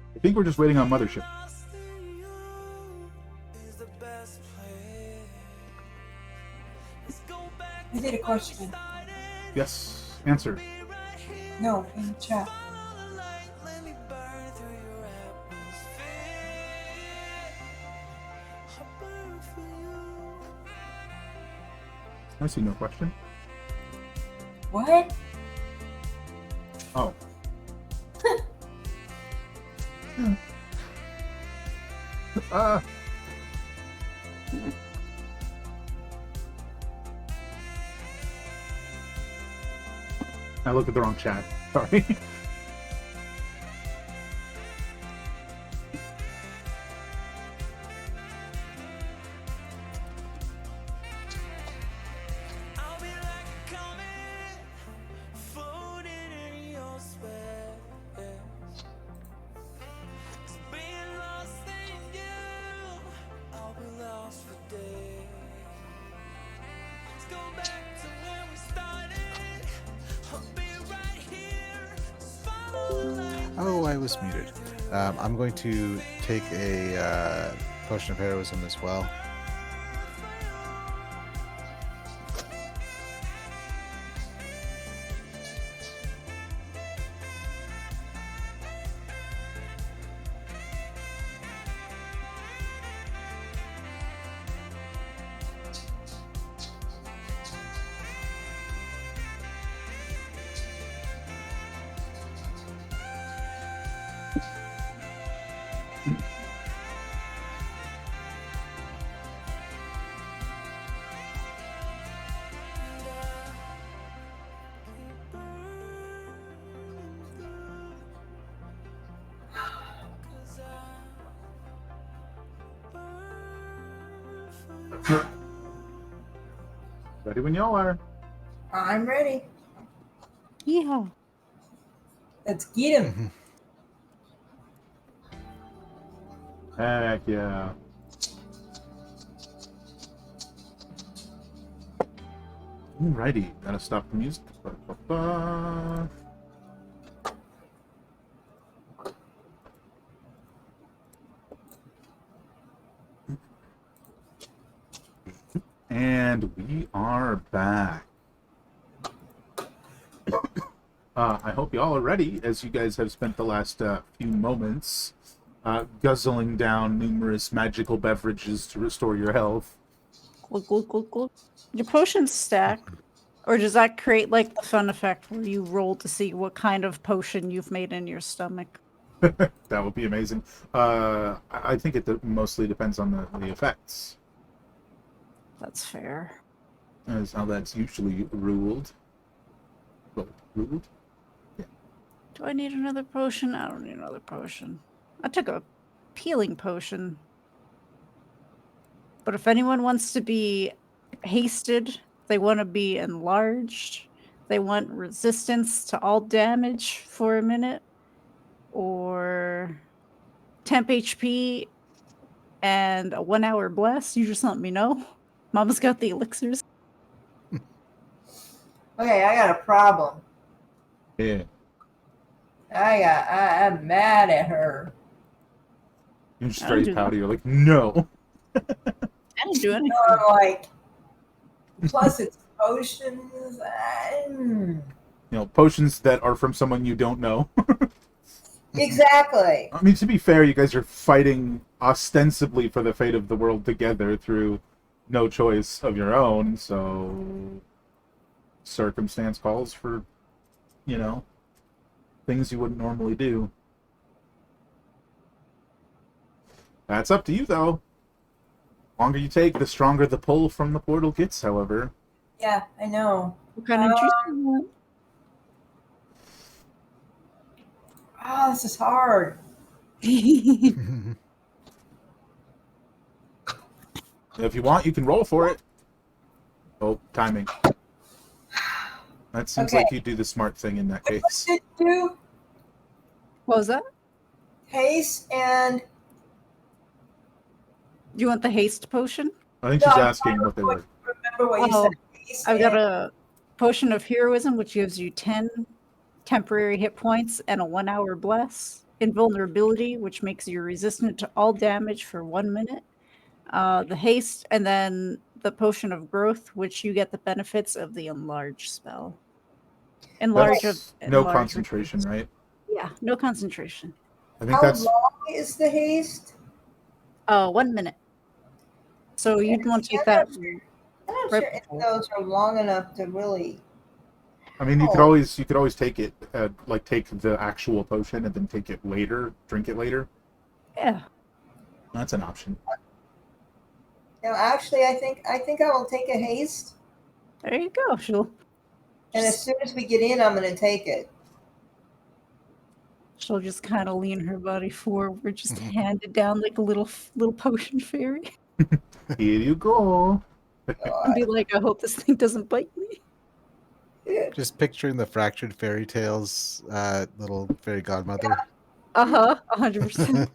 I think we're just waiting on Mothership. I did a question. Yes, answer. No, in the chat. I see no question. What? Oh. I looked at the wrong chat. Sorry. Oh, I was muted. I'm going to take a potion of heroism as well. Ready when y'all are. I'm ready. Yeah. Let's get him. Heck yeah. Alrighty, gotta stop the music. Ba-ba-ba. And we are back. I hope y'all are ready, as you guys have spent the last few moments guzzling down numerous magical beverages to restore your health. Glug. Your potions stack, or does that create like the fun effect where you roll to see what kind of potion you've made in your stomach? That would be amazing. I think it mostly depends on the effects. That's fair. That's how that's usually ruled. Well, ruled? Do I need another potion? I don't need another potion. I took a healing potion. But if anyone wants to be hasted, they want to be enlarged, they want resistance to all damage for a minute, or temp HP and a 1 hour blast, you just let me know. Mama's got the elixirs. Okay, I got a problem. Yeah. I'm mad at her. You just I don't straight do powder, that. you're like, no. I didn't do anything. No, I'm like, plus it's potions. You know, potions that are from someone you don't know. Exactly. I mean, to be fair, you guys are fighting ostensibly for the fate of the world together through no choice of your own, so circumstance calls for, you know, things you wouldn't normally do. That's up to you, though. The longer you take, the stronger the pull from the portal gets, however. Yeah, I know. What kind of juice do you want? Oh, this is hard. If you want, you can roll for it. Oh, timing. That seems Okay. like you do the smart thing in that What case. did you do? What was that? Haste and You want the haste potion? I think No, she's I'm asking what they were. remember what you Oh, said. Haste I've got and- a potion of heroism, which gives you 10 temporary hit points and a 1-hour bless. Invulnerability, which makes you resistant to all damage for 1 minute. The haste, and then the potion of growth, which you get the benefits of the enlarge spell. Enlarge of That's no enlarge concentration, reduce. right? Yeah, no concentration. I think How that's long is the haste? 1 minute. So you'd want to take that I'm not right sure if before. those are long enough to really. I mean, you could Oh. always take it, like take the actual potion and then take it later, drink it later. Yeah. That's an option. No, actually, I think I will take a haste, There you go. and as soon as we get in, I'm going to take it. She'll just kind of lean her body forward, just hand it down like a little potion fairy, Here you go. and be like, "I hope this thing doesn't bite me." Just picturing the fractured fairy tales little fairy godmother. 100%.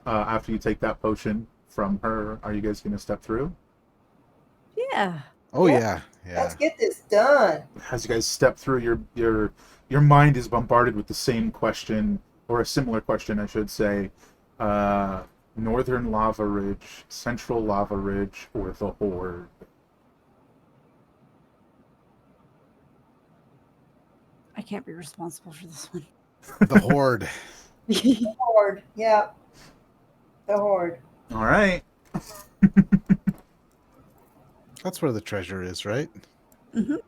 After you take that potion from her, are you guys going to step through? Yeah. Oh Yeah. yeah. Let's get this done. As you guys step through, your mind is bombarded with the same question, or a similar question, I should say. Northern Lava Ridge, Central Lava Ridge, or the Horde? I can't be responsible for this one. The Horde. The horde. Yeah. The horde. All right. That's where the treasure is, right? Mhm.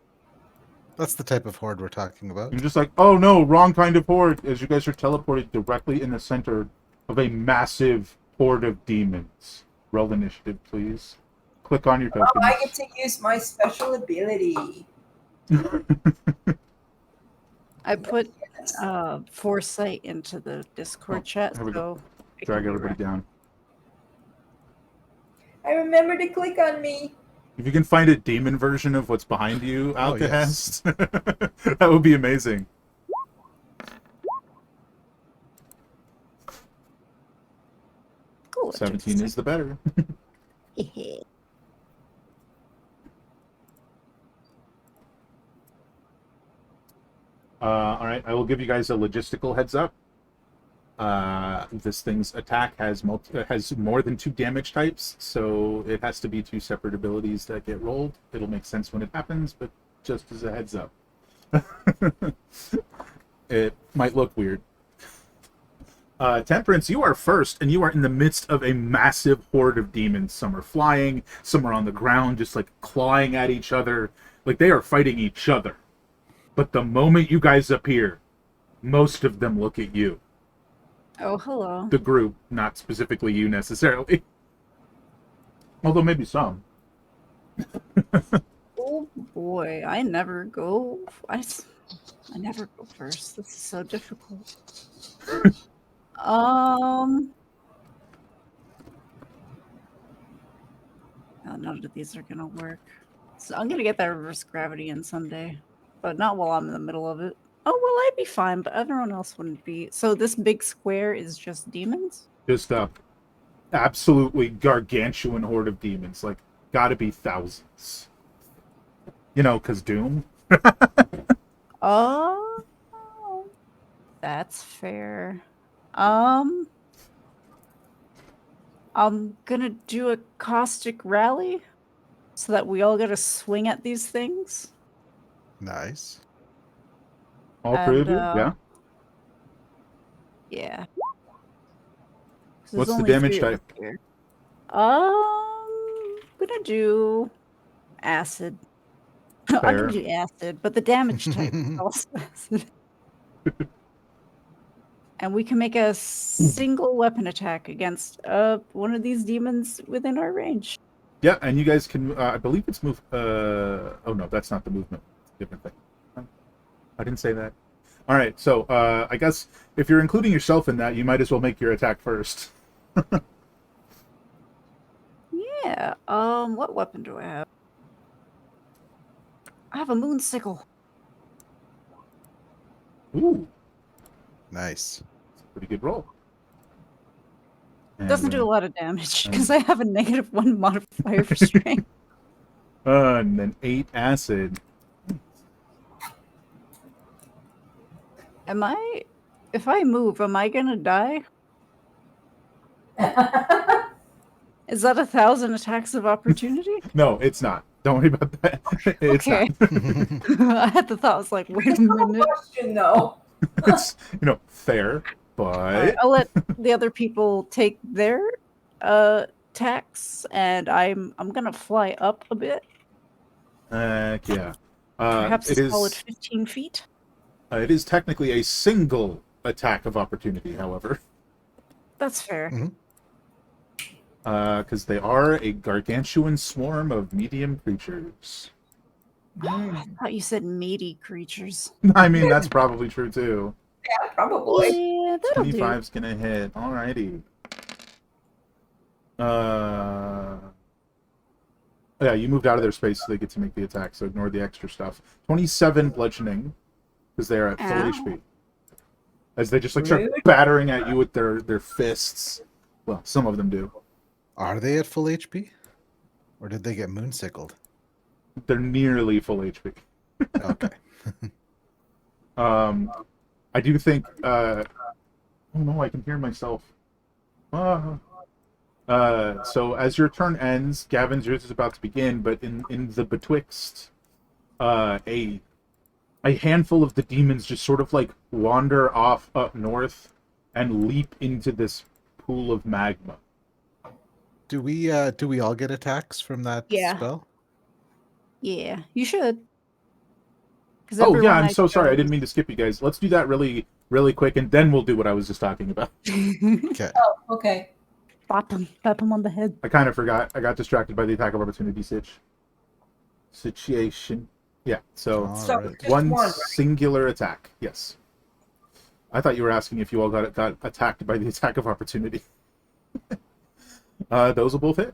That's the type of horde we're talking about. You're just like, oh no, wrong kind of horde, as you guys are teleported directly in the center of a massive horde of demons. Roll initiative, please. Click on your tokens. Oh, I get to use my special ability. I put foresight into the Discord chat, here we go. so it Drag can be everybody down. I remember to click on me. If you can find a demon version of what's behind you, Oh, Alcahest, that would be amazing. cool. 17 is the better. All right, I will give you guys a logistical heads up. This thing's attack has more than 2 damage types, so it has to be 2 separate abilities that get rolled. It'll make sense when it happens, but just as a heads up. It might look weird. Temperance, you are first, and you are in the midst of a massive horde of demons. Some are flying, some are on the ground, just like clawing at each other. Like they are fighting each other. But the moment you guys appear, most of them look at you. Oh, hello. The group, not specifically you necessarily. Although maybe some. Oh boy, I never go. I never go first. This is so difficult. No, none of these are gonna work. So I'm gonna get that reverse gravity in someday, but not while I'm in the middle of it. Oh well, I'd be fine, but everyone else wouldn't be. So this big square is just demons? Just a absolutely gargantuan horde of demons. Like, gotta be thousands. You know, because Doom. Oh, that's fair. I'm gonna do a caustic rally so that we all get a swing at these things. Nice. All three of And, you? Yeah. Yeah. 'Cause there's What's the only damage 3 of us type? here. Gonna do acid. I'm gonna Fair. do acid, but the damage type is also acid. And we can make a single weapon attack against one of these demons within our range. Yeah, and you guys can. I believe it's move. Oh no, that's not the movement. It's a different thing. I didn't say that. All right, so I guess if you're including yourself in that, you might as well make your attack first. Yeah. What weapon do I have? I have a moon sickle. Ooh, Nice. it's a pretty good roll. And Doesn't do then, a lot of damage and- because I have a -1 modifier for strength. and then 8 acid. If I move, am I gonna die? Is that 1,000 attacks of opportunity? No, it's not. Don't worry about that. It's Okay. not. I had the thought, I was like, wait a It's no minute. question, though. It's fair, but Alright, I'll let the other people take their attacks, and I'm gonna fly up a bit, yeah. perhaps It a solid is. 15 feet. It is technically a single attack of opportunity, however, That's fair. Mhm. because they are a gargantuan swarm of medium creatures. I thought you said meaty creatures. I mean, that's probably true too. Yeah, probably. Yeah, that'll do. 25's gonna hit. Alrighty. Yeah, you moved out of their space, so they get to make the attack. So ignore the extra stuff. 27 bludgeoning, because they are at full Ow. HP. As they just start Rude. battering at you with their fists. Well, some of them do. Are they at full HP? Or did they get moonsickled? They're nearly full HP. Okay. I do think. Oh no, I can hear myself. So as your turn ends, Gavin's yours is about to begin, but in the betwixt, a handful of the demons just sort of like wander off up north and leap into this pool of magma. Do we all get attacks from that Yeah. spell? Yeah, you should. 'Cause Oh yeah, everyone I'm I so sorry. I chose- didn't mean to skip you guys. Let's do that really, really quick, and then we'll do what I was just talking about. Okay. Oh, okay. Bop him on the head. I kind of forgot. I got distracted by the attack of opportunity situation. Yeah, so So Alright. just one one, right? singular attack. Yes. I thought you were asking if you all got attacked by the attack of opportunity. Those will both hit.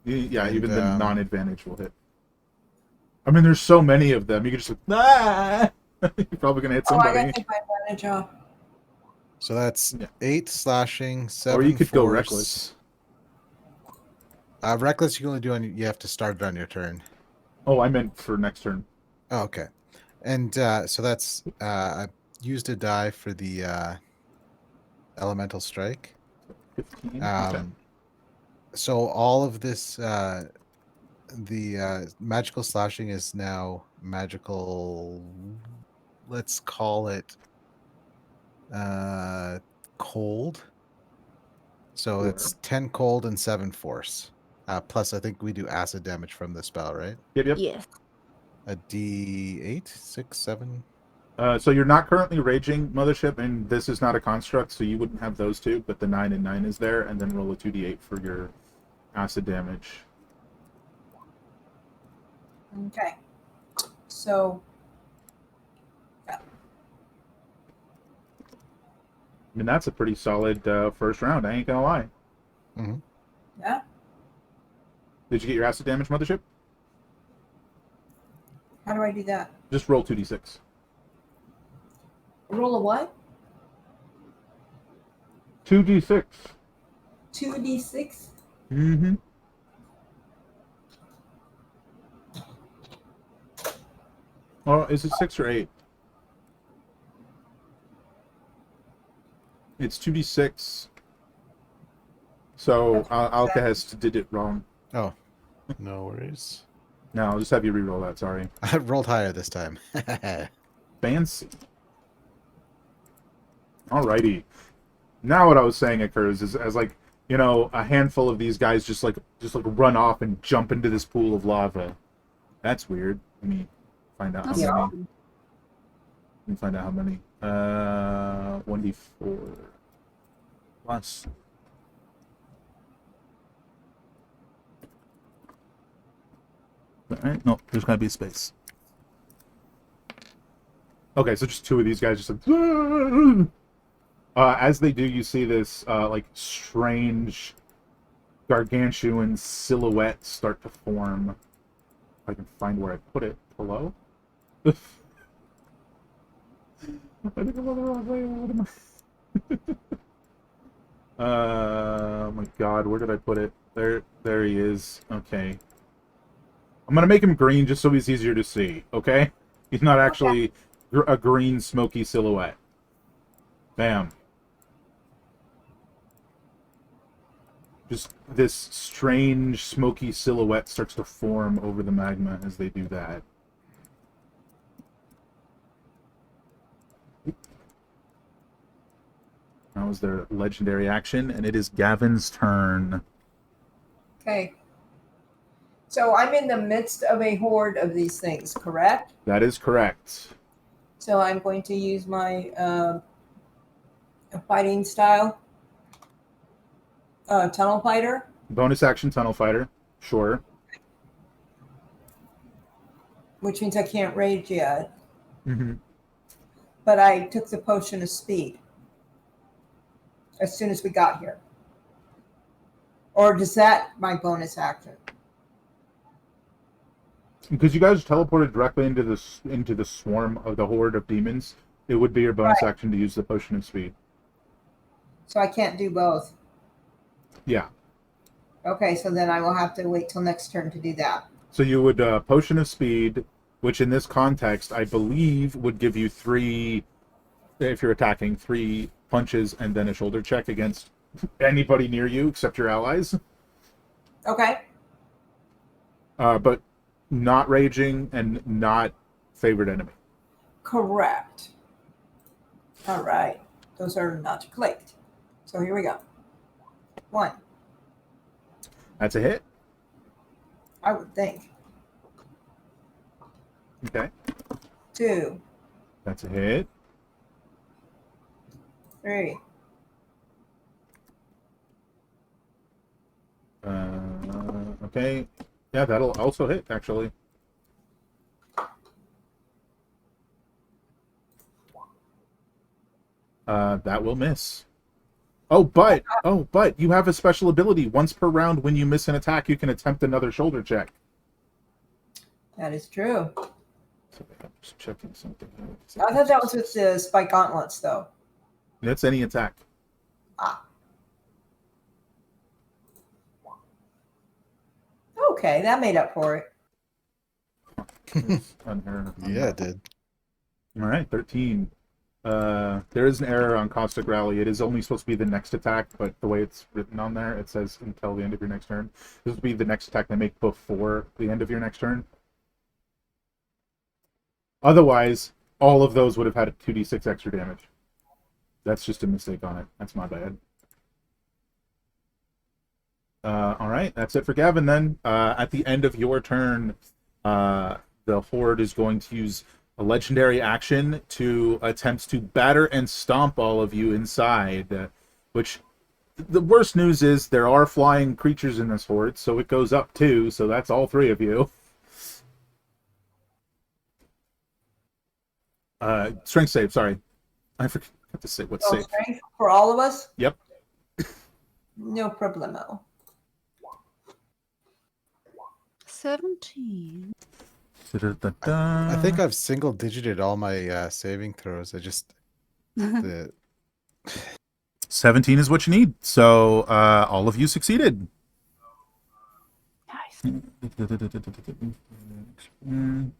Yeah, And, even the non-advantage will hit. I mean, there's so many of them. You can just You're probably gonna hit Oh, I somebody. gotta take my advantage off. So that's Yeah. 8 slashing, 7 Or you could go force. reckless. Reckless you can only do you have to start it on your turn. Oh, I meant for next turn. Oh, okay. And so that's I used a die for the elemental strike. 15. Um, Okay. So all of this, the magical slashing is now magical. Let's call it cold. So Sure. it's 10 cold and 7 force. Plus, I think we do acid damage from the spell, right? Yep. Yes. A D8, 6, 7. So you're not currently raging, Mothership, and this is not a construct, so you wouldn't have those two, but the 9 and 9 is there, and then roll a 2d8 for your acid damage. Okay. So, I mean, that's a pretty solid first round, I ain't gonna lie. yeah. Did you get your acid damage, Mothership? How do I do that? Just roll 2d6. Roll a what? 2d6. 2d6? Mm-hmm. Oh, is it 6 or 8? It's 2d6. So Alcahest did it wrong. Oh, no worries. No, I'll just have you re-roll that. Sorry. I rolled higher this time. Fancy. Alrighty. Now what I was saying occurs is as like, you know, a handful of these guys just like run off and jump into this pool of lava. That's weird. Let me find out how That's Yeah. many. fun. Let me find out how many. 1d4 plus. Alright, no, there's gotta be a space. Okay, so just two of these guys just like as they do, you see this like strange gargantuan silhouette start to form. If I can find where I put it. Hello? I think I'm on the wrong way. What am I? Oh my god, where did I put it? There he is. Okay. I'm gonna make him green just so he's easier to see, okay? He's not actually a green smoky silhouette. Bam. Just this strange smoky silhouette starts to form over the magma as they do that. That was their legendary action, and it is Gavin's turn. Okay. So I'm in the midst of a horde of these things, correct? That is correct. So I'm going to use my fighting style, tunnel fighter. Bonus action tunnel fighter. Sure. Which means I can't rage yet. Mm-hmm. But I took the potion of speed as soon as we got here. Or does that my bonus action? Because you guys teleported directly into the swarm of the horde of demons, it would be your bonus Right. action to use the potion of speed. So I can't do both. Yeah. Okay, so then I will have to wait till next turn to do that. So you would potion of speed, which in this context I believe would give you 3, if you're attacking, 3 punches and then a shoulder check against anybody near you except your allies. Okay. But not raging and not favored enemy. Correct. All right. Those are not clicked. So here we go. 1, That's a hit. I would think. Okay. 2, That's a hit. 3, Okay. Yeah, that'll also hit, actually. That will miss. Oh, but you have a special ability. Once per round, when you miss an attack, you can attempt another shoulder check. that is true. So I'm just checking something here. I thought that was with the spike gauntlets, though. That's any attack. Okay, that made up for it. It's unheard of. Yeah, it did. All right, 13. There is an error on Caustic Rally. It is only supposed to be the next attack, but the way it's written on there, it says until the end of your next turn. This would be the next attack they make before the end of your next turn. Otherwise, all of those would have had a 2d6 extra damage. That's just a mistake on it. That's my bad. All right, that's it for Gavin then. At the end of your turn, the Horde is going to use a legendary action to attempt to batter and stomp all of you inside, which the worst news is there are flying creatures in this Horde, so it goes up 2, so that's all 3 of you. Strength save, sorry. I forgot to say what save. Strength for all of us? Yep. No problemo. 17. I think I've single digited all my saving throws. I just the 17 is what you need, so all of you succeeded. Nice. I'm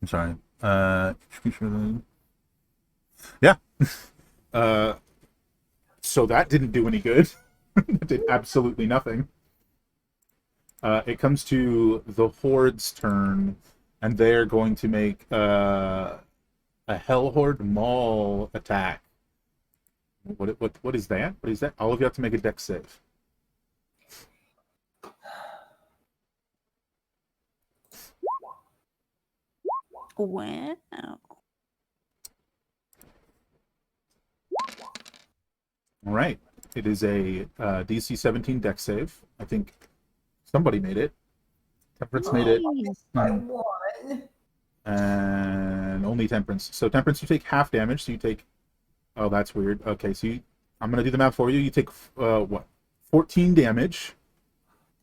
sorry. Yeah. So that didn't do any good. It did absolutely nothing. It comes to the Horde's turn, and they're going to make a Hell Horde Maul attack. What is that? What is that? All of you have to make a dex save. Wow. All right. It is a DC 17 dex save. I think somebody made it. Temperance made it. Nice. By Mhm. one. And only Temperance. So Temperance, you take half damage. So you take. Oh, that's weird. Okay, so I'm gonna do the math for you. You take what? 14 damage.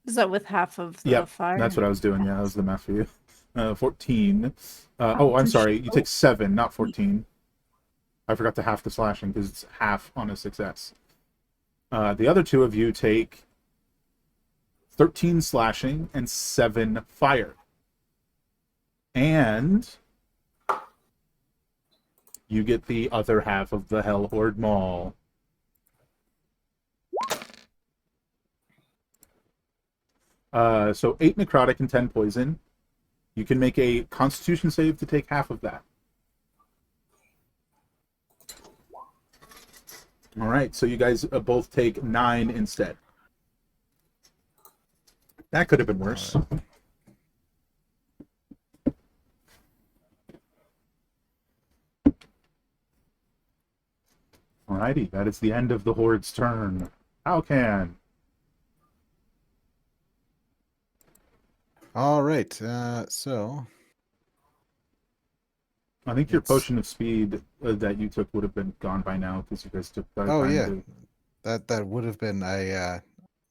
Is that with half of the Yep, fire? that's what I was doing. Yeah, that was the math for you. 14. Oh, I'm too sorry. You slow. take 7, not 14. I forgot to half the slashing because it's half on a success. The other two of you take 13 slashing and 7 fire. And you get the other half of the Hell Horde Maul. So 8 necrotic and 10 poison. You can make a Constitution save to take half of that. All right, so you guys both take 9 instead. That could have been worse. Alrighty, that is the end of the Horde's turn. How can? All right. So I think your It's- potion of speed that you took would have been gone by now because you guys took that oh time yeah, to. that would have been I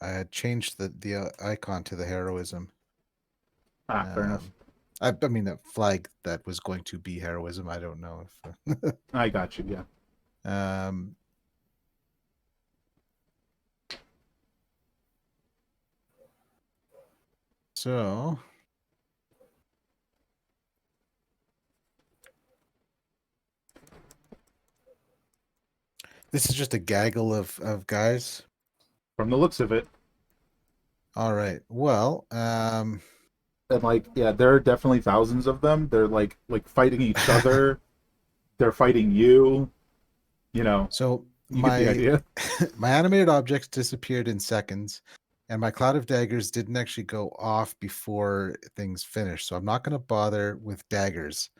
had changed the icon to the heroism. Fair enough. I mean that flag that was going to be heroism. I don't know if. I got you. Yeah. Um, so this is just a gaggle of guys. From the looks of it, All right. Well, and like, yeah, there are definitely thousands of them. They're like fighting each other. They're fighting you. You know, so you get the my idea. my animated objects disappeared in seconds, and my cloud of daggers didn't actually go off before things finished. So I'm not going to bother with daggers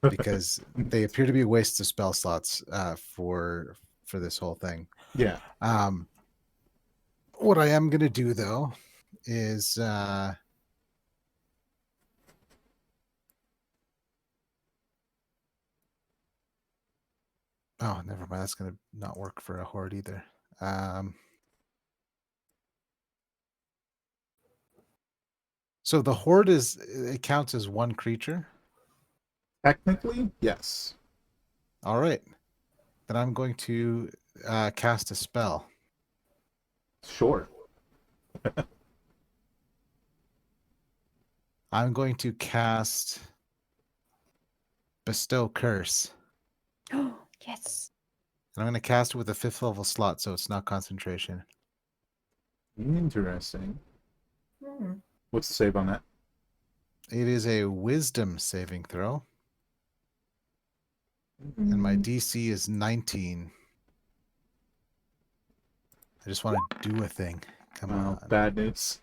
because they appear to be wastes of spell slots for this whole thing. Yeah. What I am going to do though is oh, never mind. That's going to not work for a horde either. So the horde it counts as one creature. Technically, yes. All right. Then I'm going to cast a spell. Sure. I'm going to cast Bestow Curse. Yes. And I'm going to cast it with a 5th level slot, so it's not concentration. Interesting. Hmm. What's the save on that? It is a wisdom saving throw. And my DC is 19. I just want to do a thing. Come on. Bad news.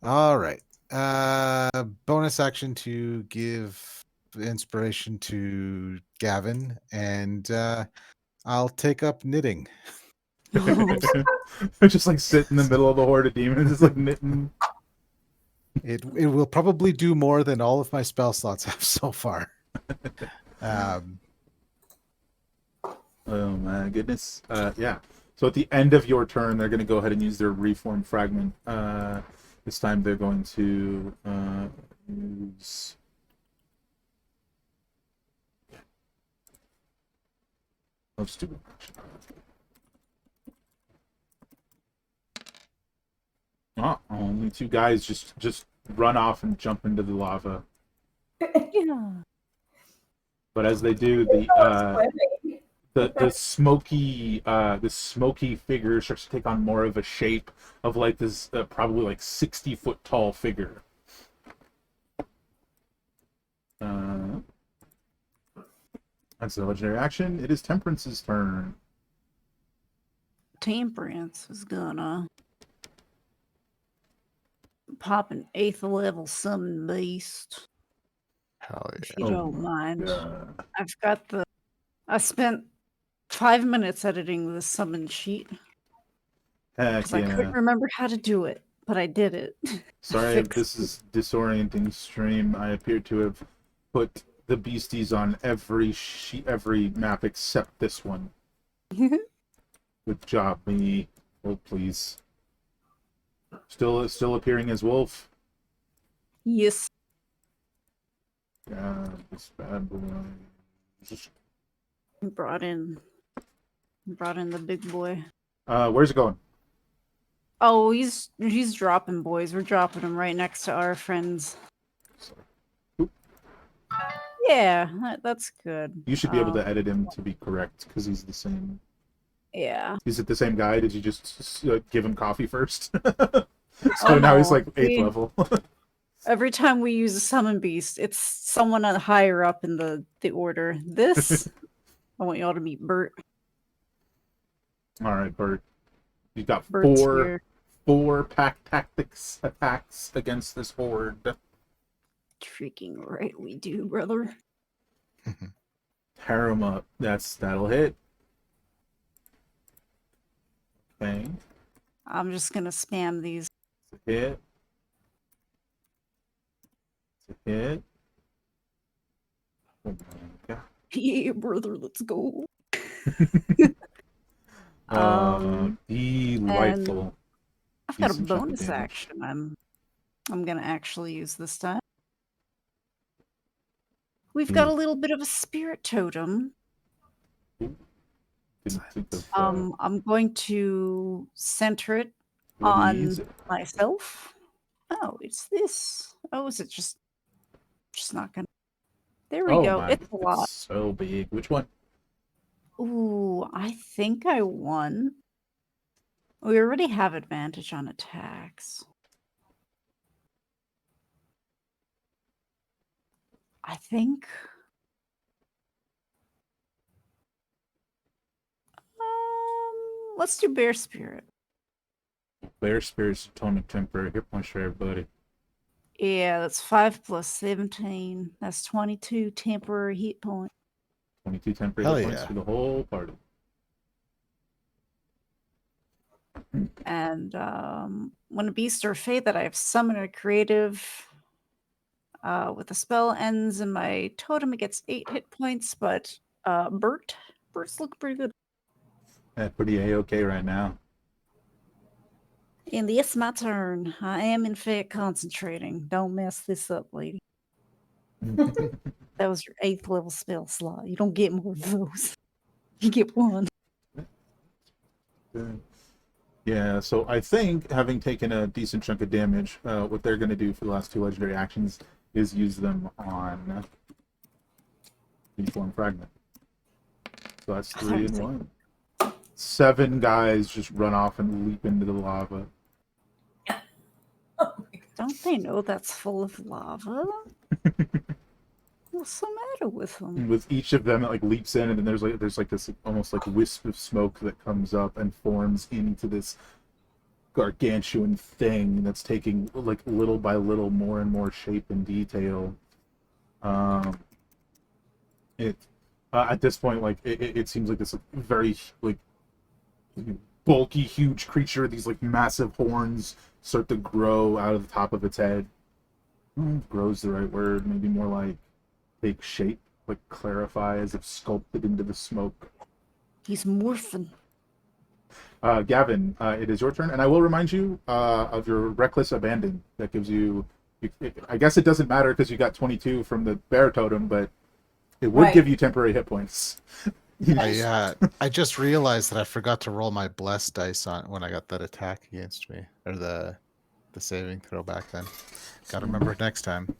All right. Bonus action to give inspiration to Gavin, and I'll take up knitting. Just like sit in the middle of a horde of demons, just like knitting. It will probably do more than all of my spell slots have so far. Oh my goodness. Yeah. So at the end of your turn, they're going to go ahead and use their reform fragment. This time they're going to use. Oh, stupid. Oh, only 2 guys just run off and jump into the lava. Yeah. But as they do, Swimming. the smoky figure starts to take on more of a shape of like this probably like 60-foot tall figure. That's the legendary action. It is Temperance's turn. Temperance is gonna pop an 8th level summon beast. Hell If yeah. you don't mind. God. I spent 5 minutes editing the summon sheet Heck because I couldn't yeah. remember how to do it, but I did it. Sorry if Fixed this is disorienting stream. I appear to have put the beasties on every map except this one. it. Good job, me. Oh, please. Still appearing as wolf. Yes. God, this bad boy. Brought in the big boy. Where's it going? Oh, he's dropping boys. We're dropping him right next to our friends. Sorry. Oop. Yeah, that's good. You should be able to edit him to be correct because he's the same. Yeah. Is it the same guy? Did you just give him coffee first? So Oh, now he's no. like 8th level. Every time we use a summon beast, it's someone higher up in the order. This, I want y'all to meet Bert. All right, Bert. You got Bert's here. four pack tactics attacks against this horde. Freaking right, we do, brother. Tear him up. That'll hit. Okay. I'm just gonna spam these. It's a hit. It's a hit. Oh my god. Yeah, brother, let's go. Delightful. I've got a Decent chunk of bonus damage. action. I'm gonna actually use this time. We've got a little bit of a spirit totem. Didn't think of, I'm going to center it Louise. on myself. Oh, it's this. Oh, is it just not gonna? There we Oh go. my, It's a lot. it's so big. Which one? Ooh, I think I won. We already have advantage on attacks. I think. Let's do Bear Spirit. Bear Spirit's atonement temporary hit points for everybody. Yeah, that's 5 plus 17. That's 22 temporary hit points. 22 temporary Hell hit points yeah. for the whole party. And when a beast or fate that I have summoned a creative with a spell ends in my totem, it gets 8 hit points. But Bert's looking pretty good. Pretty A-okay right now. And it's my turn. I am in fact concentrating. Don't mess this up, lady. That was your 8th level spell slot. You don't get more of those. You get one. Yeah, so I think, having taken a decent chunk of damage, what they're going to do for the last 2 legendary actions is use them on Reform Fragment. So that's 3 and 1. 7 guys just run off and leap into the lava. Don't they know that's full of lava? What's the matter with them? And with each of them, it like leaps in, and then there's like this almost like wisp of smoke that comes up and forms into this gargantuan thing that's taking like little by little more and more shape and detail. It at this point, like it seems like this very like bulky, huge creature. These like massive horns start to grow out of the top of its head. Grow's the right word. Maybe more like take shape, like clarify as if sculpted into the smoke. He's morphing. Gavin, it is your turn, and I will remind you of your reckless abandon. That gives you, I guess it doesn't matter because you got 22 from the bear totem, but it would Right. give you temporary hit points. I just realized that I forgot to roll my blessed dice on when I got that attack against me, or the saving throw back then. Got to remember it next time.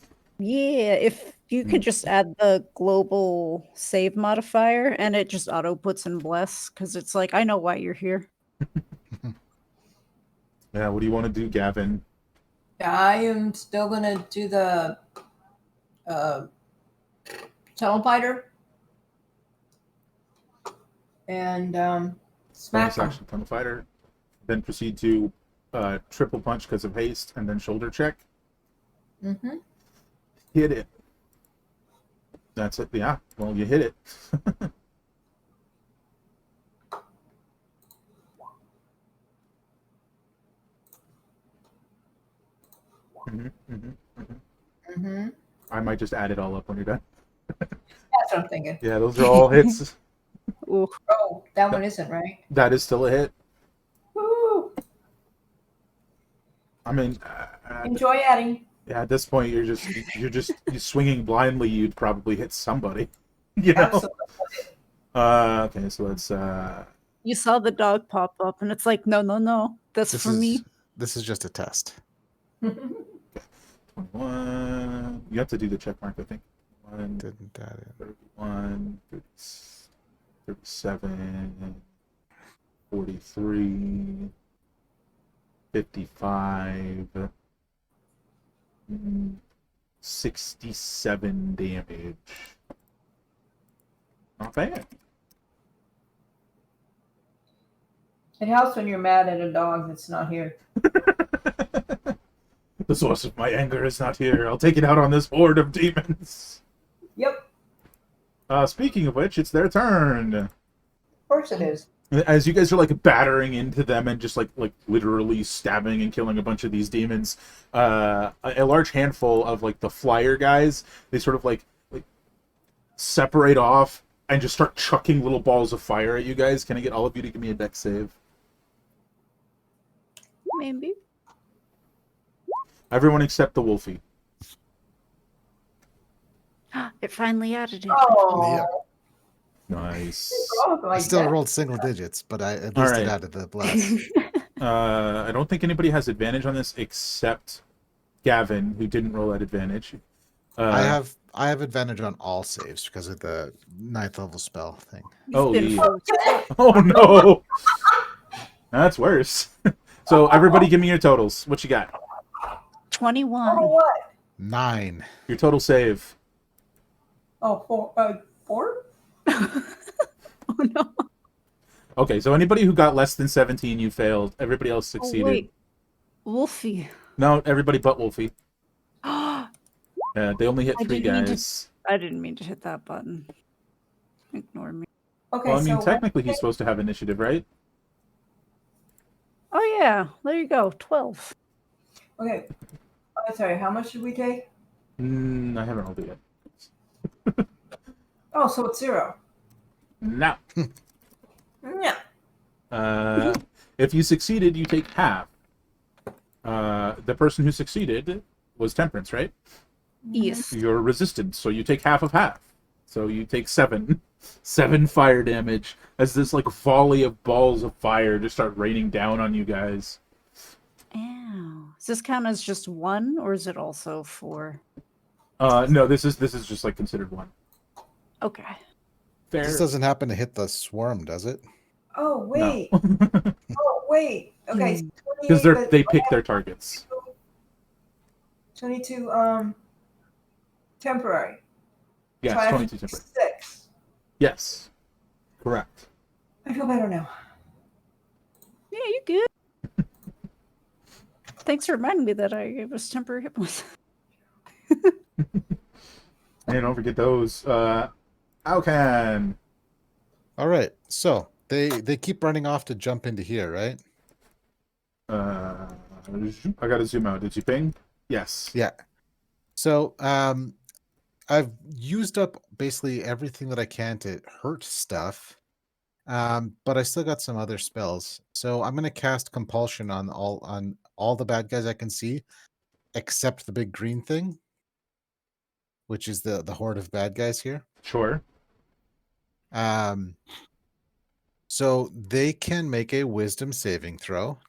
Yeah, if you could just add the global save modifier and it just auto puts in bless, because it's like, I know why you're here. Yeah, what do you want to do, Gavin? I am still gonna do the telefighter and smack Bonus him. action tunnel fighter. Then proceed to triple punch because of haste, and then shoulder check. Mm-hmm. Hit it. That's it. Yeah. Well, you hit it. Mm-hmm. I might just add it all up when you're done. That's what I'm thinking. Yeah, those are all hits. Ooh. Oh, that one isn't right. That is still a hit. Woo! I mean, Enjoy adding. yeah, at this point, you're swinging blindly. You'd probably hit somebody. You know. Absolutely. Okay, so let's. You saw the dog pop up, and it's like, no, that's This for me. This is just a test. 21. You have to do the check mark, I think. Didn't add it. 31, 37, 43, 55, 67 damage. Not bad. It helps when you're mad at a dog that's not here. The source of my anger is not here. I'll take it out on this horde of demons. Yep, Speaking of which, it's their turn. of course it is. As you guys are like battering into them and just like literally stabbing and killing a bunch of these demons, a large handful of like the flyer guys, they sort of like separate off and just start chucking little balls of fire at you guys. Can I get all of you to give me a dex save? Maybe. Everyone except the Wolfie. It finally added it. Oh, Yeah. Nice. I still rolled single digits, but at least it added the blast. I don't think anybody has advantage on this except Gavin, who didn't roll at advantage. I have advantage on all saves because of the 9th level spell thing. Oh, Been yeah. frozen. Oh no, that's worse. So everybody, give me your totals. What you got? 21. Oh, what? 9. Your total save. Oh, four? Oh no. Okay, so anybody who got less than 17, you failed. Everybody else Oh, succeeded. wait. Wolfie. No, everybody but Wolfie. I They only hit 3 didn't mean to- guys. didn't mean to hit that button. Ignore me. Okay, Well, I mean, so technically he's supposed to have initiative, right? Oh yeah, there you go. 12. okay. Sorry, how much did we take? I haven't rolled it yet. Oh, so it's 0. No. Yeah. If you succeeded, you take half. The person who succeeded was Temperance, right? Yes. You're resistant, so you take half of half. So you take 7 fire damage as this like volley of balls of fire just start raining down on you guys. Ow. Does this count as just 1, or is it also 4? No, this is just like considered 1. Okay. Fair. This doesn't happen to hit the swarm, does it? Oh, wait. No. Oh, wait. Okay. so Because 28, they but pick their targets. 22 temporary. So I Yes, have 22 temporary. 6. Yes. Correct. I feel better now. Yeah, you good. Thanks for reminding me that I was temporary hit points. And don't forget those. Alcan. All right. So they keep running off to jump into here, right? I gotta zoom out. Did you ping? Yes. Yeah. So I've used up basically everything that I can to hurt stuff. But I still got some other spells. So I'm gonna cast compulsion on all the bad guys I can see, except the big green thing, which is the horde of bad guys here. Sure. So they can make a wisdom saving throw.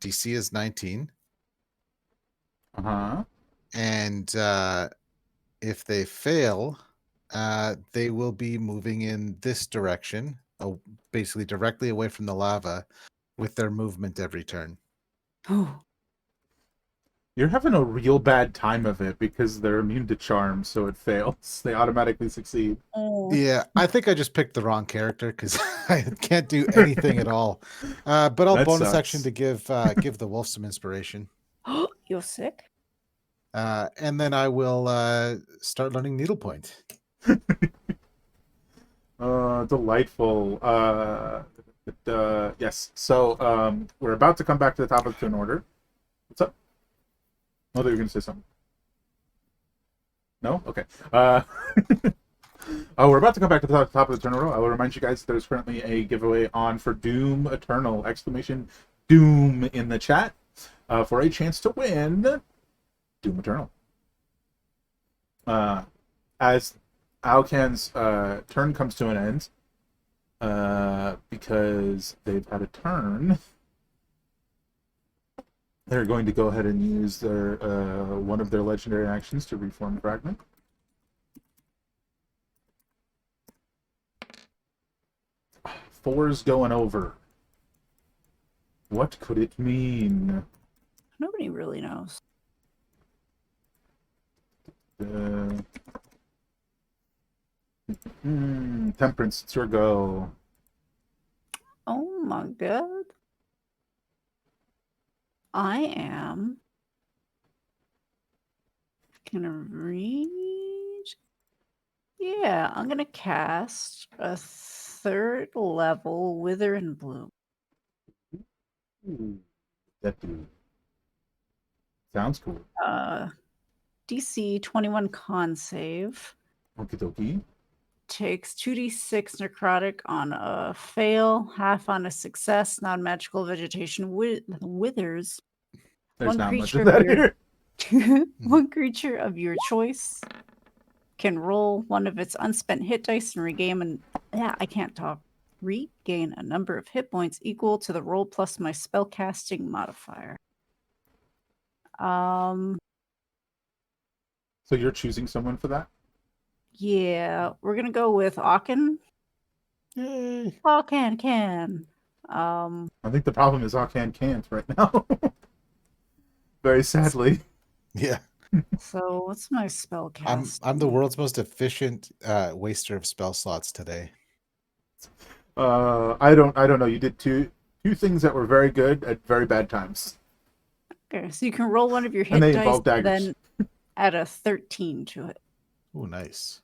DC is 19. Uh-huh. And if they fail, they will be moving in this direction, basically directly away from the lava, with their movement every turn. Oh, You're having a real bad time of it because they're immune to charm, so it fails. They automatically succeed. oh. Yeah, I think I just picked the wrong character because I can't do anything at all. But I'll That bonus sucks. action to give give the wolf some inspiration. You're sick? And then I will start learning needlepoint. Delightful. Yes. So we're about to come back to the top of the turn order. What's up? Oh, they were going to say something. No? Okay. Oh, we're about to come back to the top of the turn order. I will remind you guys there's currently a giveaway on for Doom Eternal! Exclamation Doom in the chat for a chance to win Doom Eternal. As Alcan's turn comes to an end, because they've had a turn, they're going to go ahead and use their one of their legendary actions to reform fragment. Four's going over. What could it mean? Nobody really knows. Temperance, it's your go. Oh my god. I am gonna read. Yeah, I'm gonna cast a 3rd level Wither and Bloom. Ooh, that dude. Sounds cool. DC 21 con save. Okie dokie. Takes 2d6 necrotic on a fail, half on a success, non-magical vegetation withers. There's One not much creature of that of your- here. One creature of your choice can roll one of its unspent hit dice and regain regain a number of hit points equal to the roll plus my spellcasting modifier. So you're choosing someone for that? Yeah, we're gonna go with Aachen. Yay! Aachen can. I think the problem is Arcan can't right now. Very sadly. Yeah, So what's my spellcast? I'm the world's most efficient waster of spell slots today. I don't know. You did two things that were very good at very bad times. Okay, so you can roll one of your hit And they dice involve and daggers. then add a 13 to it. Oh, nice.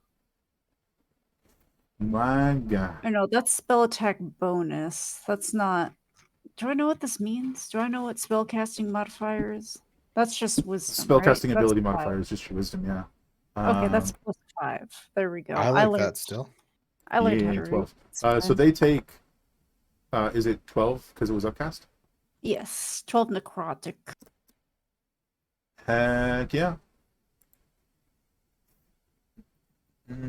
My God. I know that's spell attack bonus. That's not. Do I know what this means? Do I know what spellcasting modifier is? That's just wisdom. Spellcasting right? ability That's modifier is just your wisdom, yeah. Okay, that's +5. There we go. I like learned, that still. I learned how yeah, to read. 12. It's So fine. they take, is it 12 because it was upcast? Yes, 12 necrotic. Heck yeah.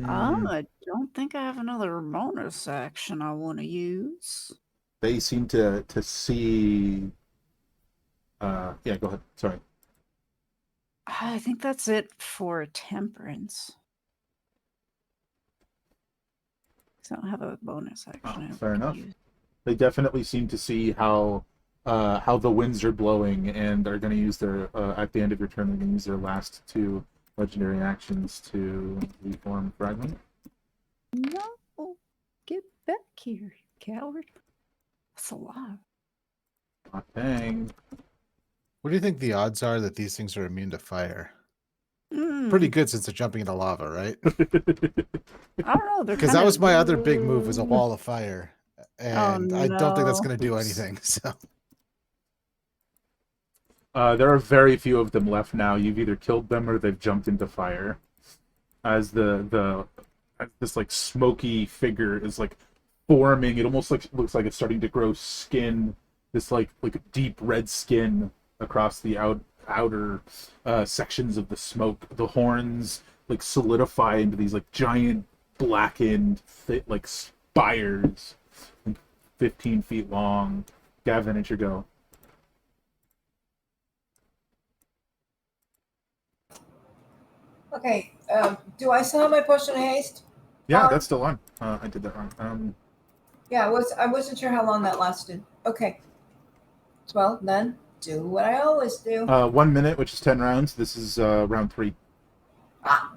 I don't think I have another bonus action I want to use. They seem to see. Yeah, go ahead. Sorry. I think that's it for temperance. So I don't have a bonus action. I don't Fair think I enough. use. They definitely seem to see how the winds are blowing, and are going to use their at the end of your turn. They're going to use their last 2 legendary actions to reform fragment. No, get back here, you coward. That's a lot. Ah, dang. What do you think the odds are that these things are immune to fire? Mm, Pretty good since they're jumping into lava, right? I don't know. They're Because that was my other big move, was a wall of fire, and I don't think that's no. going to do Oops. anything. So There are very few of them left now. You've either killed them or they've jumped into fire. As this like smoky figure is like forming. It almost looks like it's starting to grow skin. This like deep red skin across the outer sections of the smoke. The horns like solidify into these like giant blackened like spires, like 15 feet long. Gavin, it's your go. Okay. Do I still have my potion of haste? Yeah, that's still on. I did that wrong. Yeah, I wasn't sure how long that lasted. Okay. Well, then do what I always do. 1 minute, which is 10 rounds. This is round 3. Ah.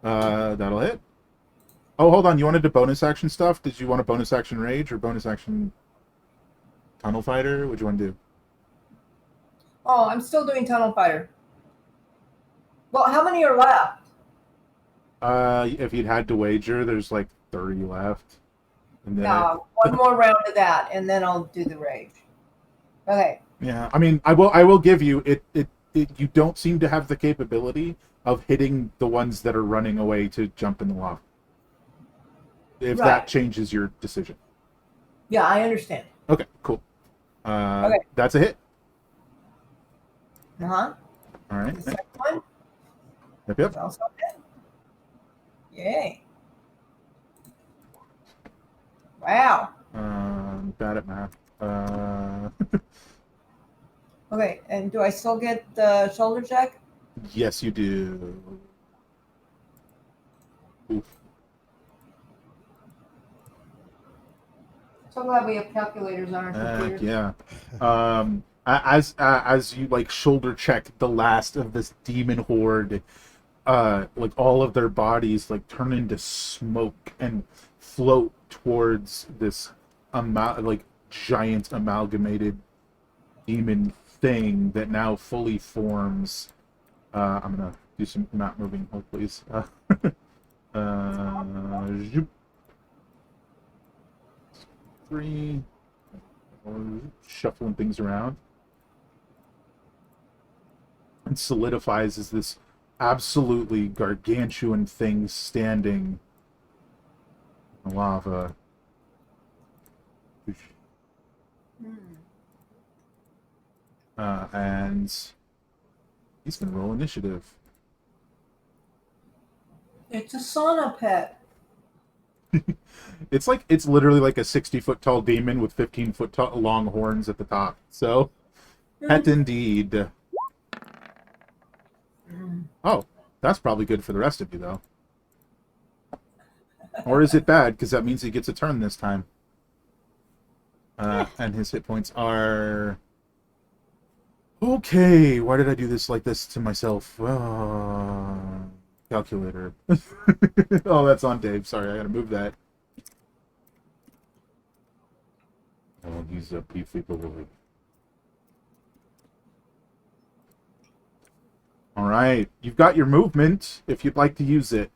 That'll hit. Oh, hold on. You wanted to bonus action stuff? Did you want a bonus action rage or bonus action tunnel fighter? What'd you want to do? Oh, I'm still doing tunnel fighter. Well, how many are left? If you'd had to wager, there's like 30 left. And then No, one more round of that, and then I'll do the rage. Okay. yeah, I mean, I will give you it. You don't seem to have the capability of hitting the ones that are running away to jump in the lava. If that Right. changes your decision. Yeah, I understand. Okay, cool. Okay. That's a hit. Uh-huh. All right. The second one Yep, is yep. also hit. Yay. Wow. Bad at math. Okay, and do I still get the shoulder check? Yes, you do. Oof. So glad we have calculators on our computer. Yeah. As you like shoulder check the last of this demon horde, like all of their bodies like turn into smoke and float towards this like giant amalgamated demon thing that now fully forms. I'm gonna do some map moving, hold please. Zoop. 3. Shuffling things around. And solidifies as this absolutely gargantuan thing standing in the lava. And he's gonna roll initiative. It's a sauna pet. It's literally like a 60-foot tall demon with 15-foot tall long horns at the top. So, pet indeed. Oh, that's probably good for the rest of you, though. Or is it bad? Because that means he gets a turn this time. And his hit points are... Okay, why did I do this like this to myself? Calculator. Oh, that's on Dave. Sorry, I gotta move that. Oh, he's a beefy boy. All right, you've got your movement if you'd like to use it.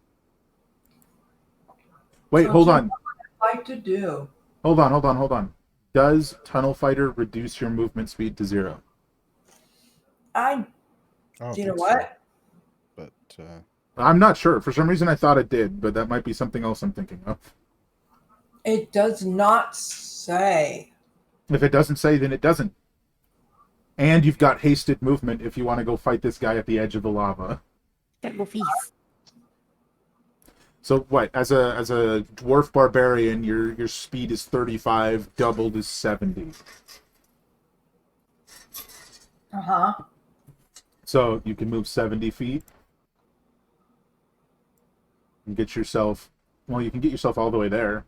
Wait, Sounds hold like on. what I'd like to do. Hold on. Does Tunnel Fighter reduce your movement speed to 0? I don't Do you know think so, what? but I'm not sure. For some reason, I thought it did, but that might be something else I'm thinking of. It does not say. If it doesn't say, then it doesn't. And you've got hasted movement if you want to go fight this guy at the edge of the lava. Double feast. So what? As a dwarf barbarian, your speed is 35, doubled is 70. Uh-huh. So you can move 70 feet. And get yourself... Well, you can get yourself all the way there.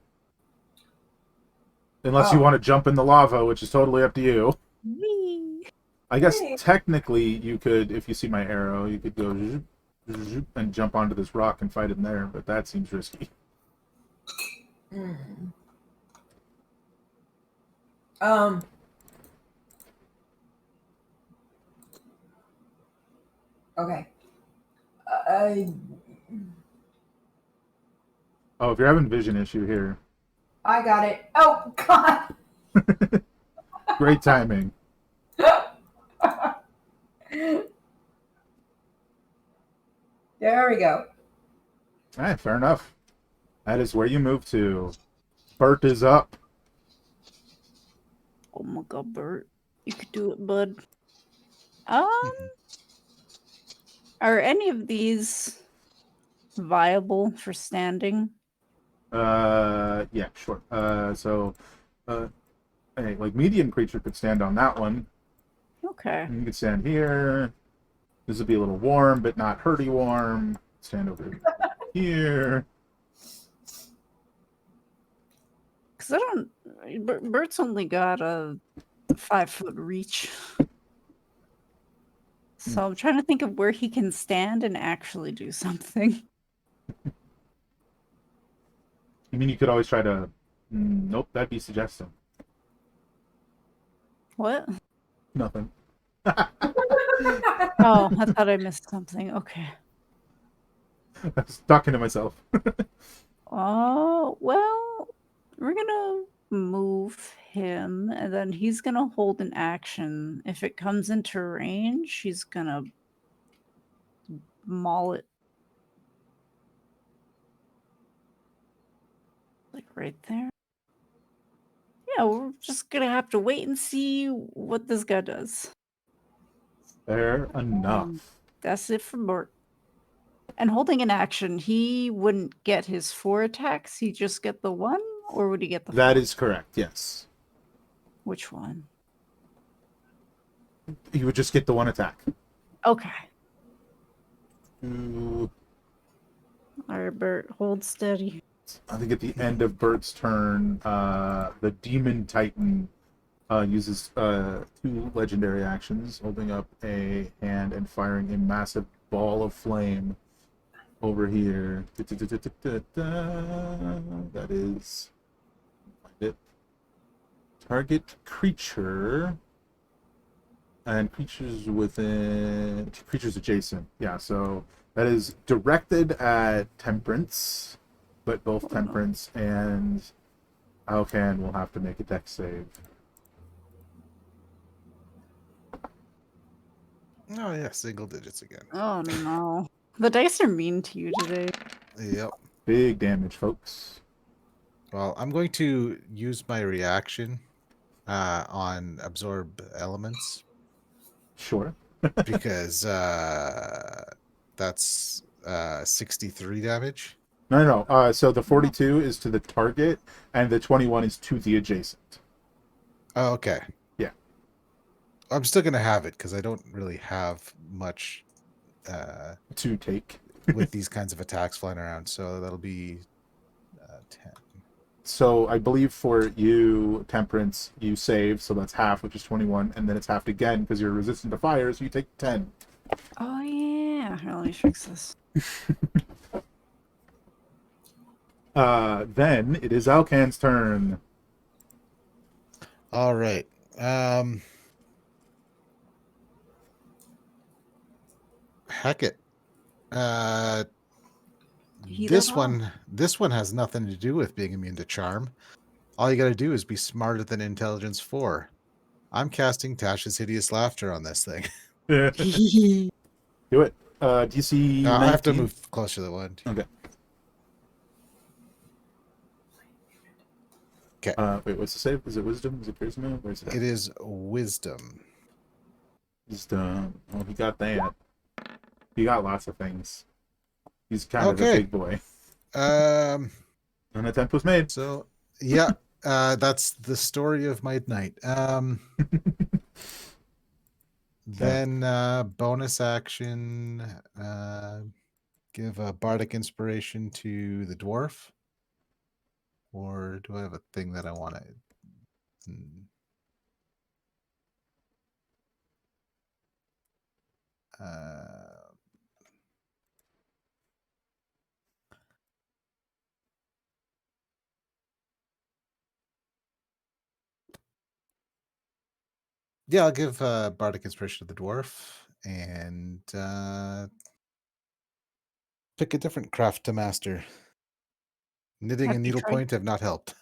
Unless you Oh. want to jump in the lava, which is totally up to you. Whee! I guess Hey. technically you could, if you see my arrow, you could go zoop, zoop, and jump onto this rock and fight him there, but that seems risky. Mm. Okay. Oh, if you're having vision issue here, I got it. Oh, God. great timing. There we go. All right, fair enough. That is where you move to. Bert is up. Oh my god, Bert. You could do it, bud. Are any of these viable for standing? Yeah, sure. Hey, like medium creature could stand on that one. Okay. And you could stand here. This will be a little warm, but not hurty warm. Stand over here. Because I don't. Bert's only got a 5-foot reach. So I'm trying to think of where he can stand and actually do something. I mean, you could always try to. Nope, that'd be suggesting. What? Nothing. Oh, I thought I missed something. Okay. I was talking to myself. Oh, well, we're gonna move him, and then he's gonna hold an action. If it comes into range, he's gonna maul it. Like right there. Yeah, we're just gonna have to wait and see what this guy does. Fair enough. That's it for Bert. And holding an action, he wouldn't get his 4 attacks. He'd just get the 1, or would he get the 4? That is correct. Yes, Which one? you would just get the 1 attack. Okay. Ooh, All right, Bert, hold steady. I think at the end of Bert's turn, the Demon Titan uses 2 legendary actions, holding up a hand and firing a massive ball of flame over here. That is find it. Target creature and creatures adjacent. Yeah, so that is directed at Temperance, but both Temperance and Alcan will have to make a dex save. Oh yeah, single digits again. Oh no. The dice are mean to you today. Yep. Big damage, folks. Well, I'm going to use my reaction on absorb elements Sure. because that's 63 damage. No. So the 42 is to the target, and the 21 is to the adjacent. Oh, okay. Yeah. I'm still gonna have it because I don't really have much To take. with these kinds of attacks flying around. So that'll be 10. So I believe for you, Temperance, you save, so that's half, which is 21, and then it's halved again because you're resistant to fire, so you take 10. Oh yeah. Here, let me fix this. Then it is Alcan's turn. All right. Heck it. Heat This it up. this one has nothing to do with being immune to charm. All you got to do is be smarter than intelligence 4. I'm casting Tasha's hideous laughter on this thing. Do it. DC 19. I have to move closer to the one. Okay. Okay. Wait, what's the save? Is it wisdom? Is it charisma? Where's it? It is wisdom. Wisdom. Oh, he got that. He got lots of things. He's kind of a Okay. big boy. Um. An attempt was made. So yeah, that's the story of my night. Then bonus action, give a bardic inspiration to the dwarf. Or do I have a thing that I want to? Yeah, I'll give bardic inspiration to the dwarf and pick a different craft to master. Knitting Have and you needlepoint have not helped.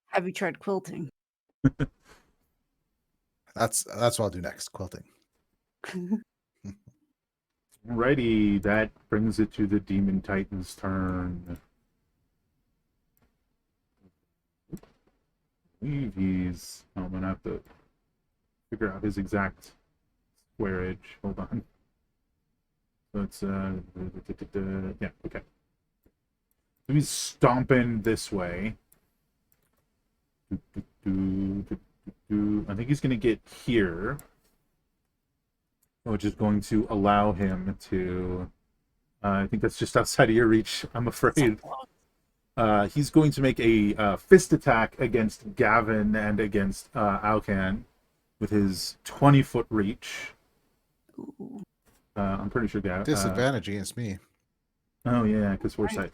Have you tried quilting? That's what I'll do next. Quilting. Alrighty, that brings it to the Demon Titan's turn. I believe he's... Oh, I'm gonna have to figure out his exact squareage. Hold on. So it's yeah, okay. So he's stomping this way. I think he's gonna get here. which is going to allow him to. I think that's just outside of your reach, I'm afraid. He's going to make a fist attack against Gavin and against Alcan with his 20-foot reach. Ooh. I'm pretty sure Gavin. Disadvantage against me. Oh yeah, because foresight.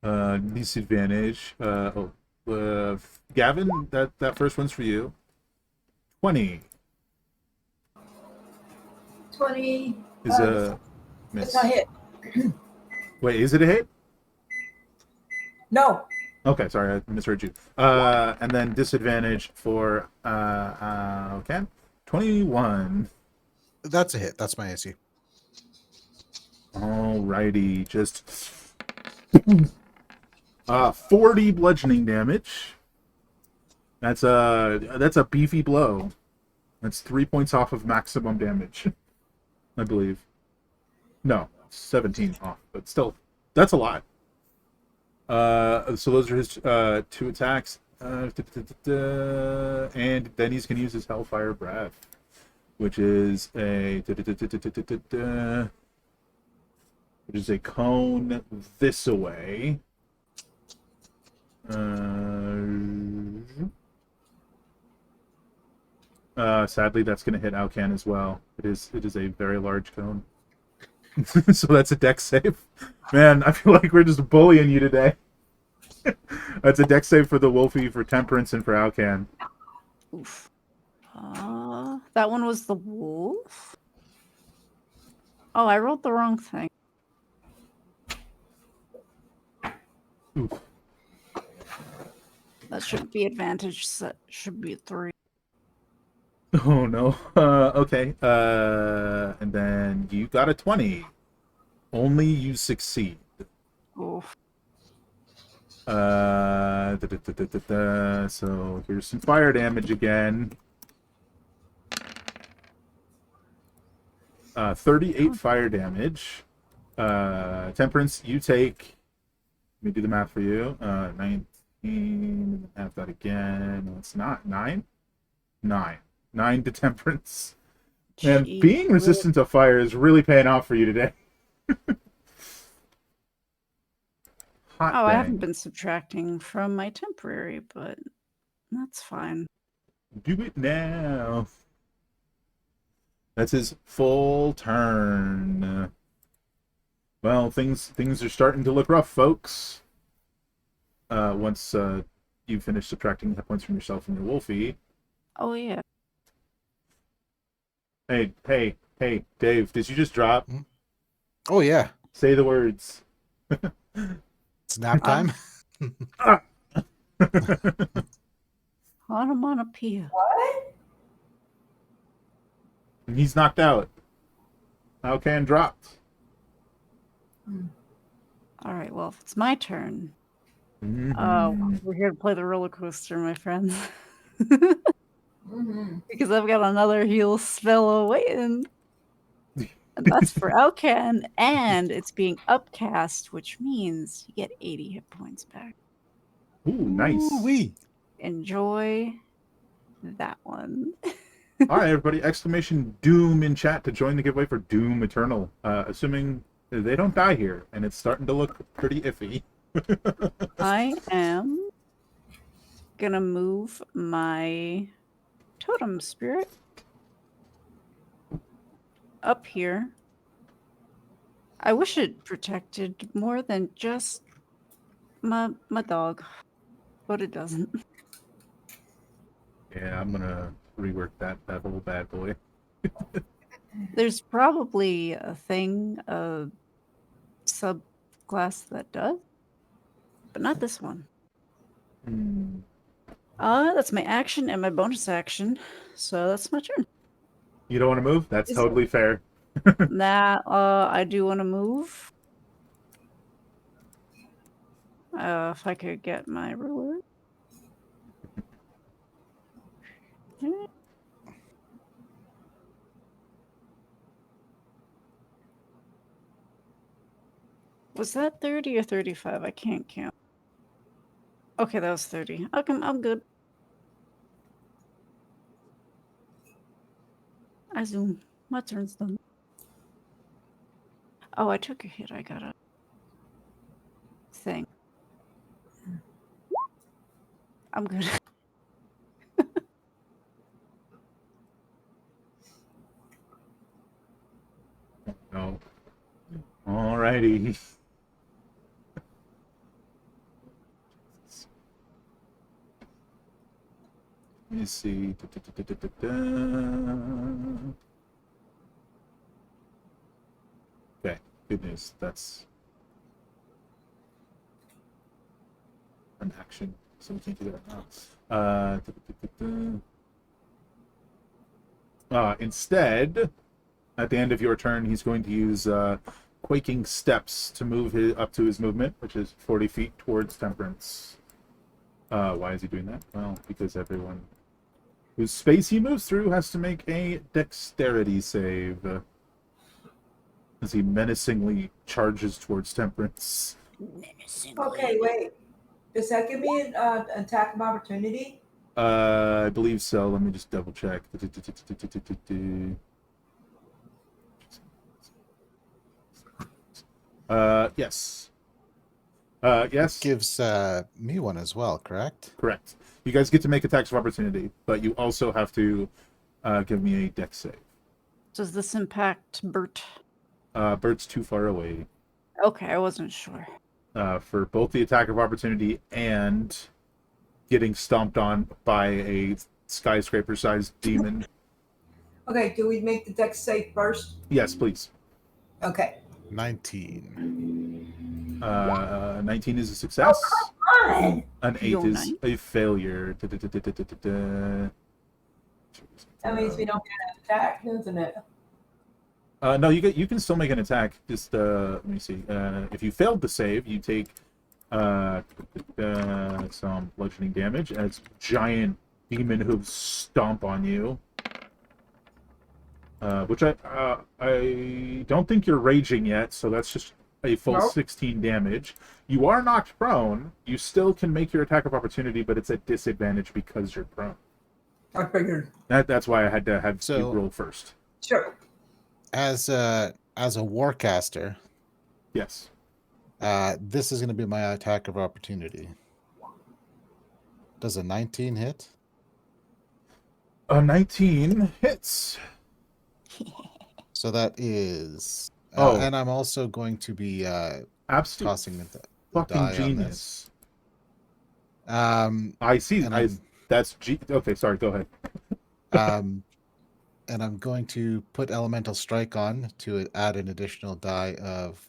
Disadvantage. Gavin, that first one's for you. 20 20. is a miss. It's not hit. Wait, is it a hit? No. Okay, sorry, I misheard you. And then disadvantage for okay, 21. That's a hit. That's my AC. Alrighty, just 40 bludgeoning damage. That's a beefy blow. That's 3 points off of maximum damage, I believe. No, 17 off, but still, that's a lot. So those are his 2 attacks. And then he's gonna use his Hellfire Breath, which is a cone this away. Sadly, that's going to hit Alcan as well. It is a very large cone. So that's a dex save. Man, I feel like we're just bullying you today. That's a dex save for the Wolfie, for Temperance, and for Alcan. Oof. That one was the wolf? Oh, I rolled the wrong thing. Oof. That shouldn't be advantage. That should be a 3. Oh no. Okay. And then you got a 20. Only you succeed. Oof. So here's some fire damage again. 38 fire damage. Temperance, you take. Let me do the math for you. 19. Have that again. No, it's not 9. 9 to Temperance. And Jeez. being resistant to fire is really paying off for you today. Hot Oh, I dang. haven't been subtracting from my temporary, but that's fine. Do it now. That's his full turn. Well, things are starting to look rough, folks. Once you finish subtracting hit points from yourself and your Wolfie. Oh, yeah. Hey, Dave, did you just drop? Oh yeah, Say the words. it's nap time. Onomatopoeia. What? And he's knocked out. Alcan dropped. All right, well, if it's my turn, Mhm. we're here to play the roller coaster, my friends. Mm-hmm. Because I've got another heal spell awaiting. And that's for Alcan, and it's being upcast, which means you get 80 hit points back. Ooh, nice. Ooh-wee. Enjoy that one. All right, everybody! Exclamation Doom in chat to join the giveaway for Doom Eternal. Assuming they don't die here, and it's starting to look pretty iffy. I am gonna move my totem spirit up here. I wish it protected more than just my dog, but it doesn't. Yeah, I'm gonna rework that little bad boy. There's probably a thing, a subclass that does, but not this one. Hmm. That's my action and my bonus action, so that's my turn. You don't want to move? That's Is- totally fair. That I do want to move. If I could get my ruler. Was that 30 or 35? I can't count. Okay, that was 30. Okay, I'm good. I zoom. My turn's done. Oh, I took a hit. I got a thing. I'm good. No. Alrighty. Let me see. Okay, good news. That's an action, so we can't do that now. Instead, at the end of your turn, he's going to use Quaking Steps to move up to his movement, which is 40 feet towards Temperance. Why is he doing that? Well, because everyone whose space he moves through has to make a dexterity save as he menacingly charges towards Temperance. Okay, wait. Does that give me an attack of opportunity? I believe so. Let me just double check. Yes. Yes. Gives me one as well, correct? Correct. You guys get to make attacks of opportunity, but you also have to give me a dex save. Does this impact Bert? Bert's too far away Okay, I wasn't sure. for both the attack of opportunity and getting stomped on by a skyscraper-sized demon. Okay, do we make the dex save first? Yes, please. Okay. 19. 19 is a success. Fine. An 8 Yo, is 9. a failure. That means we don't get an attack, doesn't it? No, you can still make an attack. Just let me see. If you failed the save, you take some bludgeoning damage as giant demon hooves stomp on you. Which I don't think you're raging yet, so that's just a full Nope. 16 damage. You are knocked prone. You still can make your attack of opportunity, but it's at disadvantage because you're prone. I figured. That's why I had to have you So- roll first. Sure. As a warcaster, Yes. this is going to be my attack of opportunity. Does a 19 hit? A 19 hits. So that is. Oh. And I'm also going to be Absolute tossing the fucking die on genius. this. I see. And That's okay. Sorry. Go ahead. and I'm going to put Elemental Strike on to add an additional die of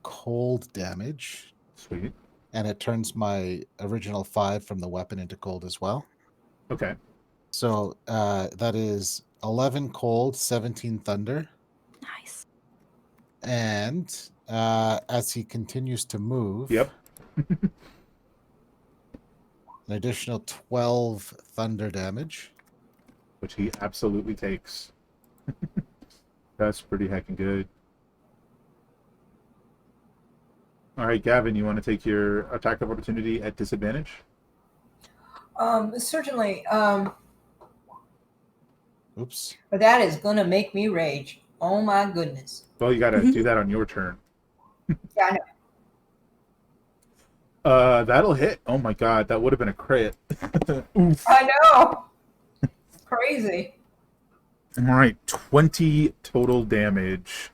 cold damage. Sweet. And it turns my original 5 from the weapon into cold as well. Okay. So that is 11 cold, 17 thunder. Nice. And as he continues to move, Yep. an additional 12 thunder damage. Which he absolutely takes. That's pretty heckin' good. All right, Gavin, you want to take your attack of opportunity at disadvantage? Certainly. Oops. But that is gonna make me rage. Oh my goodness. Well, you got to do that on your turn. Yeah, I know. That'll hit. Oh my god, that would have been a crit. Oof. I know. Crazy. All right, 20 total damage.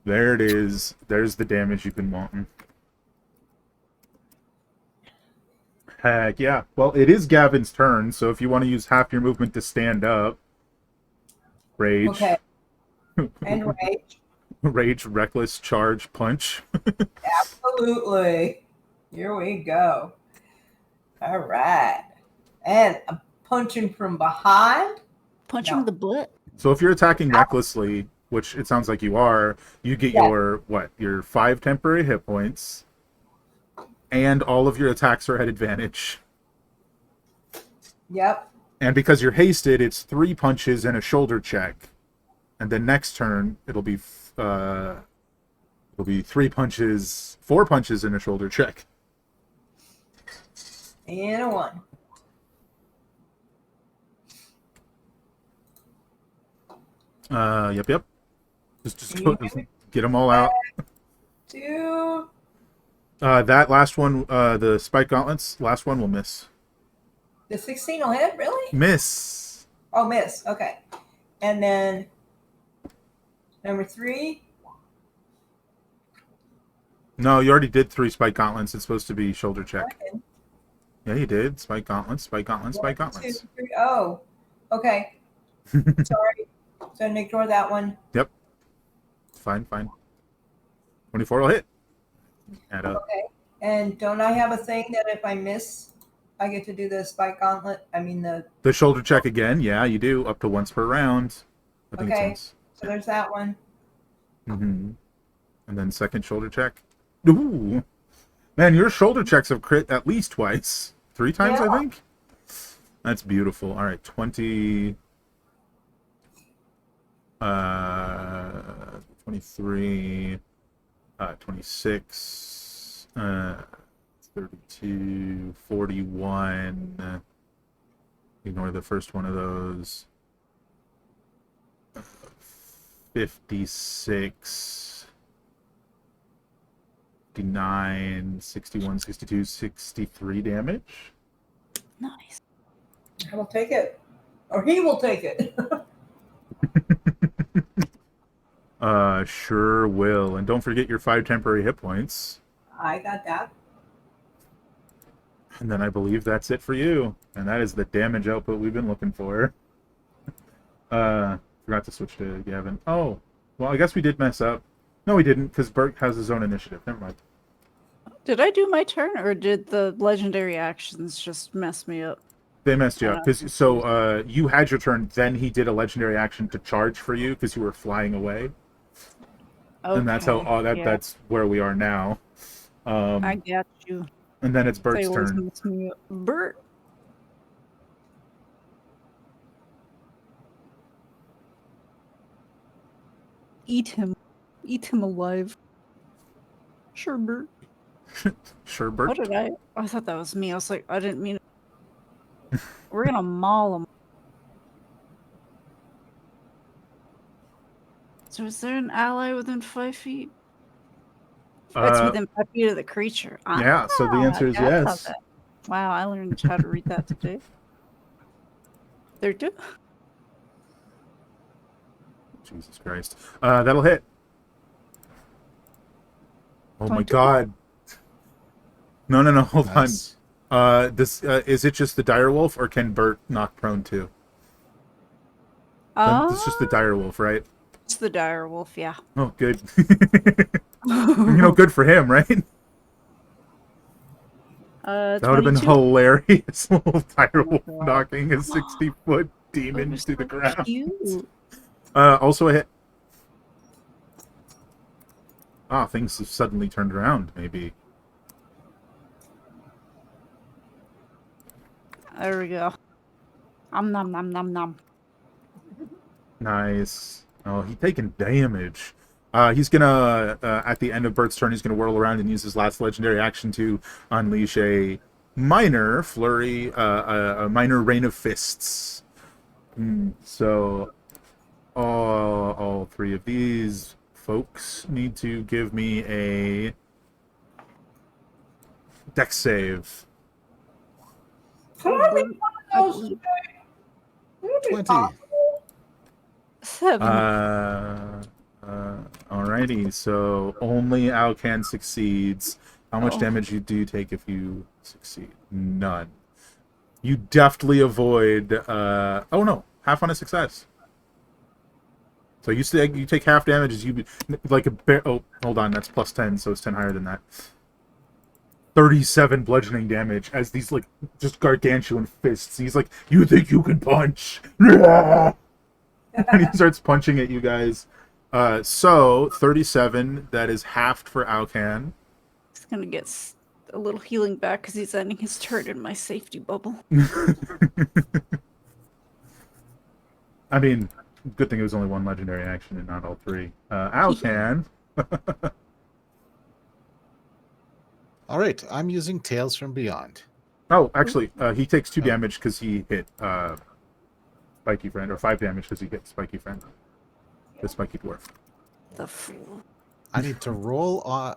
There it is. There's the damage you've been wanting. Heck yeah. Well, it is Gavin's turn, so if you want to use half your movement to stand up, rage. Okay. And rage. Rage, reckless, charge, punch. Absolutely. Here we go. All right. And I'm punching from behind. Punch No. him in the butt. So if you're attacking recklessly, which it sounds like you are, you get Yeah. your 5 temporary hit points, and all of your attacks are at advantage. Yep. And because you're hasted, it's 3 punches and a shoulder check. And then next turn, it'll be 4 punches and a shoulder check. And a 1. Yep. Just Can you get them all out. 2. That last one, the spike gauntlets, last one will miss. The 16 will hit, really? Miss. Oh, miss. Okay. And then number 3. No, you already did 3 spike gauntlets. It's supposed to be shoulder check. Okay. Yeah, you did. Spike gauntlets, spike gauntlets, spike 1, 2, gauntlets. 3. Oh, okay. Sorry. So ignore that one. Yep. Fine. 24 will hit. Add up. Okay. And don't I have a thing that if I miss, I get to do the spike gauntlet? I mean The shoulder check again. Yeah, you do. Up to once per round. I think Okay. it's So there's that one. And then second shoulder check. Ooh. Man, your shoulder checks have crit at least twice. 3 times, Yeah. I think. That's beautiful. All right, 20... 23... 26... 32... 41... Ignore the first one of those. 56... 59, 61, 62, 63 damage. Nice. I will take it. Or he will take it. Sure will. And don't forget your 5 temporary hit points. I got that. And then I believe that's it for you. And that is the damage output we've been looking for. Forgot to switch to Gavin. Oh, well, I guess we did mess up. No, we didn't, because Bert has his own initiative. Never mind. Did I do my turn, or did the legendary actions just mess me up? They messed you up. So you had your turn, then he did a legendary action to charge for you because you were flying away. Okay. And that's how yeah, that's where we are now. I got you. And then it's Bert's They always turn. mess me up. Bert. Eat him. Eat him alive. Sure, Bert. Sure, Bert. What did I? I thought that was me. I was like, I didn't mean it. We're gonna maul him. So is there an ally within 5 feet? It's within 5 feet of the creature. Yeah, so the answer is I thought yes. that. Wow, I learned how to read that today. There do. Jesus Christ. That'll hit. Oh my 22. god. No, hold Nice. on. This is it just the dire wolf, or can Bert knock prone too? It's just the dire wolf, right? It's the dire wolf, yeah. Oh, good. Good for him, right? That would have been 22. hilarious. Little dire wolf God. knocking a 60-foot That demon was to the so ground. cute. Also a hit. Ah, things have suddenly turned around, maybe. There we go. Nom nom nom nom. Nice. Oh, he's taking damage. He's gonna, at the end of Bert's turn, he's gonna whirl around and use his last legendary action to unleash a minor flurry, a minor rain of fists. So, all 3 of these folks need to give me a dex save. Can I be one of those? Would it be 20. possible? 7. Alrighty, so only Alcan succeeds. How much Oh. damage do you take if you succeed? None. You deftly avoid. Oh no, half on a success. So you take half damage as you like a bear. Oh, hold on, that's plus 10, so it's 10 higher than that. 37 bludgeoning damage as these like just gargantuan fists. He's like, "You think you can punch?" And he starts punching at you guys. So 37. That is halved for Alcan. He's gonna get a little healing back because he's ending his turn in my safety bubble. I mean, good thing it was only one legendary action and not all 3. Alcan. All right, I'm using Tales from Beyond. Oh, actually, he takes 2 damage because he hit Spiky Friend, or 5 damage because he hit Spiky Friend. the spiky dwarf. The fool. I need to roll on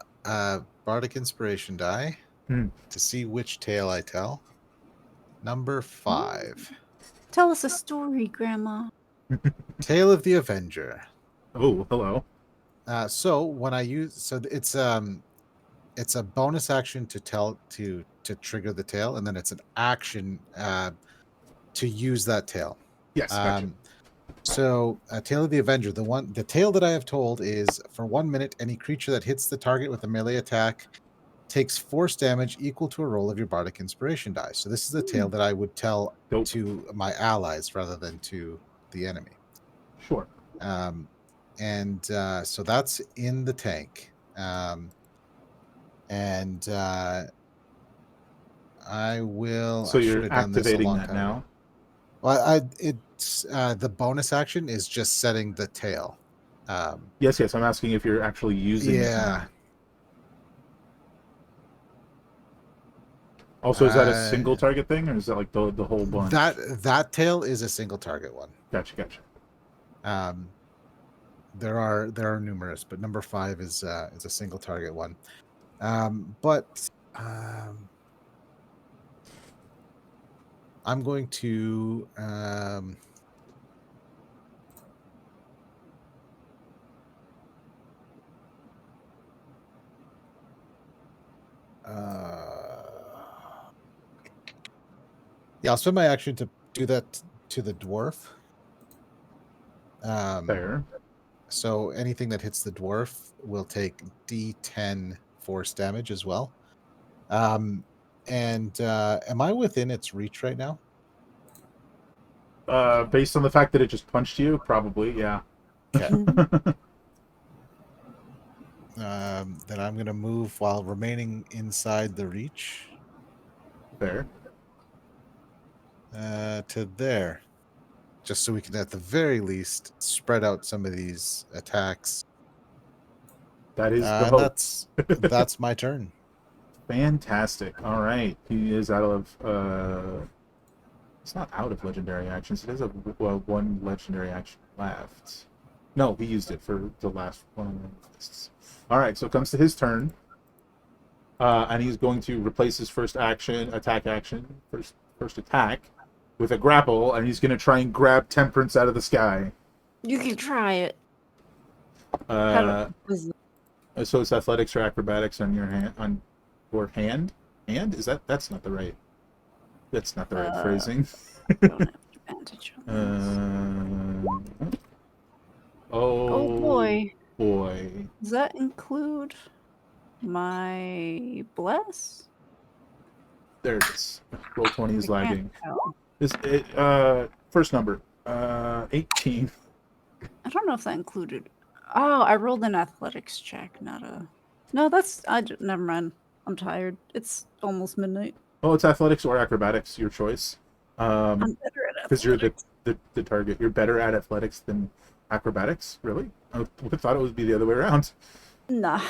bardic inspiration die Hmm. to see which tale I tell. Number 5. Tell us a story, Grandma. Tale of the Avenger. Oh, hello. So when I use it's a bonus action to trigger the tale, and then it's an action to use that tale. Yes, gotcha. So, Tale of the Avenger, the tale that I have told is for 1 minute, any creature that hits the target with a melee attack takes force damage equal to a roll of your bardic inspiration die. So this is a tale that I would tell Dope. to my allies rather than to the enemy. Sure. So that's in the tank. I will. So I should you're have done this a activating long that time now. ago. Well, it's the bonus action is just setting the tail. Yes. I'm asking if you're actually using it Yeah. now. Also, is that a single target thing, or is that like the whole bunch? That tail is a single target one. Gotcha. There are numerous, but number 5 is a single target one. I'm going to I'll spend my action to do that to the dwarf. Fair. So anything that hits the dwarf will take D10 force damage as well. Am I within its reach right now? Based on the fact that it just punched you, probably, yeah. Okay. Then I'm going to move while remaining inside the reach. Fair. To there. Just so we can, at the very least, spread out some of these attacks. That is the And hope. that's my turn. Fantastic. All right. He is out of... It's not out of legendary actions. It has one legendary action left. No, he used it for the last one. All right, so it comes to his turn. And he's going to replace his first attack action, first attack, with a grapple, and he's going to try and grab Temperance out of the sky. You can try it. So it's athletics or acrobatics on your hand. Hand? That's not the right. That's not the right phrasing. Don't have advantage on this. Oh boy. Boy. Does that include my bless? There it is. Roll 20 is I can't lagging. tell. First number. 18. I don't know if that included. Oh, I rolled an athletics check, not a. No, never mind. I'm tired. It's almost midnight. Oh, it's athletics or acrobatics, your choice. I'm better at Because you're athletics. the target. You're better at athletics than acrobatics? Really? I would have thought it would be the other way around. Nah.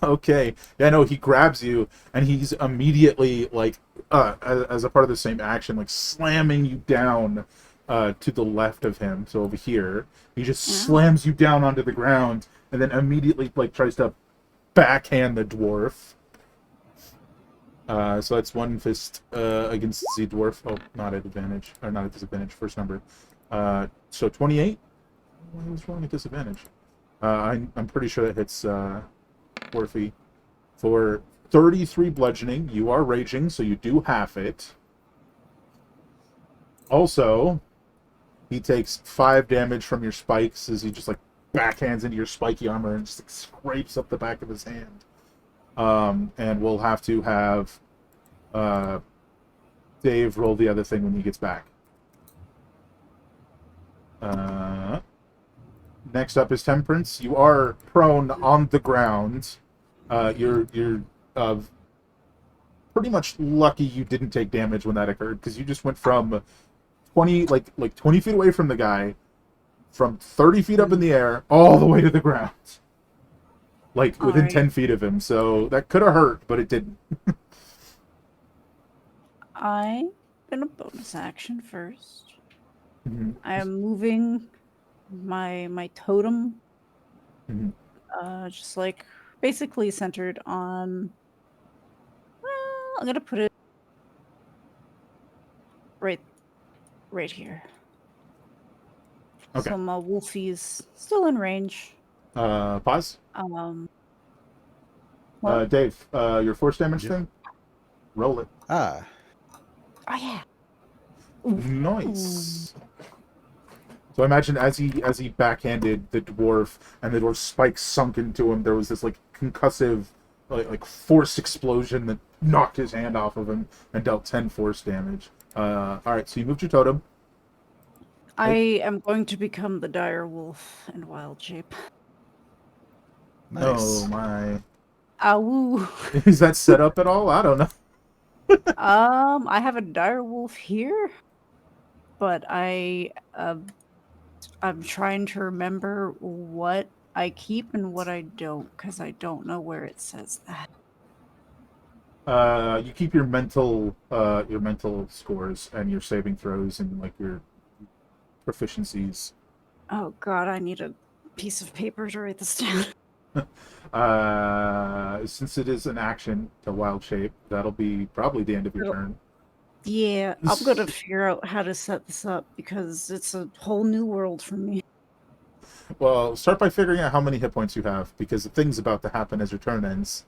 Okay. Yeah, no, he grabs you, and he's immediately, like, as a part of the same action, like, slamming you down to the left of him. So over here, he just slams you down onto the ground, and then immediately, like, tries to backhand the dwarf. So that's one fist against the dwarf. Oh, not at advantage. Or not at disadvantage. First number. So 28? Why was wrong at disadvantage? I'm pretty sure that hits Dwarfy. For 33 bludgeoning, you are raging, so you do half it. Also, he takes 5 damage from your spikes as he just, like, backhands into your spiky armor and just, like, scrapes up the back of his hand. And we'll have to have Dave roll the other thing when he gets back. Next up is Temperance. You are prone on the ground. You're pretty much lucky you didn't take damage when that occurred, because you just went from 20 feet away from the guy, from 30 feet up in the air, all the way to the ground. Like, within 10 feet of him, so that could have hurt, but it didn't. I'm gonna bonus action first. Mm-hmm. I am moving my totem, Mhm. just like basically centered on. Well, I'm gonna put it right right here. Okay. So my wolfie's still in range. Pause. What? Dave, your force damage Yep. thing. Roll it. Ah, Oh yeah. Ooh. Nice. So I imagine as he backhanded the dwarf and the dwarf's spike sunk into him, there was this like concussive, like force explosion that knocked his hand off of him and dealt 10 force damage. All right, so you moved your totem. I am going to become the dire wolf in wild shape. nice. Oh my! Awoo. Is that set up at all? I don't know. I have a dire wolf here, but I'm trying to remember what I keep and what I don't, because I don't know where it says that. You keep your mental scores and your saving throws and like your proficiencies. Oh god, I need a piece of paper to write this down. Since it is an action to wild shape, that'll be probably the end of your It'll- turn. Yeah, I'm gonna figure out how to set this up because it's a whole new world for me. Well, start by figuring out how many hit points you have, because the thing's about to happen as your turn ends.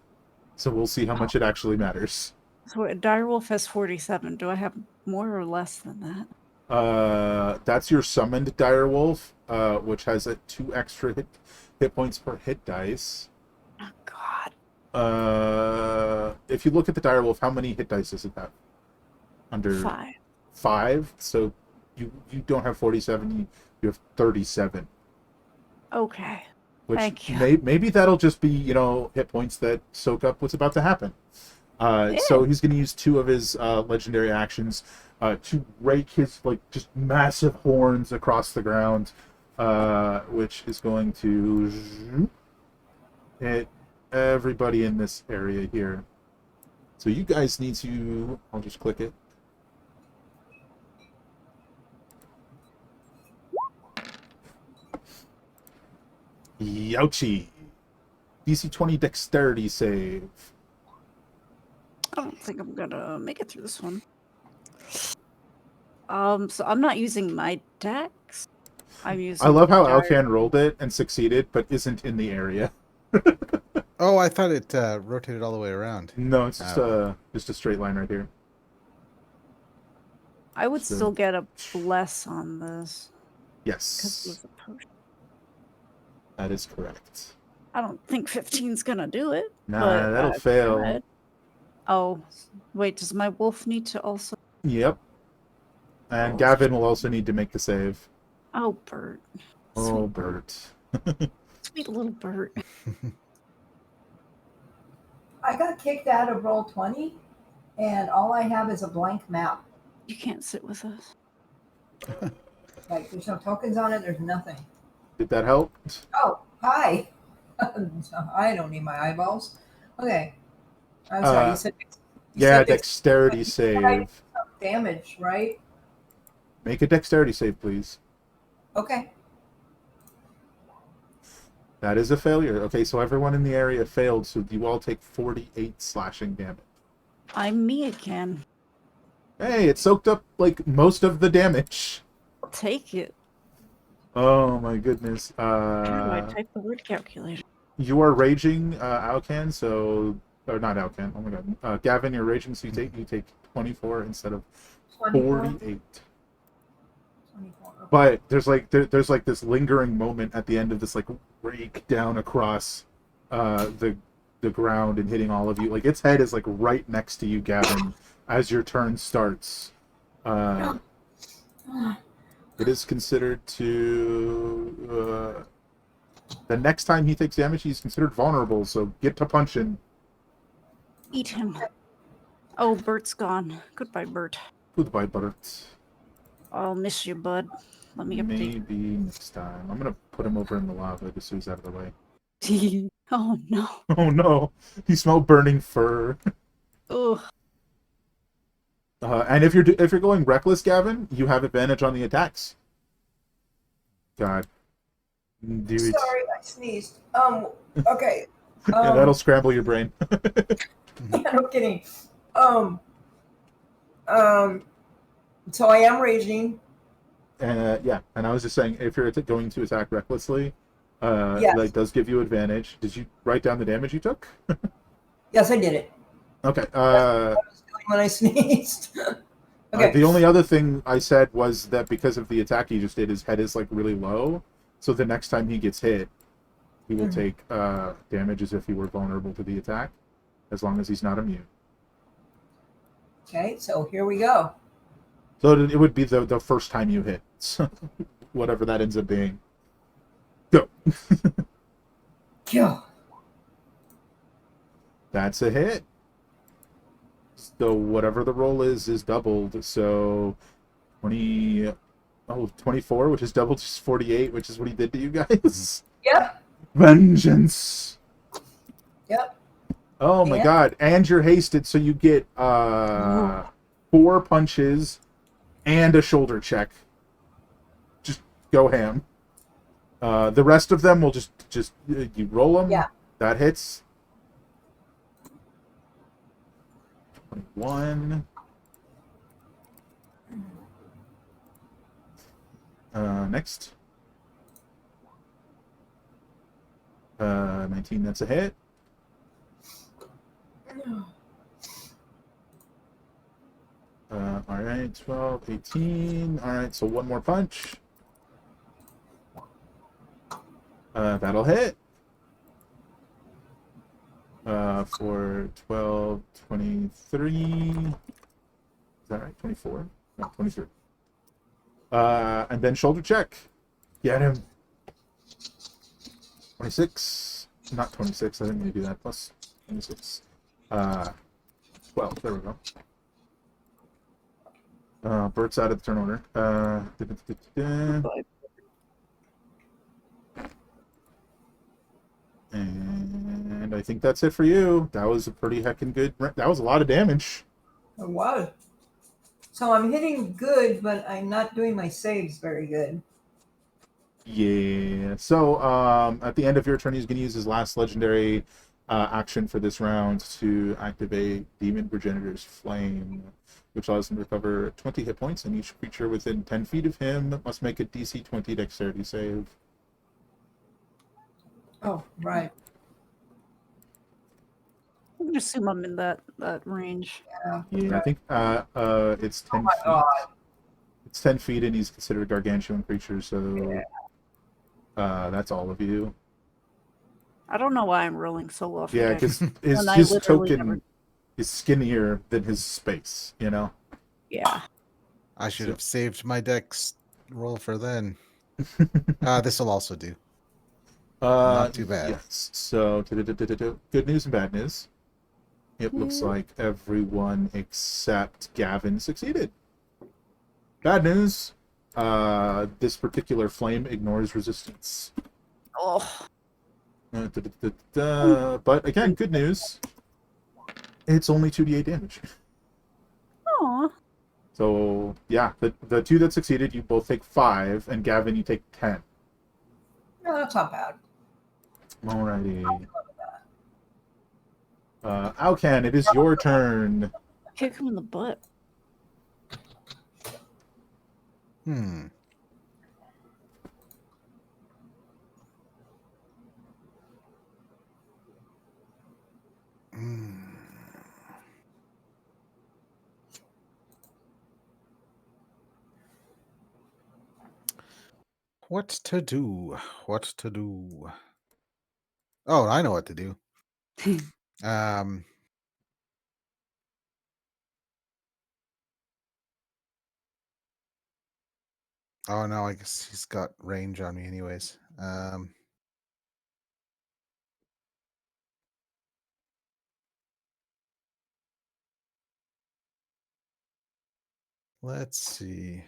So we'll see how much it actually matters. So a dire wolf has 47. Do I have more or less than that? That's your summoned direwolf, which has a 2 extra hit points per hit dice. Oh god. If you look at the direwolf, how many hit dice does it have? Under 5. 5. So you don't have 47. You have 37. Okay. Which Thank you. maybe that'll just be, hit points that soak up what's about to happen. So he's going to use 2 of his legendary actions to rake his just massive horns across the ground, which is going to hit everybody in this area here. So you guys need to. I'll just click it. Youchie. DC 20 dexterity save. I don't think I'm gonna make it through this one. So I'm not using my dex. I'm using I love how dire- Alcan rolled it and succeeded, but isn't in the area. Oh, I thought it rotated all the way around. No, it's Oh. just a straight line right here. I would So- still get a bless on this because it Yes, was a potion. that is correct. I don't think 15's gonna do it. Nah, but that'll I fail. tried. Oh, wait, does my wolf need to also? Yep. And Oh, Gavin will also need to make the save. Oh, Bert. Oh, Sweet Bert. Bert. Sweet little Bert. I got kicked out of Roll20, and all I have is a blank map. You can't sit with us. Like, there's no tokens on it, there's nothing. Did that help? Oh, hi. I don't need my eyeballs. Okay. I'm sorry, you said. Yeah, said dexterity you said I did save. some damage, right? Make a dexterity save, please. Okay. That is a failure. Okay, so everyone in the area failed, so you all take 48 slashing damage. I'm me again. Hey, it soaked up most of the damage. I'll take it. Oh my goodness. How do I type the word calculator? You are raging, Alcan, so or not Alcan. Oh my god, Gavin, you're raging, so you take 24 instead of 24. 48. 24. Okay. But there's this lingering moment at the end of this rake down across the ground and hitting all of you. Like its head is right next to you, Gavin, as your turn starts. It is considered to the next time he takes damage, he's considered vulnerable. So get to punching. Eat him. Oh, Bert's gone. Goodbye, Bert. Goodbye, Bert. I'll miss you, bud. Let me update. Maybe next time. I'm gonna put him over in the lava just so he's out of the way. Oh no. Oh no, he smelled burning fur. Ugh. And if you're going reckless, Gavin, you have advantage on the attacks. God, Dude. Sorry, I sneezed. Okay. Yeah, that'll scramble your brain. Yeah, no kidding. Um, um, so I am raging. Yeah, and I was just saying, if you're going to attack recklessly, Yes. that does give you advantage. Did you write down the damage you took? Yes, I did it. Okay. I was doing when I sneezed. Okay. The only other thing I said was that because of the attack he just did, his head is like really low. So the next time he gets hit, he will take damage as if he were vulnerable to the attack, as long as he's not immune. Okay, so here we go. So it would be the first time you hit, so whatever that ends up being. Go. Go. That's a hit. So whatever the roll is doubled. So 24, which is doubled, is 48, which is what he did to you guys. Yep. Vengeance. Yep. Oh my And? god. And you're hasted, so you get 4 punches and a shoulder check. Just go ham. The rest of them will just you roll them. Yeah. That hits. 21. Next. 19, that's a hit. Alright, 12, 18. Alright, so one more punch. That'll hit. For 12, 23. Is that right? 24? No, 23. And then shoulder check. Get him. 26. Not 26. I didn't mean to do that. Plus 26. 12. There we go. Bert's out of the turn order. And I think that's it for you. That was a pretty heckin' good. That was a lot of damage. It was. So I'm hitting good, but I'm not doing my saves very good. Yeah. So at the end of your turn, he's going to use his last legendary action for this round to activate Demon Progenitor's Flame, which allows him to recover 20 hit points, and each creature within 10 feet of him must make a DC 20 Dexterity save. Oh, right. I'm gonna assume I'm in that range. Yeah, I think it's 10 Oh my feet. god. It's 10 feet, and he's considered a gargantuan creature, so that's all of you. I don't know why I'm rolling so low. for Yeah, dex. because And I his literally token never- is skinnier than his space, you know? Yeah. I should have saved my dex roll for then. This will also do. Not too bad. Yes. So, good news and bad news. It looks like everyone except Gavin succeeded. Bad news. This particular flame ignores resistance. Oh. But again, good news. It's only 2d8 damage. Aw. So yeah, the two that succeeded, you both take 5, and Gavin, you take 10. No, that's not bad. Alrighty. Alcan, it is your turn. Kick him in the butt. Hmm. What to do? What to do? Oh, I know what to do. Um. Oh no, I guess he's got range on me anyways. Let's see.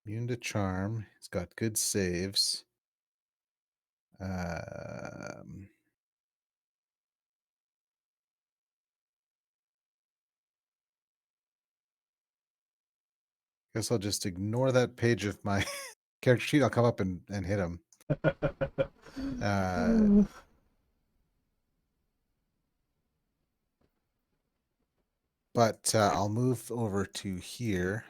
Immune to charm. He's got good saves. Guess I'll just ignore that page of my character sheet. I'll come up and hit him. But I'll move over to here.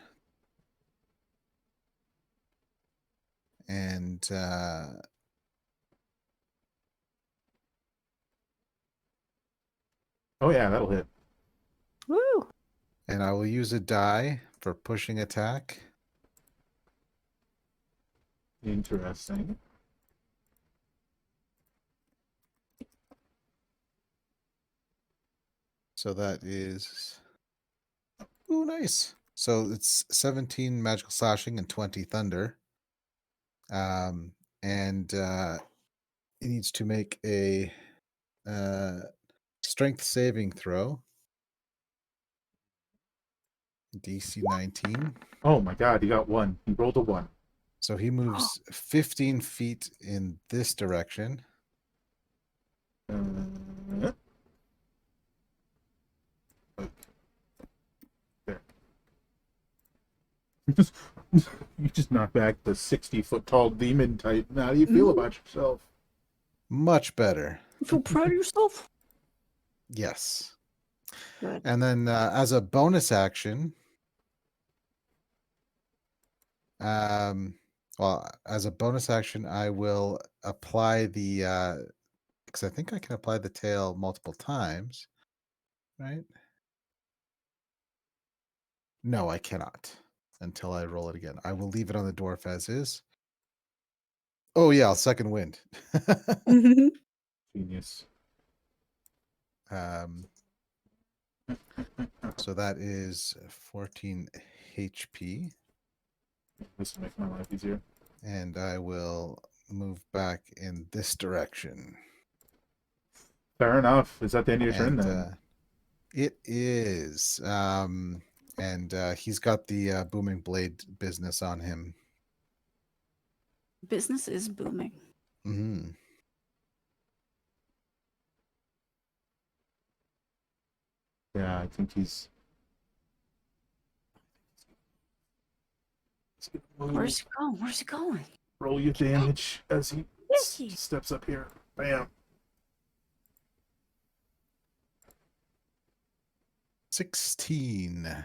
And Oh yeah, that'll hit. Woo! and I will use a die for pushing attack. Interesting. So that is nice. So it's 17 magical slashing and 20 thunder. And he needs to make a strength saving throw. DC 19. Oh my god, he got 1. He rolled a 1. So he moves 15 feet in this direction. There. You just knocked back the 60-foot tall demon type. How do you feel about yourself? Much better. You feel proud of yourself? Yes. Good. And then as a bonus action, as a bonus action, I will apply the, because I think I can apply the tail multiple times, right? No, I cannot until I roll it again. I will leave it on the dwarf as is. Oh yeah, I'll second wind. Genius. So that is 14 HP. This will make my life easier. And I will move back in this direction. Fair enough. Is that the end of your turn And then? it is. And he's got the booming blade business on him. Business is booming. Mm-hmm. Yeah, I think he's gonna move. Where's he going? Where's he going? Roll your damage as he Is he? steps up here. Bam. 16.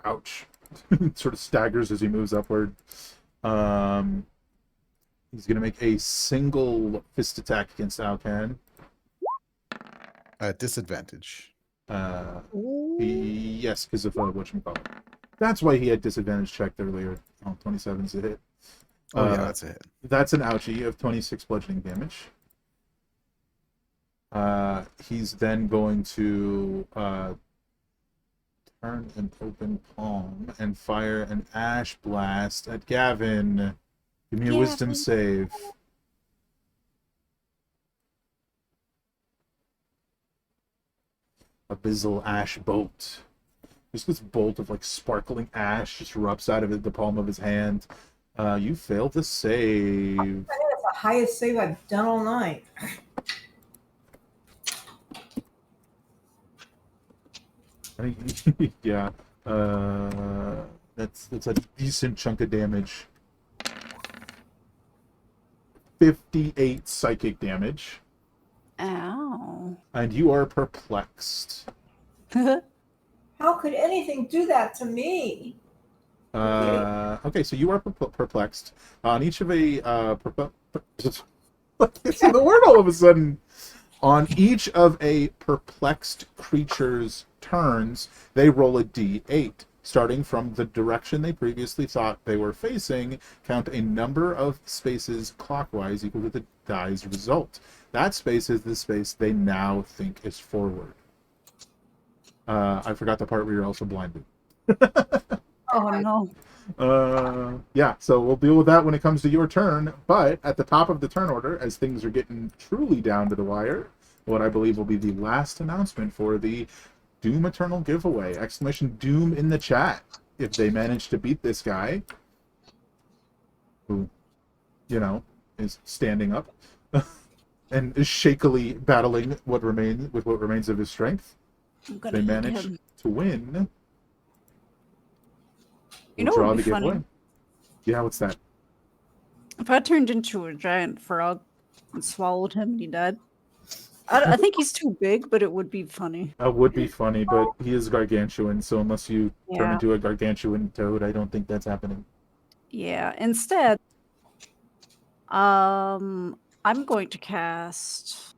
Ouch. Sort of staggers as he moves upward. He's going to make a single fist attack against Alcan. Disadvantage. Yes, because of whatchamacallit. That's why he had disadvantage checked earlier. Oh, 27's a hit. Oh, yeah, that's a hit. That's an ouchie. You have 26 bludgeoning damage. He's then going to turn an open palm and fire an ash blast at Gavin. Give me a wisdom save. Abyssal ash bolt. Just this bolt of like sparkling ash just erupts out of the palm of his hand. You failed the save. I think that's the highest save I've done all night. Yeah. That's a decent chunk of damage. 58 psychic damage. Ow. And you are perplexed. How could anything do that to me? Okay, so you are perplexed. On each of a it's in the word all of a sudden. On each of a perplexed creature's turns, they roll a d8. Starting from the direction they previously thought they were facing, count a number of spaces clockwise equal to the die's result. That space is the space they now think is forward. I forgot the part where you're also blinded. Oh no. Yeah, so we'll deal with that when it comes to your turn. But at the top of the turn order, as things are getting truly down to the wire, what I believe will be the last announcement for the Doom Eternal giveaway! Exclamation Doom in the chat if they manage to beat this guy, who, is standing up and is shakily battling what remains of his strength, I'm if gonna they hit manage him. to win, You we'll know what draw would the be funny? giveaway. Yeah, what's that? If I turned into a giant frog and swallowed him and he died. I think he's too big, but it would be funny. That would be funny, but he is gargantuan, so unless you turn Yeah. into a gargantuan toad, I don't think that's happening. Yeah. Instead, I'm going to cast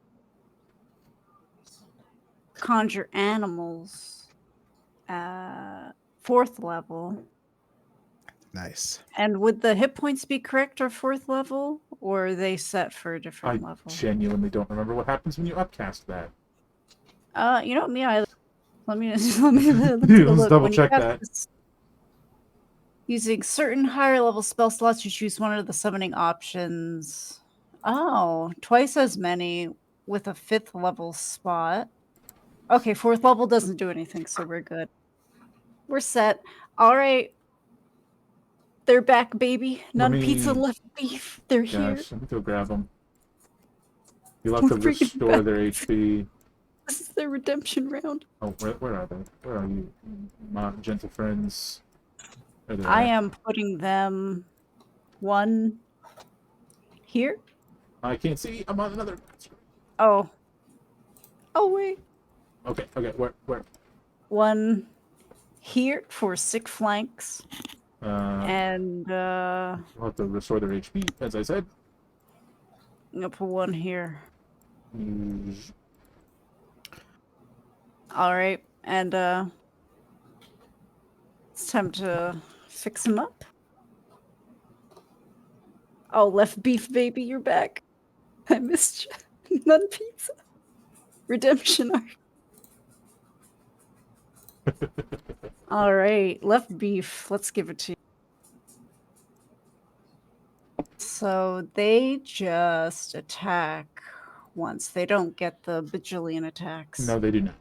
Conjure Animals at 4th level. Nice. And would the hit points be correct or 4th level, or are they set for a I different level? genuinely don't remember what happens when you upcast that. You know me. Let me take a Let's look. double When you check cast that. this, using certain higher level spell slots, you choose one of the summoning options. Oh, twice as many with a 5th level spot. Okay, 4th level doesn't do anything, so we're good. We're set. All right. They're back, baby. None pizza, me- left beef. They're here. Gosh, let me go grab them. You'll have to We're freaking restore back. their HP. This is their redemption round. Oh, where are they? Where are you, my gentle friends? There they I are. am putting them one here. I can't see. I'm on another screen. Oh. Oh, wait. Okay, where? One here for 6 flanks. Uh, And I'll have to restore their HP, as I said. I'm gonna put one here. Mm, All right. And it's time to fix him up. Oh, left beef, baby, you're back. I missed you. None pizza. Redemption arc. All right, left beef. Let's give it to you. So they just attack once. They don't get the bajillion attacks. No, they do not.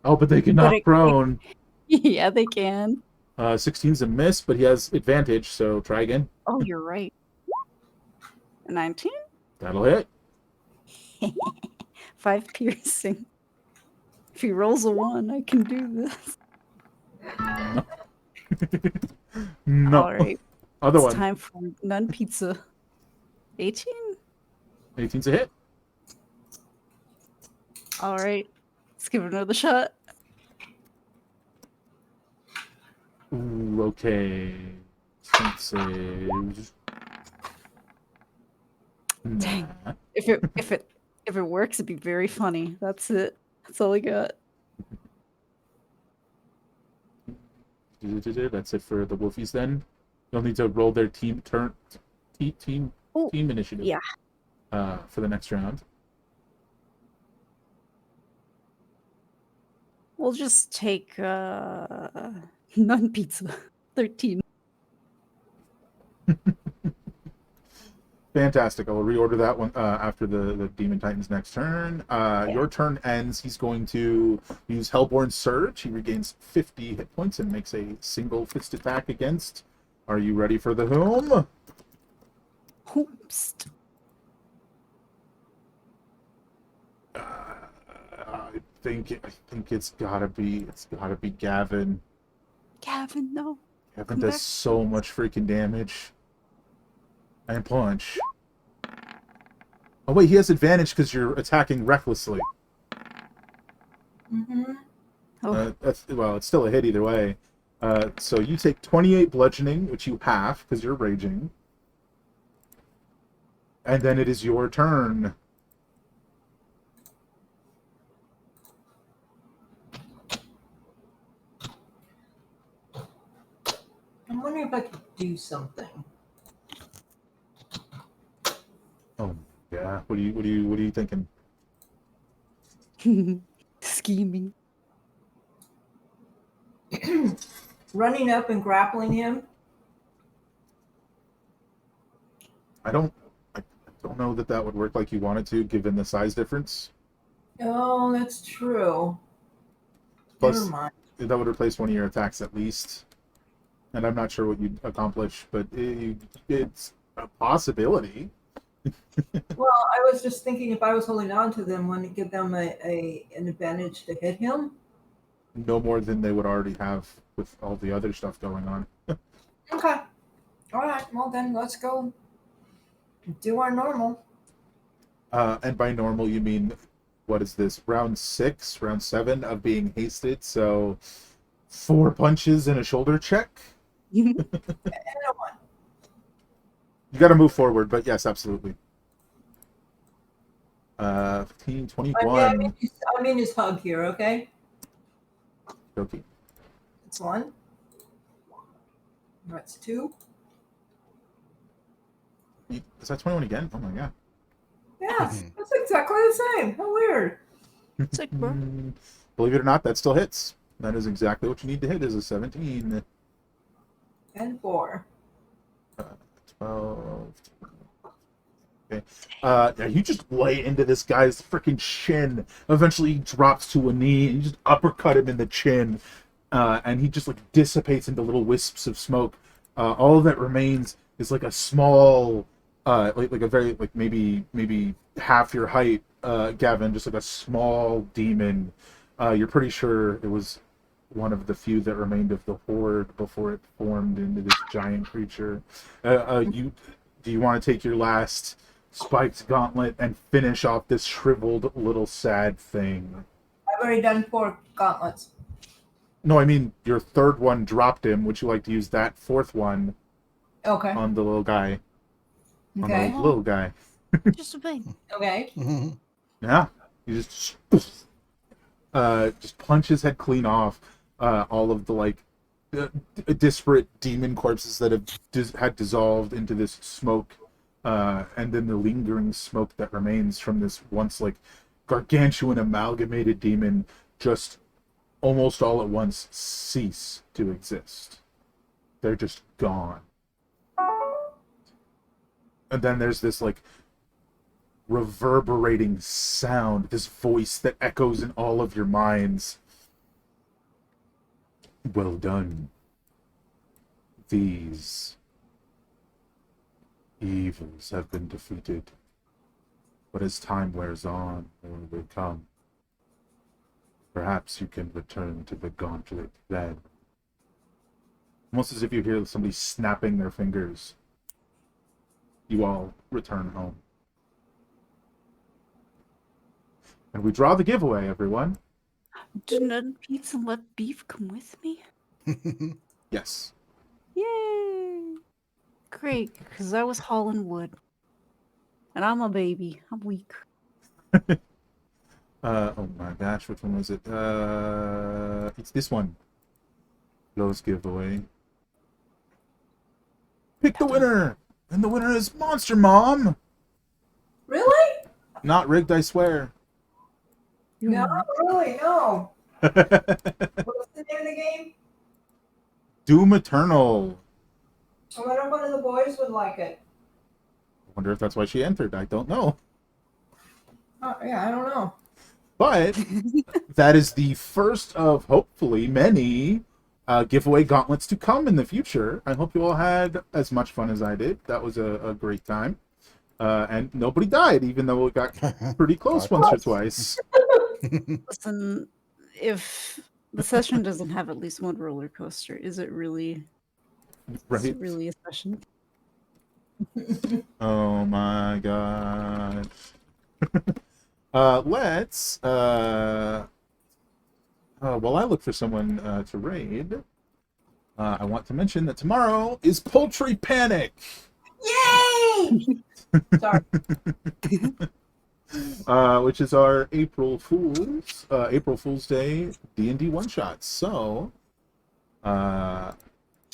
Oh, but they can But knock prone. Yeah, they can. 16's a miss, but he has advantage, so try again. Oh, you're right. 19? That'll hit. 5 piercing. If he rolls a 1, I can do this. No. All right. Other It's one. time for none pizza. 18? 18's a hit. All right. Let's give it another shot. Ooh, okay. Strength saves. Dang. Nah. If it works, it'd be very funny. That's it. That's all I got. That's it for the Wolfies then. You'll need to roll their team Ooh, initiative. yeah. For the next round. We'll just take none pizza. 13. Fantastic. I will reorder that one after the Demon Titan's next turn. Your turn ends. He's going to use Hellborn Surge. He regains 50 hit points and makes a single fist attack against. Are you ready for the whom? Oops. I think it's gotta be Gavin. Gavin, no. Gavin Come does back. so much freaking damage. And punch. Oh wait, he has advantage because you're attacking recklessly. Mm-hmm. Oh, It's still a hit either way. So you take 28 bludgeoning, which you half because you're raging. And then it is your turn. I'm wondering if I could do something. Oh yeah. What are you thinking? scheming. Running up and grappling him. I don't know that would work like you wanted to, given the size difference. Oh, that's true. Plus, Never mind. that would replace one of your attacks at least. and I'm not sure what you'd accomplish, but it's a possibility. Well, I was just thinking if I was holding on to them, wouldn't it give them an advantage to hit him? No more than they would already have with all the other stuff going on. Okay. All right. Well, then let's go do our normal. And by normal, you mean, what is this, round 6, round 7 of being hasted? So 4 punches and a shoulder check? And a one. You got to move forward, but yes, absolutely. 15, 21. I'm in his hug here, okay? Okay. That's 1. That's 2. Is that 21 again? Oh my god. Yes, that's exactly the same. How weird. Sick, bro. Believe it or not, that still hits. That is exactly what you need to hit, is a 17. And 4. 12. Okay. Yeah, you just lay into this guy's freaking chin. Eventually, he drops to a knee, and you just uppercut him in the chin, and he just like dissipates into little wisps of smoke. All that remains is like a small, like a very like maybe half your height, Gavin, just like a small demon. You're pretty sure it was one of the few that remained of the horde before it formed into this giant creature. Do you want to take your last spiked gauntlet and finish off this shriveled little sad thing? I've already done 4 gauntlets. No, I mean your third one dropped him. Would you like to use that fourth one Okay. on the little guy? On Okay. the little guy. Just a bit. Okay. Yeah. You just punch his head clean off. All of the like disparate demon corpses that have had dissolved into this smoke, and then the lingering smoke that remains from this once like gargantuan amalgamated demon just almost all at once cease to exist. They're just gone. And then there's this like reverberating sound, this voice that echoes in all of your minds. Well done. These evils have been defeated. But as time wears on, more will come. Perhaps you can return to the gauntlet then. Almost as if you hear somebody snapping their fingers. You all return home. And we draw the giveaway, everyone. Didn't pizza and let beef come with me? Yes. Yay! Great, because I was hauling wood. And I'm a baby. I'm weak. Oh my gosh, which one was it? It's this one. Lowe's giveaway. Pick the winner! And the winner is Monster Mom! Really? Not rigged, I swear. No, really, no. What's the name of the game? Doom Eternal. I wonder if one of the boys would like it. I wonder if that's why she entered. I don't know. Yeah, I don't know. But that is the first of hopefully many giveaway gauntlets to come in the future. I hope you all had as much fun as I did. That was a great time. And nobody died, even though it got pretty close once or twice. Listen, if the session doesn't have at least one roller coaster, is it really, Right? is it really a session? Oh my god. Let's while I look for someone to raid, I want to mention that tomorrow is Poultry Panic. Yay! Sorry. Which is our April Fool's Day D&D one shots. So,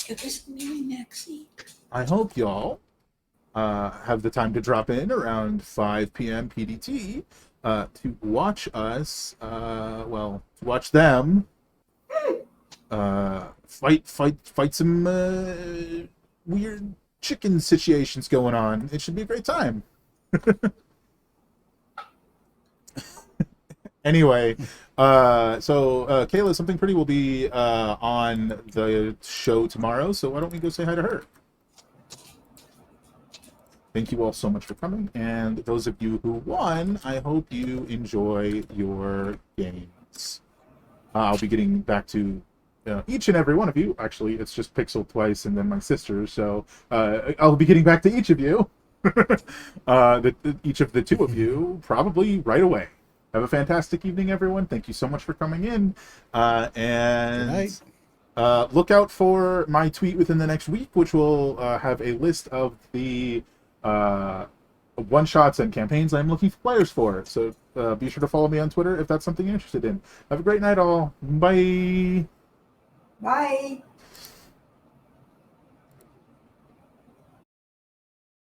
This me Maxie. I hope y'all have the time to drop in around 5 p.m. PDT to watch us. To watch them fight some weird chicken situations going on. It should be a great time. Anyway, Kayla, Something Pretty will be on the show tomorrow, so why don't we go say hi to her? Thank you all so much for coming, and those of you who won, I hope you enjoy your games. I'll be getting back to each and every one of you. Actually, it's just Pixel twice and then my sister, so I'll be getting back to each of you. Each of the two of you, probably right away. Have a fantastic evening, everyone. Thank you so much for coming in. And look out for my tweet within the next week, which will have a list of the one-shots and campaigns I'm looking for players for. So be sure to follow me on Twitter if that's something you're interested in. Have a great night, all. Bye. Bye.